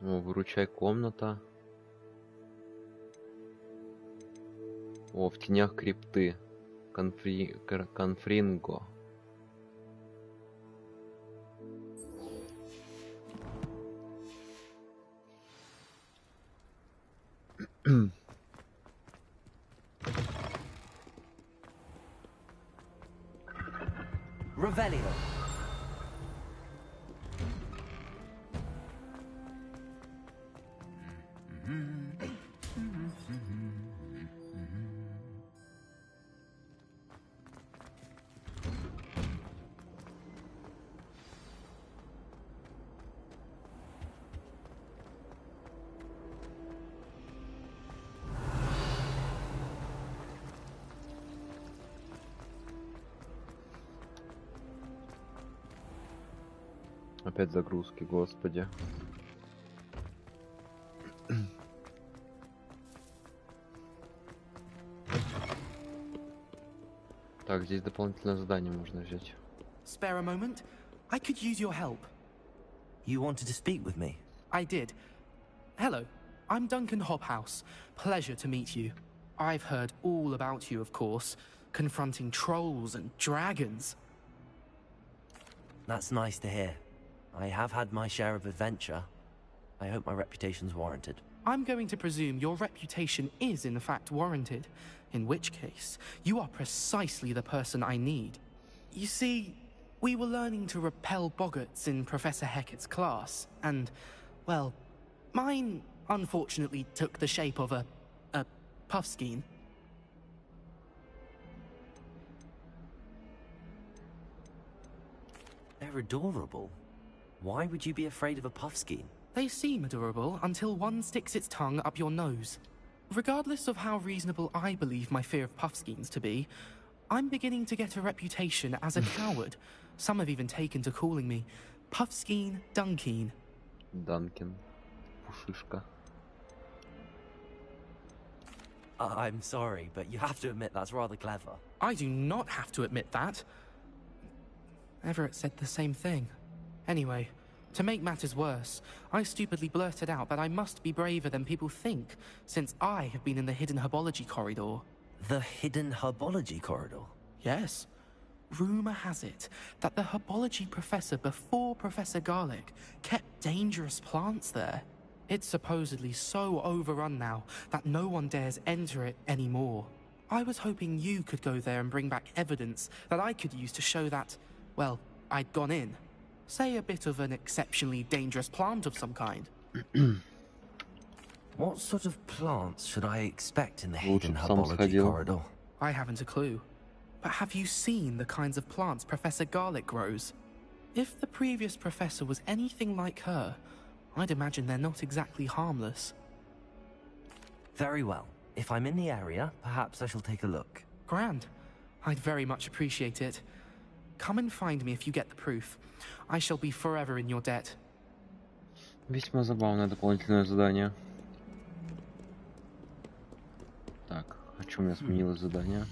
О, выручай комната. О, в тенях крипты. Конфринго. Revelio. Опять загрузки, господи. Так, здесь дополнительное задание можно взять. Spare a moment? I could use your help. You wanted to speak with me? I did. Hello, I'm Duncan Hobhouse. Pleasure to meet you. I've heard all about you, of course, confronting trolls and dragons. That's nice to hear. I have had my share of adventure. I hope my reputation's warranted. I'm going to presume your reputation is in fact warranted, in which case, you are precisely the person I need. You see, we were learning to repel boggarts in Professor Hecat's class, and, well, mine unfortunately took the shape of a puffskein. They're adorable. Why would you be afraid of a puffskein? They seem adorable until one sticks its tongue up your nose. Regardless of how reasonable I believe my fear of puffskeins to be, I'm beginning to get a reputation as a coward. Some have even taken to calling me Puffskein Dunkeen. Duncan. Пушишка. I'm sorry, but you have to admit that's rather clever. I do not have to admit that. Everett said the same thing. Anyway, to make matters worse, I stupidly blurted out that I must be braver than people think, since I have been in the hidden herbology corridor. The hidden herbology corridor? Yes. Rumour has it that the herbology professor before Professor Garlic kept dangerous plants there. It's supposedly so overrun now that no one dares enter it anymore. I was hoping you could go there and bring back evidence that I could use to show that, well, I'd gone in. Say a bit of an exceptionally dangerous plant of some kind. What sort of plants should I expect in the hidden herbology corridor? I haven't a clue. But have you seen the kinds of plants Professor Garlic grows? If the previous professor was anything like her, I'd imagine they're not exactly harmless. Very well. If I'm in the area, perhaps I shall take a look. Grand. I'd very much appreciate it. Come and find me if you get the proof. I shall be forever in your debt. Весьма забавное дополнительное задание. Так, а что у меня сменилось задание?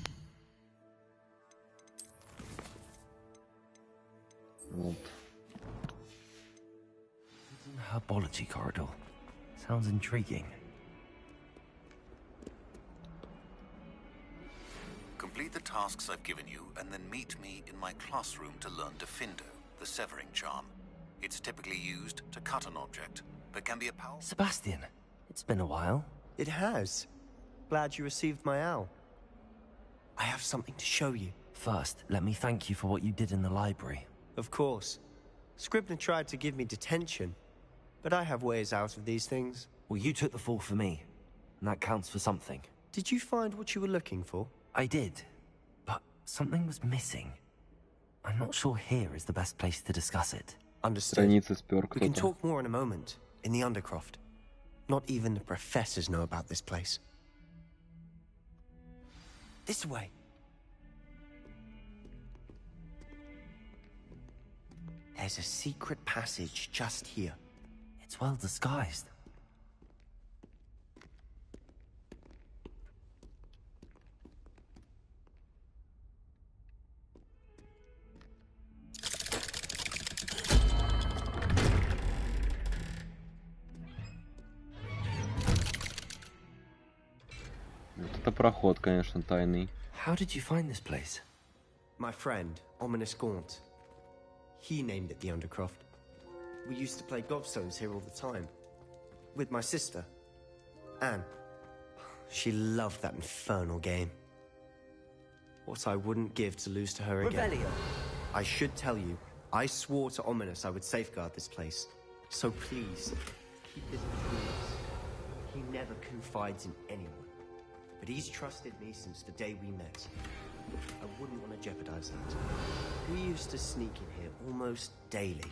Вот. Herbology corridor. Sounds intriguing. Complete the tasks I've given you, and then meet me in my classroom to learn Defindo, the severing charm. It's typically used to cut an object, but can be a powerful... Sebastian, it's been a while. It has. Glad you received my owl. I have something to show you. First, let me thank you for what you did in the library. Of course. Scribner tried to give me detention, but I have ways out of these things. Well, you took the fall for me, and that counts for something. Did you find what you were looking for? I did, but something was missing. I'm not sure here is the best place to discuss it. Understood. We can talk more in a moment, in the Undercroft. Not even the professors know about this place. This way. There's a secret passage just here. It's well disguised. Это проход, конечно, тайный. How did you find this place? My friend, Ominous Gaunt. He named it the Undercroft. We used to play gobstones here all the time. With my sister, Anne. She loved that infernal game. What I wouldn't give to lose to her again. Revelio. I should tell you, I swore to Ominous I would safeguard this place. So please, keep this between us. He never confides in anyone. But he's trusted me since the day we met. I wouldn't want to jeopardize that. We used to sneak in here almost daily.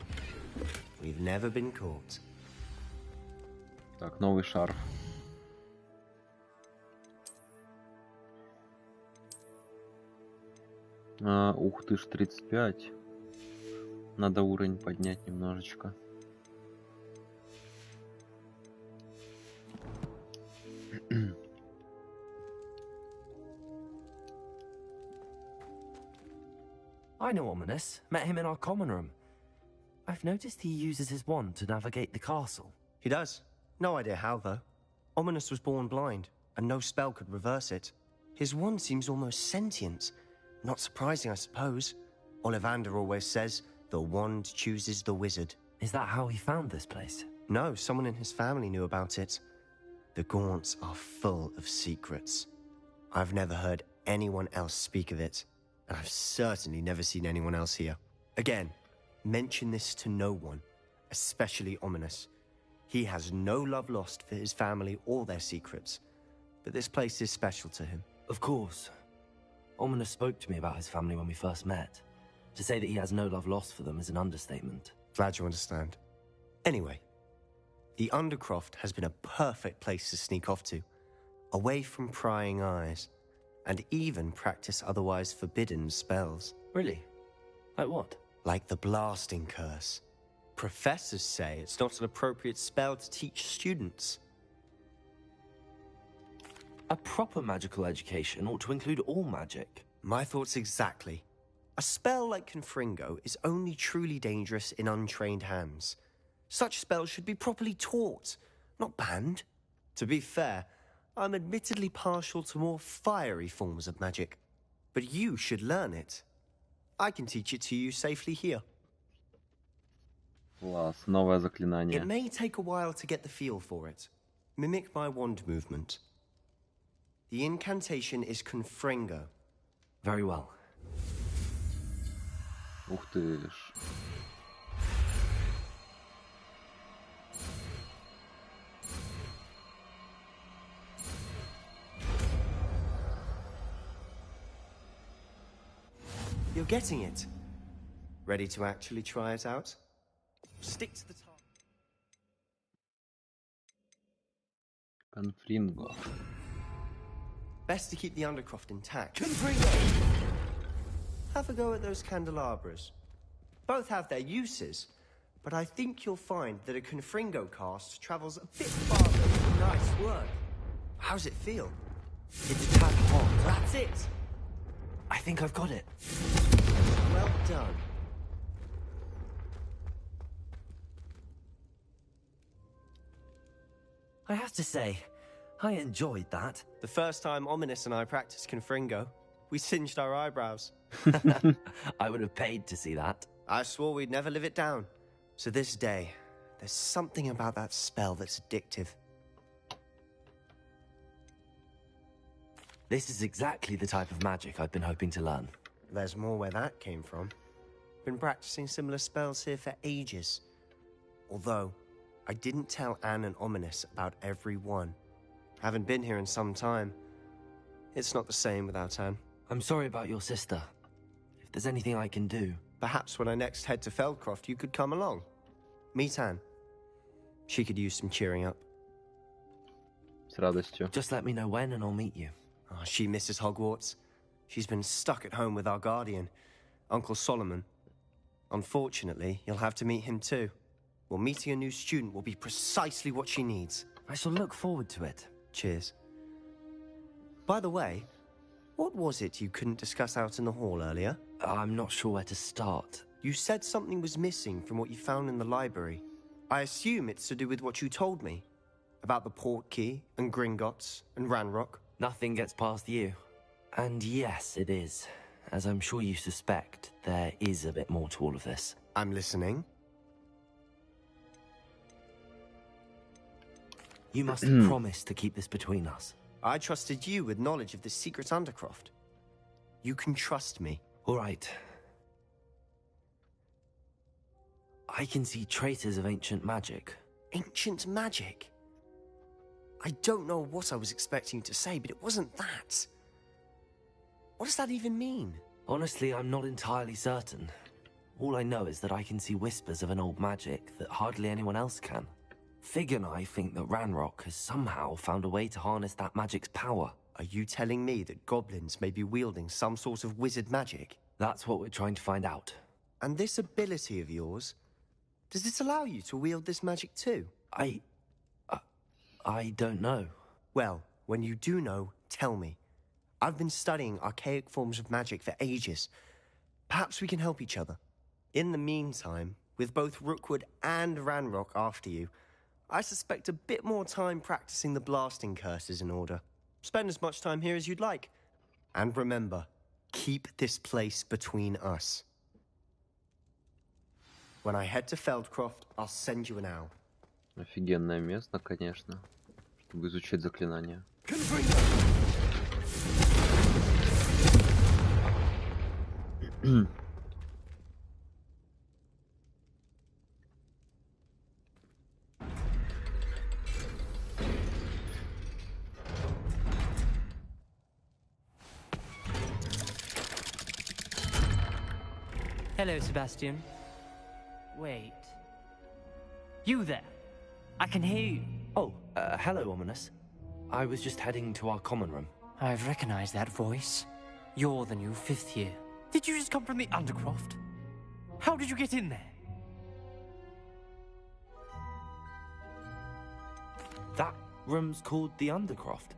We've never been caught. Так, новый шарф. Ух ты ж, 35. Надо уровень поднять немножечко. I know Ominous. Met him in our common room. I've noticed he uses his wand to navigate the castle. He does. No idea how, though. Ominous was born blind, and no spell could reverse it. His wand seems almost sentient. Not surprising, I suppose. Ollivander always says, the wand chooses the wizard. Is that how he found this place? No, someone in his family knew about it. The Gaunts are full of secrets. I've never heard anyone else speak of it, and I've certainly never seen anyone else here. Again, mention this to no one, especially Ominous. He has no love lost for his family or their secrets, but this place is special to him. Of course. Ominous spoke to me about his family when we first met. To say that he has no love lost for them is an understatement. Glad you understand. Anyway, the Undercroft has been a perfect place to sneak off to, away from prying eyes, and even practice otherwise forbidden spells. Really? Like what? Like the blasting curse. Professors say it's not an appropriate spell to teach students. A proper magical education ought to include all magic. My thoughts exactly. A spell like Confringo is only truly dangerous in untrained hands. Such spells should be properly taught, not banned. To be fair, I'm admittedly partial to more fiery forms of magic. But you should learn it. I can teach it to you safely here. Класс, новое заклинание. It may take a while to get the feel for it. Mimic my wand movement. The incantation is Confringo. Very well. Ух ты ж. You're getting it. Ready to actually try it out? Stick to the target. Конфлинго. Best to keep the undercroft intact. Have a go at those candelabras. Both have their uses, but I think you'll find that a confringo cast travels a bit farther. Nice work. How's it feel? It's a tad hot. That's it. I think I've got it. Well done. I have to say, I enjoyed that. The first time Ominous and I practiced confringo, we singed our eyebrows. I would have paid to see that. I swore we'd never live it down. So this day, there's something about that spell that's addictive. This is exactly the type of magic I've been hoping to learn. There's more where that came from. Been practicing similar spells here for ages. Although, I didn't tell Anne and Ominous about every one. Haven't been here in some time. It's not the same without Anne. I'm sorry about your sister. If there's anything I can do... Perhaps when I next head to Feldcroft, you could come along. Meet Anne. She could use some cheering up. С радостью. Just let me know when and I'll meet you. Oh, she misses Hogwarts. She's been stuck at home with our guardian, Uncle Solomon. Unfortunately, you'll have to meet him too. Well, meeting a new student will be precisely what she needs. I shall look forward to it. Cheers. By the way, what was it you couldn't discuss out in the hall earlier? I'm not sure where to start. You said something was missing from what you found in the library. I assume it's to do with what you told me. About the port key, and Gringotts, and Ranrock. Nothing gets past you. And yes, it is. As I'm sure you suspect, there is a bit more to all of this. I'm listening. You must promise to keep this between us. I trusted you with knowledge of the secret Undercroft. You can trust me. All right. I can see traces of ancient magic. Ancient magic? I don't know what I was expecting to say, but it wasn't that. What does that even mean? Honestly, I'm not entirely certain. All I know is that I can see whispers of an old magic that hardly anyone else can. Fig and I think that Ranrock has somehow found a way to harness that magic's power. Are you telling me that goblins may be wielding some sort of wizard magic? That's what we're trying to find out. And this ability of yours, does it allow you to wield this magic too? I don't know. Well, when you do know, tell me. I've been studying archaic forms of magic for ages. Perhaps we can help each other. In the meantime, with both Rookwood and Ranrock after you, I suspect a bit more time practicing the blasting curse is in order. Spend as much time here as you'd like. And remember, keep this place between us. When I head to Feldcroft, I'll send you an owl. Офигенное место, конечно, чтобы изучать заклинания. Hello, Sebastian. Wait. You there? I can hear you. Oh, hello, Ominous. I was just heading to our common room. I've recognized that voice. You're the new 5th year. Did you just come from the Undercroft? How did you get in there? That room's called the Undercroft.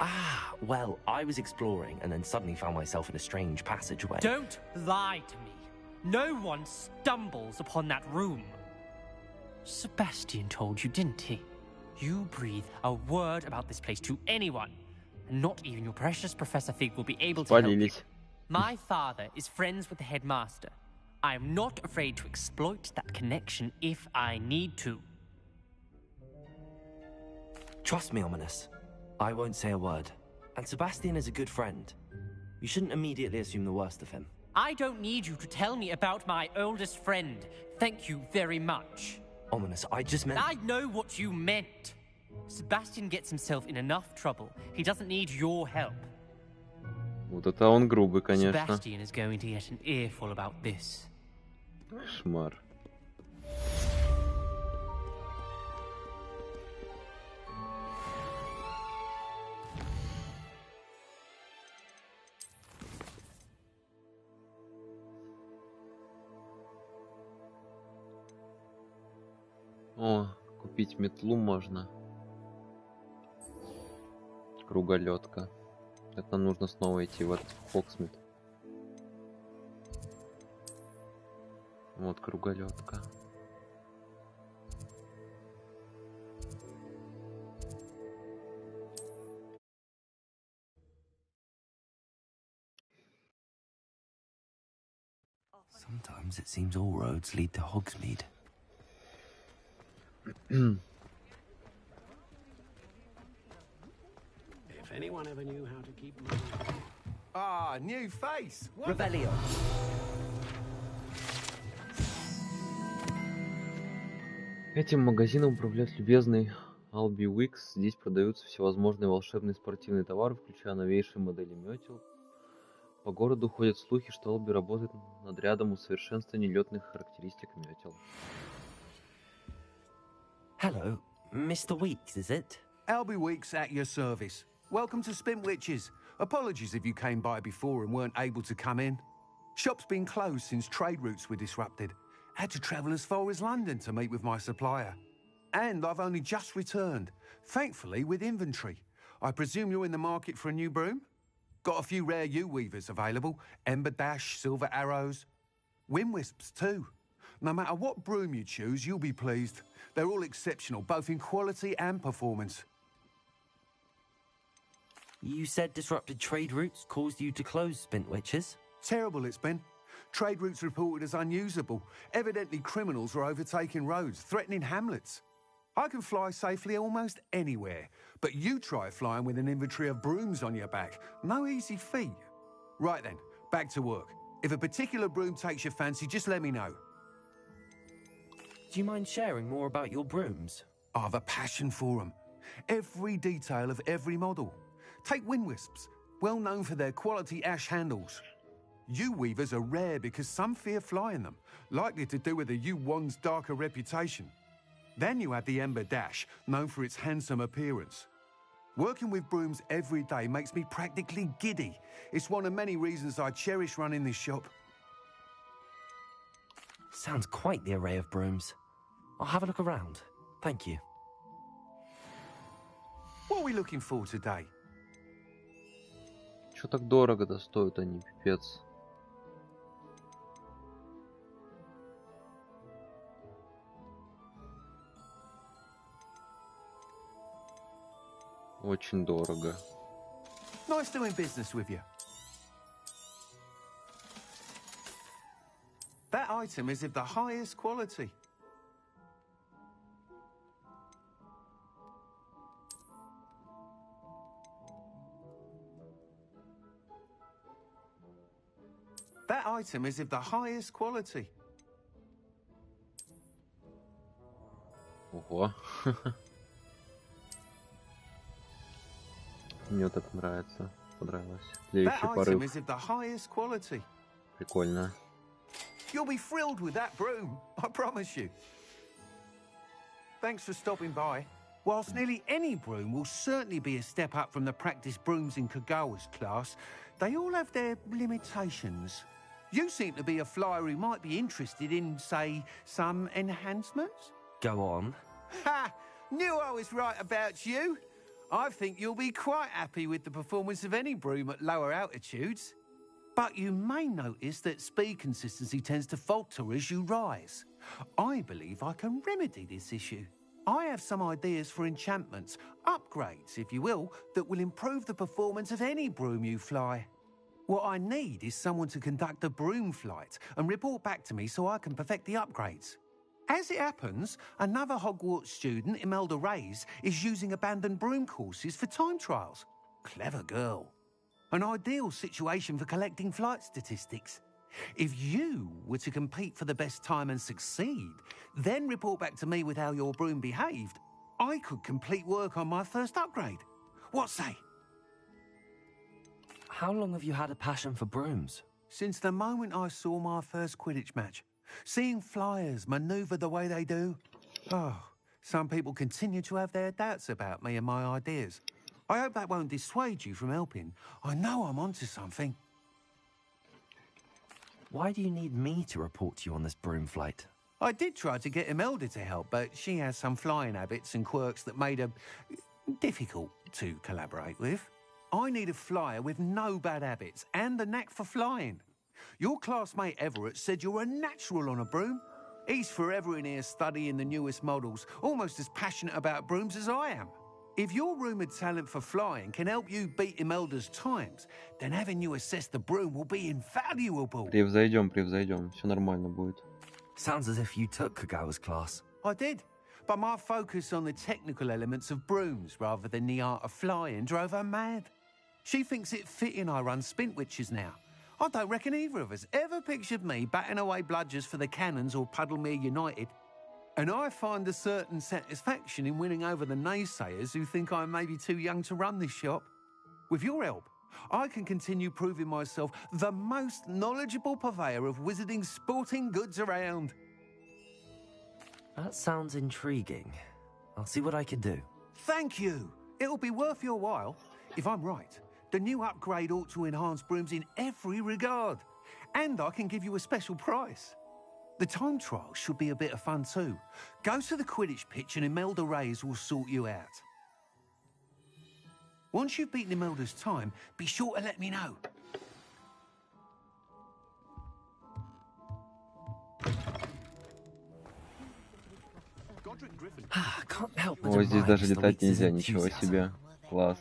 Ah, well, I was exploring and then suddenly found myself in a strange passageway. Don't lie to me. No one stumbles upon that room. Sebastian told you, didn't he? You breathe a word about this place to anyone, and not even your precious Professor Fig will be able to help you. My father is friends with the headmaster. I am not afraid to exploit that connection if I need to. Trust me, Ominous. I won't say a word. And Sebastian is a good friend. You shouldn't immediately assume the worst of him. I don't need you to tell me about my oldest friend. Thank you very much. Ominous, I just meant... I know what you meant. Sebastian gets himself in enough trouble. He doesn't need your help. Вот это он грубый, конечно. Sebastian is going to get an earful about this. Кошмар. О, купить метлу можно. Круголетка. Это нужно снова идти в этот Фоксмит. Вот круголетка. Sometimes it seems all roads lead to Hogsmeade. If anyone ever knew how to keep... Ah, new face. Revelio. Этим магазином управляет любезный Алби Уикс. Здесь продаются всевозможные волшебные спортивные товары, включая новейшие модели метел. По городу ходят слухи, что Алби работает над рядом усовершенствования летных характеристик метел. Hello, Mr. Weeks, is it? Albie Weeks at your service. Welcome to Spintwitches. Apologies if you came by before and weren't able to come in. Shop's been closed since trade routes were disrupted. Had to travel as far as London to meet with my supplier. And I've only just returned, thankfully with inventory. I presume you're in the market for a new broom? Got a few rare U-weavers available. Ember Dash, Silver Arrows. Windwisps too. No matter what broom you choose, you'll be pleased. They're all exceptional, both in quality and performance. You said disrupted trade routes caused you to close Spintwitches? Terrible it's been. Trade routes reported as unusable. Evidently criminals are overtaking roads, threatening hamlets. I can fly safely almost anywhere, but you try flying with an inventory of brooms on your back. No easy feat. Right then, back to work. If a particular broom takes your fancy, just let me know. Do you mind sharing more about your brooms? I have a passion for them. Every detail of every model. Take Windwisps, well known for their quality ash handles. U-weavers are rare because some fear flying them, likely to do with the U-Wand's darker reputation. Then you have the Ember Dash, known for its handsome appearance. Working with brooms every day makes me practically giddy. It's one of many reasons I cherish running this shop. Sounds quite the array of brooms. I'll have a look around. Thank you. What are we looking for today? Чё так дорого-то стоят они, пипец. Очень дорого. Nice doing business with you. That item is of the highest quality. That item is of the highest quality. Ого. Мне так нравится. Понравилось. Тлеющий порыв. Прикольно. You'll be thrilled with that broom, I promise you. Thanks for stopping by. Whilst nearly any broom will certainly be a step up from the practice brooms in Kagawa's class, they all have their limitations. You seem to be a flyer who might be interested in, say, some enhancements? Go on. Ha! Knew I was right about you. I think you'll be quite happy with the performance of any broom at lower altitudes. But you may notice that speed consistency tends to falter as you rise. I believe I can remedy this issue. I have some ideas for enchantments, upgrades, if you will, that will improve the performance of any broom you fly. What I need is someone to conduct a broom flight and report back to me so I can perfect the upgrades. As it happens, another Hogwarts student, Imelda Reyes, is using abandoned broom courses for time trials. Clever girl. An ideal situation for collecting flight statistics. If you were to compete for the best time and succeed, then report back to me with how your broom behaved, I could complete work on my first upgrade. What say? How long have you had a passion for brooms? Since the moment I saw my first Quidditch match. Seeing flyers maneuver the way they do. Oh, some people continue to have their doubts about me and my ideas. I hope that won't dissuade you from helping. I know I'm onto something. Why do you need me to report to you on this broom flight? I did try to get Imelda to help, but she has some flying habits and quirks that made her difficult to collaborate with. I need a flyer with no bad habits and the knack for flying. Your classmate Everett said you're a natural on a broom. He's forever in here studying the newest models, almost as passionate about brooms as I am. If your rumoured talent for flying can help you beat Imelda's times, then having you assess the broom will be invaluable. Превзойдем, все нормально будет. Sounds as if you took Kagawa's class. I did, but my focus on the technical elements of brooms rather than the art of flying drove her mad. She thinks it fitting I run Spintwitches now. I don't reckon either of us ever pictured me batting away bludgers for the Cannons or Puddlemere United. And I find a certain satisfaction in winning over the naysayers who think I'm maybe too young to run this shop. With your help, I can continue proving myself the most knowledgeable purveyor of wizarding sporting goods around. That sounds intriguing. I'll see what I can do. Thank you. It'll be worth your while. If I'm right, the new upgrade ought to enhance brooms in every regard. And I can give you a special price. The time trial should be a bit of fun too. Go to the Quidditch pitch and Imelda Reyes will sort you out. Once you've beaten Imelda's time, be sure to let me know. Can't help but О, здесь admire даже Mr. летать Weeks' нельзя, ничего enthusiasm. себе. Класс.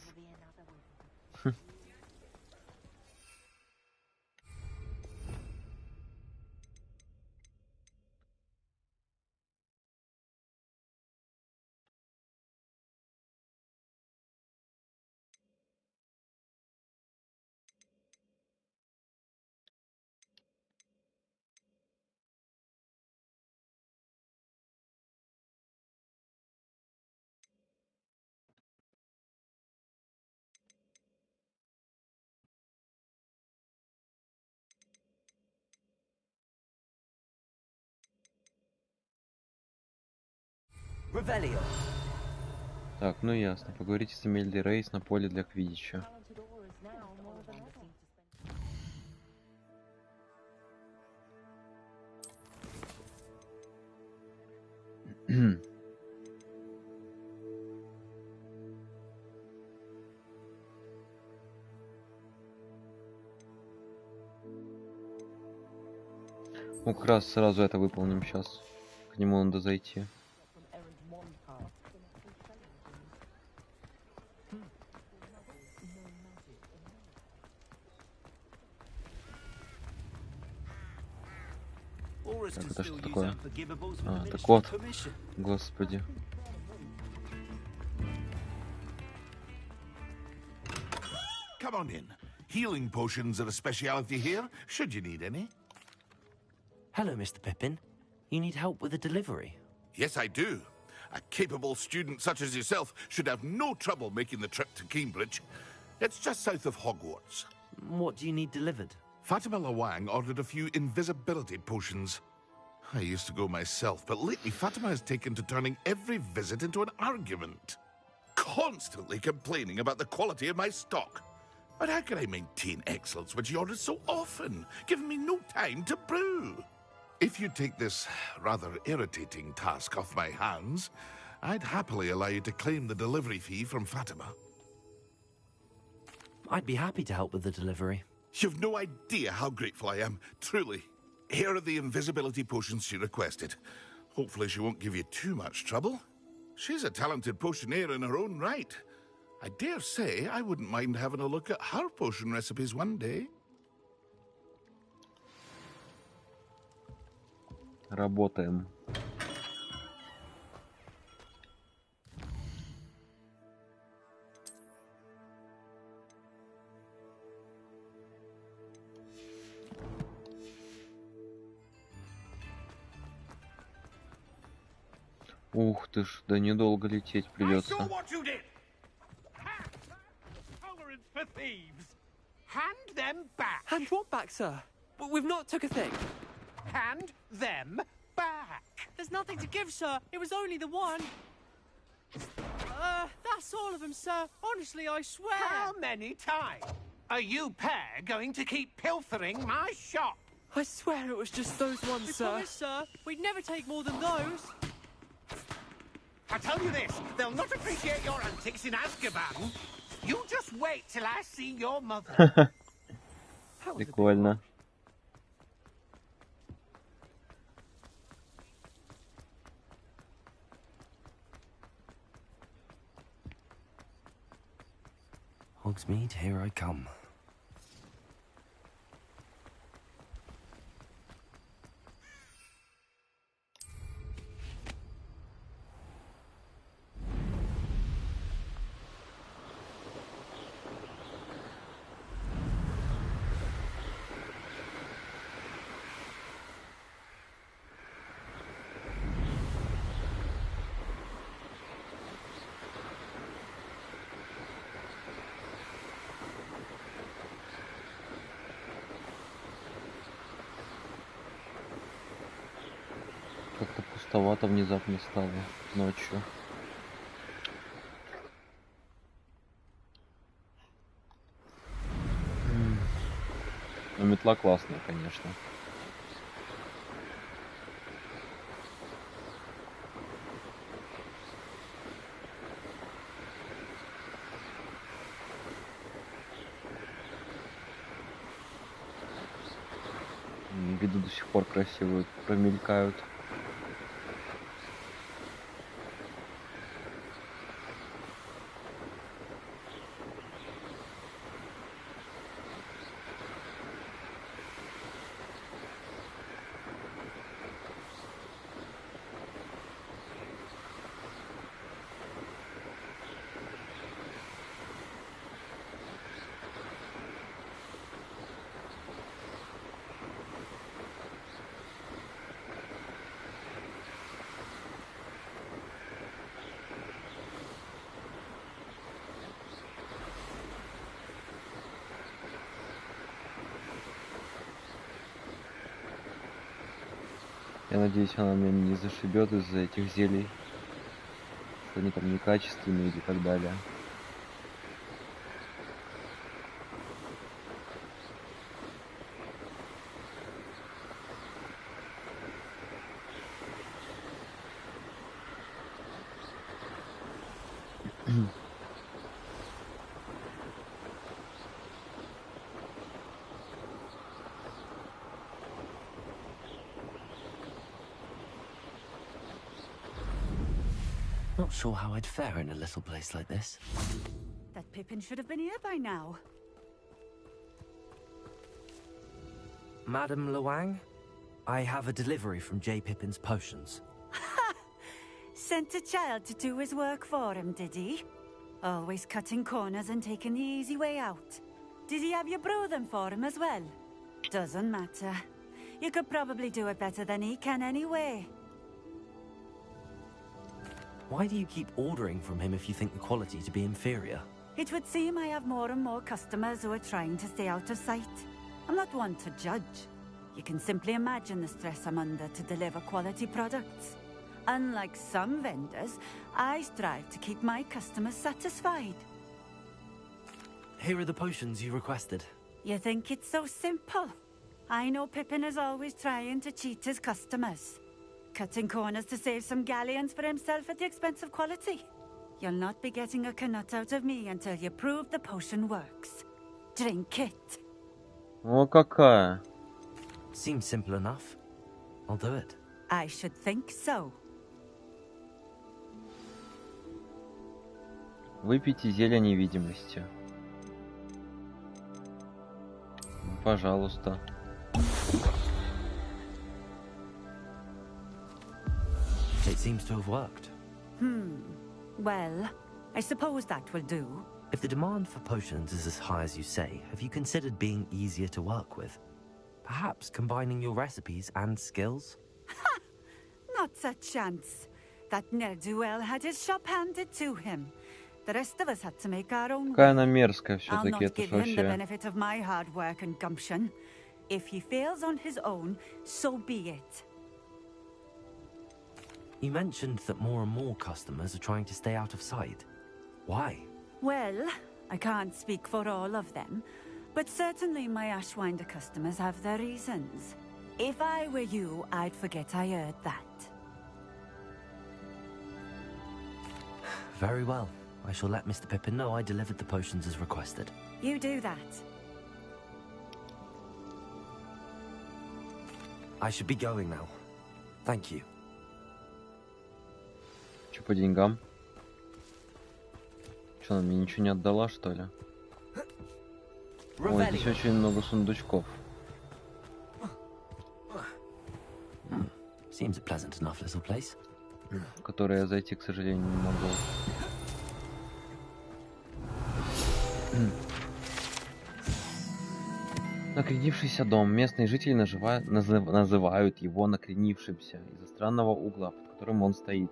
Revelio. Так, ну ясно. Поговорите с Эмильдой Рейс на поле для квиддича. Ну, как раз сразу это выполним сейчас. К нему надо зайти. Так, это что такое? А, так вот. Господи. Come on in. Healing potions are a speciality here, should you need any. Hello, Mr. Pippin. You need help with a delivery? Yes, I do. A capable student such as yourself should have no trouble making the trip to Cambridge. It's just south of Hogwarts. What do you need delivered? Fatima Lawang ordered a few invisibility potions. I used to go myself, but lately Fatima has taken to turning every visit into an argument. Constantly complaining about the quality of my stock. But how can I maintain excellence when she orders so often, giving me no time to brew? If you take this rather irritating task off my hands, I'd happily allow you to claim the delivery fee from Fatima. I'd be happy to help with the delivery. You've no idea how grateful I am, truly. Here are the invisibility potions she requested. Hopefully she won't give you too much trouble. She's a talented potioneer in her own right. I dare say I wouldn't mind having a look at her potion recipes one day. Работаем. Ух ты ж, да недолго лететь придется. Hand them back. Hand what back, sir? We've not took a thing. Hand them back. There's nothing to give, sir. It was only the one. That's all of them, sir. Honestly, I swear. How many times are you pair going to keep pilfering my shop? I swear it was just those ones, We sir. promise, sir. We'd never take more than those. I tell you this, they'll not appreciate your antics in Azkaban. You just wait till I see your mother. Прикольно. Hogsmeade, here I come. Как-то пустовато внезапно стало ночью. Но метла классная, конечно. Виды до сих пор красивые промелькают. Я надеюсь, она меня не зашибет из-за этих зелий, что они там некачественные или так далее. Not sure how I'd fare in a little place like this. That Pippin should have been here by now. Madam Luang, I have a delivery from J. Pippin's potions. Sent a child to do his work for him, did he? Always cutting corners and taking the easy way out. Did he have you brew them for him as well? Doesn't matter. You could probably do it better than he can anyway. Why do you keep ordering from him if you think the quality to be inferior? It would seem I have more and more customers who are trying to stay out of sight. I'm not one to judge. You can simply imagine the stress I'm under to deliver quality products. Unlike some vendors, I strive to keep my customers satisfied. Here are the potions you requested. You think it's so simple? I know Pippin is always trying to cheat his customers. Cutting corners to save some galleons for himself at the expense of quality. You'll not be getting a canut out of me until you prove the potion works. Drink it. О, какая! Seems simple enough. I'll do it. I should think so. Выпейте зелье невидимости. Пожалуйста. It seems to have worked. Well, I suppose that will do. If the demand for potions is as high as you say, have you considered being easier to work with? Perhaps combining your recipes and skills? Ha! Not a chance. That ne'er-do-well had his shop handed to him. The rest of us had to make our own Какая way. она мерзкая I'll все-таки, not это give ж him the вообще... benefit of my hard work and gumption. If he fails on his own, so be it. You mentioned that more and more customers are trying to stay out of sight. Why? Well, I can't speak for all of them, but certainly my Ashwinder customers have their reasons. If I were you, I'd forget I heard that. Very well. I shall let Mr. Pippin know I delivered the potions as requested. You do that. I should be going now. Thank you. Че по деньгам? Че, она мне ничего не отдала, что ли? Ой, здесь очень много сундучков. Seems a pleasant enough little place. В которые я зайти, к сожалению, не могу. Накренившийся дом. Местные жители называют его накренившимся из-за странного угла, под которым он стоит,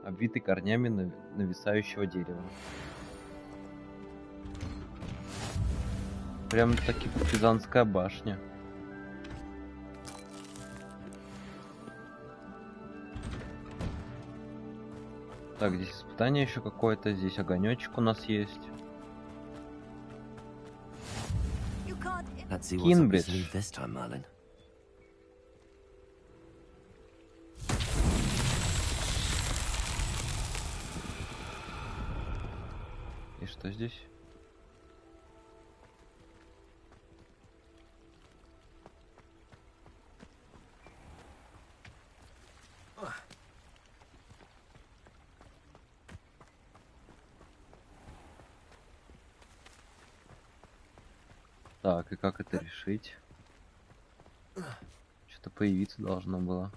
обвитый корнями нависающего дерева. Прям-таки Пизанская башня. Так, здесь испытание еще какое-то, здесь огонечек у нас есть. Let's see what's up your sleeve this time, Merlin. И что здесь? Так, и как это решить? Что-то появиться должно было.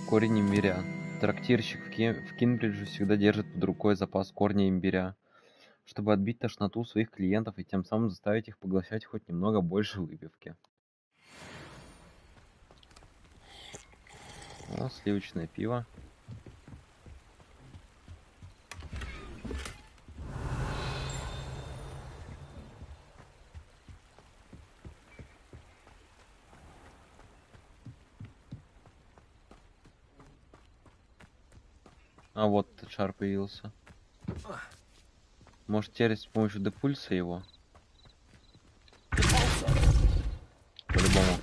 Корень имбиря. Трактирщик в Кинбридже всегда держит под рукой запас корня имбиря, чтобы отбить тошноту своих клиентов и тем самым заставить их поглощать хоть немного больше выпивки. О, сливочное пиво. А вот этот шар появился. Может, теперь с помощью депульса его? По-любому.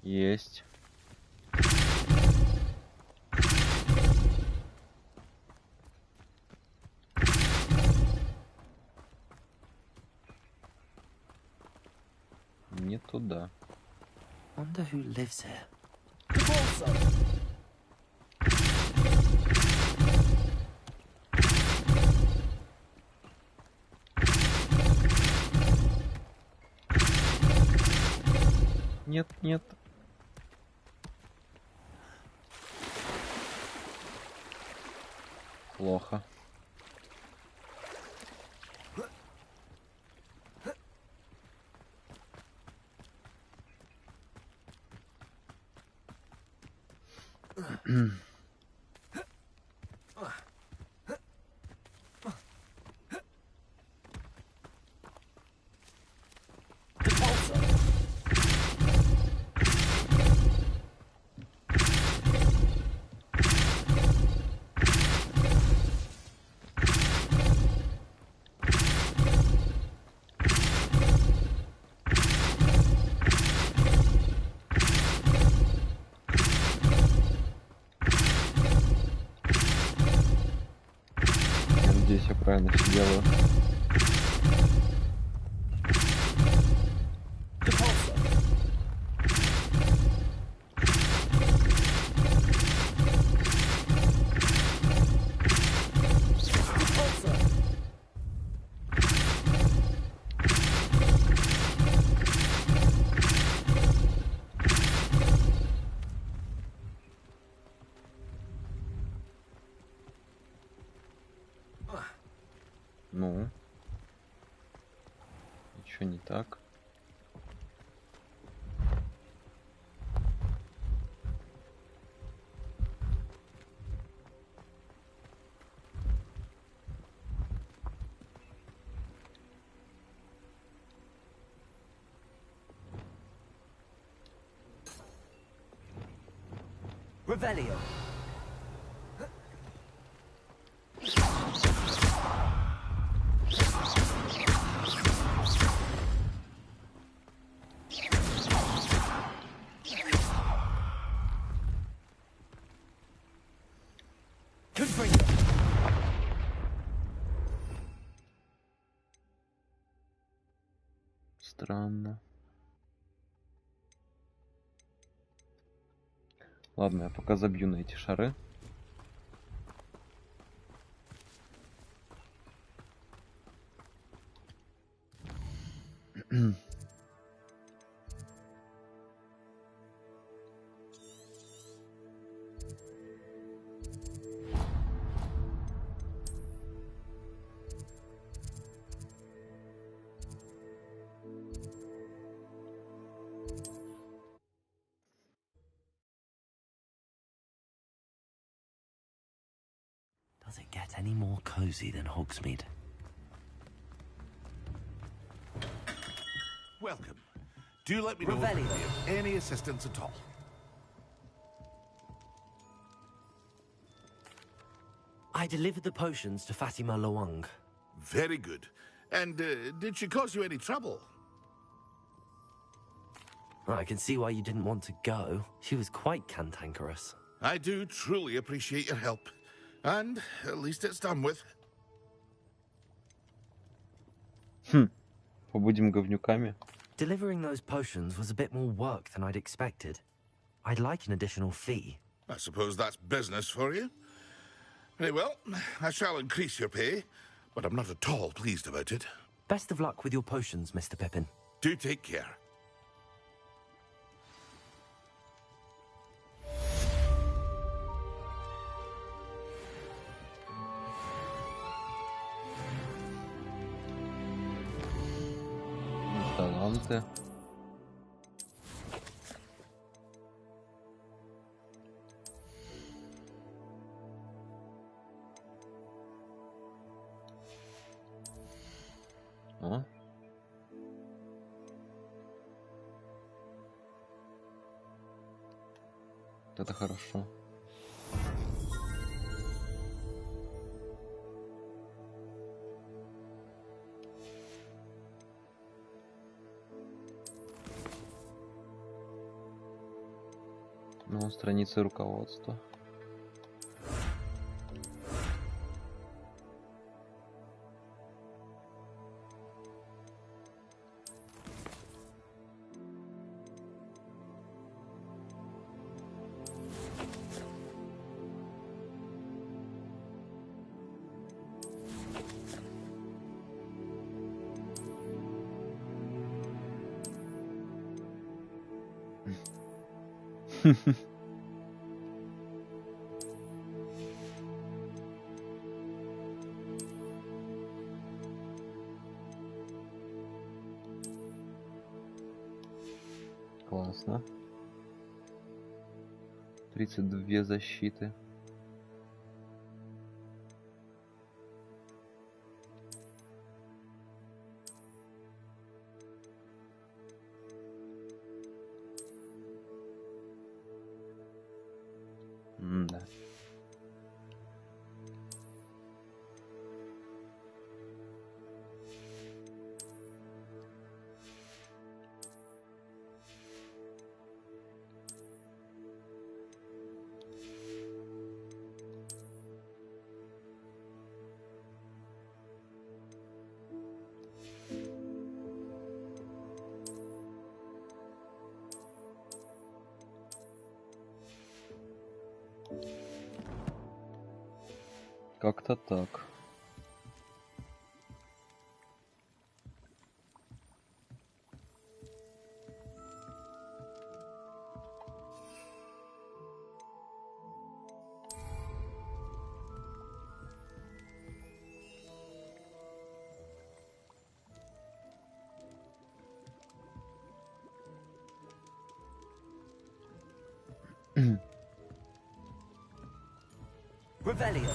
Есть. Не туда. Wonder who lives here. Нет, нет. Плохо. Надеюсь, я правильно все делаю. Что не так? Revelio. Странно. Ладно, я пока забью на эти шары. Does it get any more cozy than Hogsmeade? Welcome. Do let me know if I can be of any assistance at all. I delivered the potions to Fatima Loang. Very good. And did she cause you any trouble? I can see why you didn't want to go. She was quite cantankerous. I do truly appreciate your help. And at least it's done with. Побудем говнюками. Delivering those potions was a bit more work than I'd expected. I'd like an additional fee. I suppose that's business for you. Very well, I shall increase your pay, but I'm not at all pleased about it. Best of luck with your potions, Mr. Pippin. Do take care. Таланты. А? Это хорошо. Ну, страницы руководства. Классно. 32 защиты. Да. Как-то так. Revelio.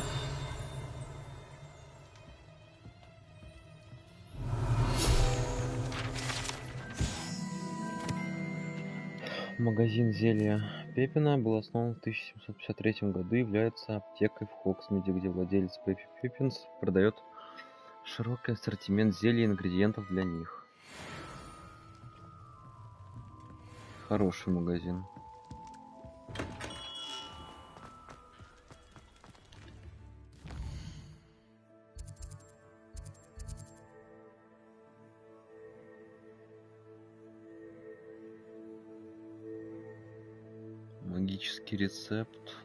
Магазин зелья Пеппина был основан в 1753 году и является аптекой в Хоксмиде, где владелец Пеппи Пиппинс продает широкий ассортимент зелий и ингредиентов для них. Хороший магазин. Магический рецепт.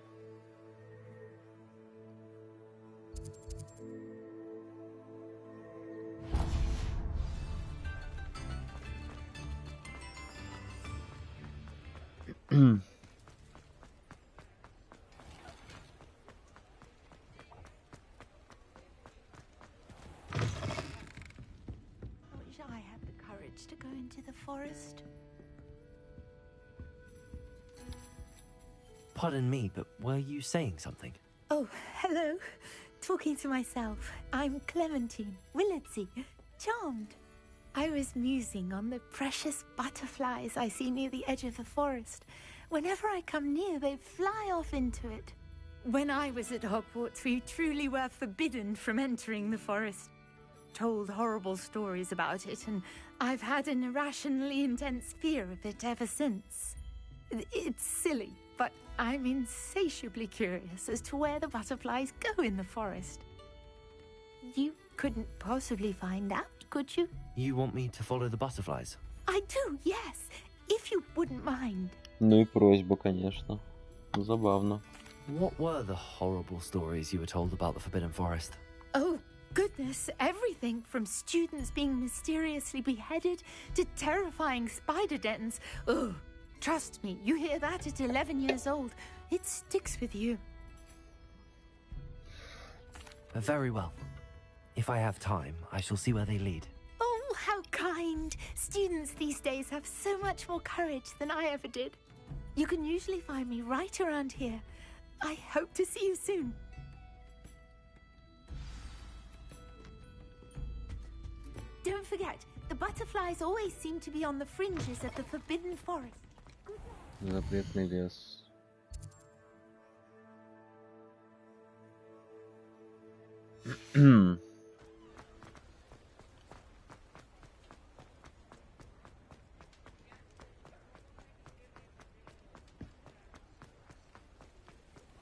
Wish I had the courage to go into the forest. Pardon me, but were you saying something? Oh, hello. Talking to myself. I'm Clementine, Willardsey, charmed. I was musing on the precious butterflies I see near the edge of the forest. Whenever I come near, they fly off into it. When I was at Hogwarts, we truly were forbidden from entering the forest. Told horrible stories about it, and I've had an irrationally intense fear of it ever since. It's silly, but I'm insatiably curious as to where the butterflies go in the forest. You couldn't possibly find out, could you? You want me to follow the butterflies? I do, yes, if you wouldn't mind. Ну и просьба, конечно. Забавно. What were the horrible stories you were told about the Forbidden Forest? Oh, goodness, everything from students being mysteriously beheaded to terrifying spider dens. Ugh. Trust me, you hear that at 11 years old, it sticks with you. Very well. If I have time, I shall see where they lead. Oh, how kind. Students these days have so much more courage than I ever did. You can usually find me right around here. I hope to see you soon. Don't forget, the butterflies always seem to be on the fringes of the Forbidden Forest. Запретный лес.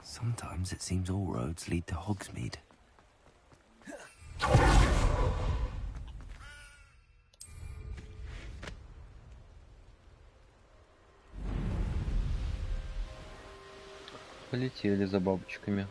Sometimes it seems all roads lead to Hogsmeade. Полетели за бабочками.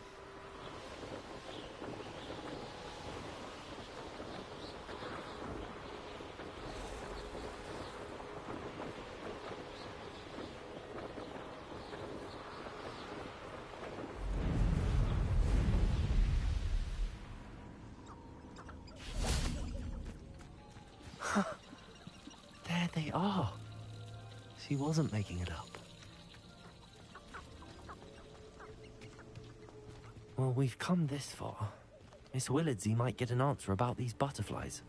There they are. She wasn't making it up. Well, we've come this far. Miss Willardsey might get an answer about these butterflies.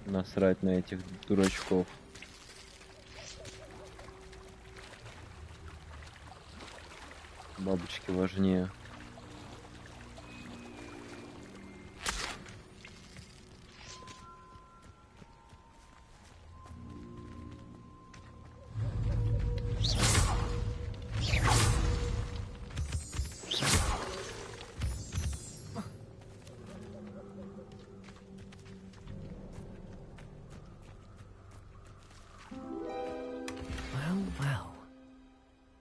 Насрать на этих дурачков. Бабочки важнее. Well, well.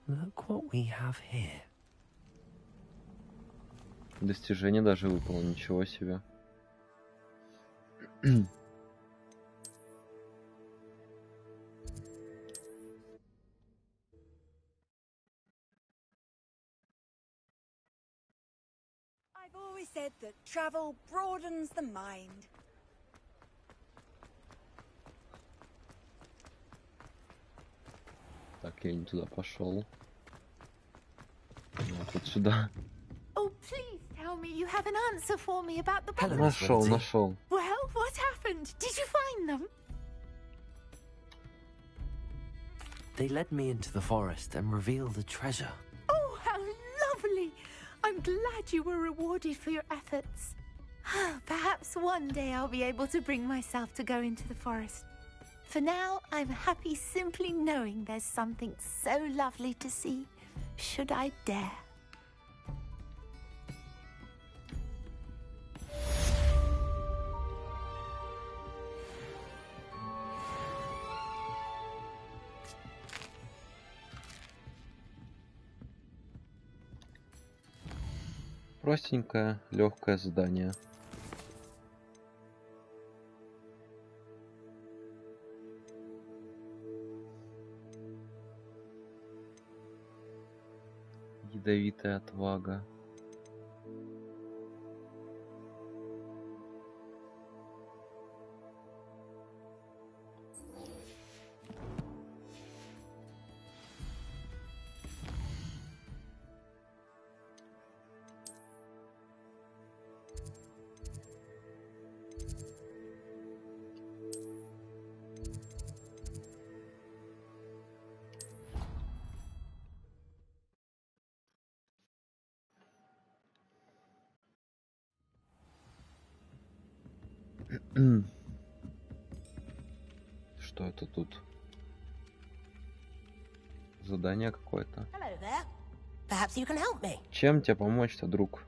Look what we have here. Достижение даже выпало, ничего себе. I've always said that travel broadens the mind. Так, я не туда пошел. Вот сюда. Oh, please tell me you have an answer for me about the box. Нашел. Well, what happened? Did you find them? They led me into the forest and revealed a treasure. Oh, how lovely! I'm glad you were rewarded for your efforts. Perhaps one day I'll be able to bring myself to go into the forest. For now, I'm happy simply knowing there's something so lovely to see, should I dare. Простенькое, легкое задание. Ядовитая отвага. Что это тут? Задание какое-то. Hello there. Perhaps you can help me. Чем тебе помочь-то, друг?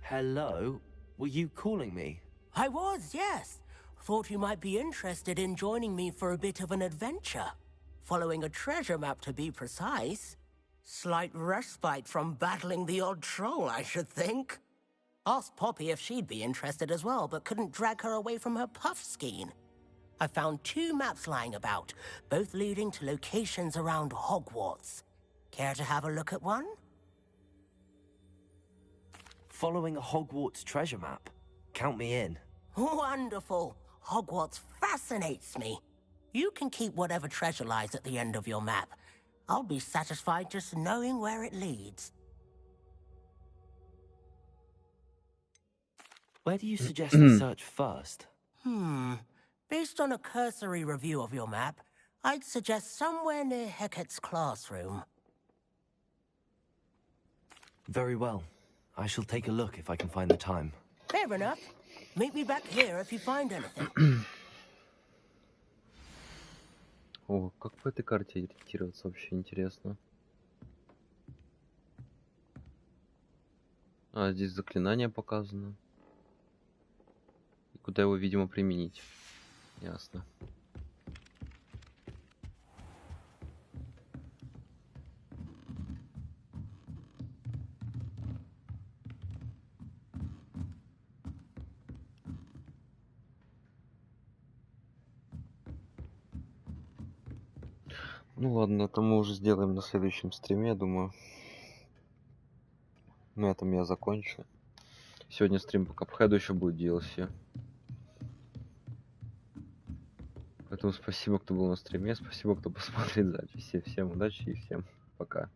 Hello? Were you calling me? I was, yes. Thought you might be interested in joining me for a bit of an adventure. Following a treasure map, to be precise. Slight respite from battling the odd troll, I should think. Asked Poppy if she'd be interested as well, but couldn't drag her away from her puff skein. I found 2 maps lying about, both leading to locations around Hogwarts. Care to have a look at one? Following a Hogwarts treasure map. Count me in. Wonderful. Hogwarts fascinates me. You can keep whatever treasure lies at the end of your map. I'll be satisfied just knowing where it leads. Where do you suggest I search first? Based on a cursory review of your map, I'd suggest somewhere near Hecate's classroom. Very well. I shall take a look if I can find the time. Fair enough. Meet me back here if you find anything. О, как по этой карте ориентироваться, вообще интересно. А, здесь заклинание показано. И куда его, видимо, применить. Ясно. Ну ладно, это мы уже сделаем на следующем стриме, я думаю. На этом я закончу. Сегодня стрим по Капхеду еще будет DLC. Поэтому спасибо, кто был на стриме, спасибо, кто посмотрит записи. Всем удачи и всем пока.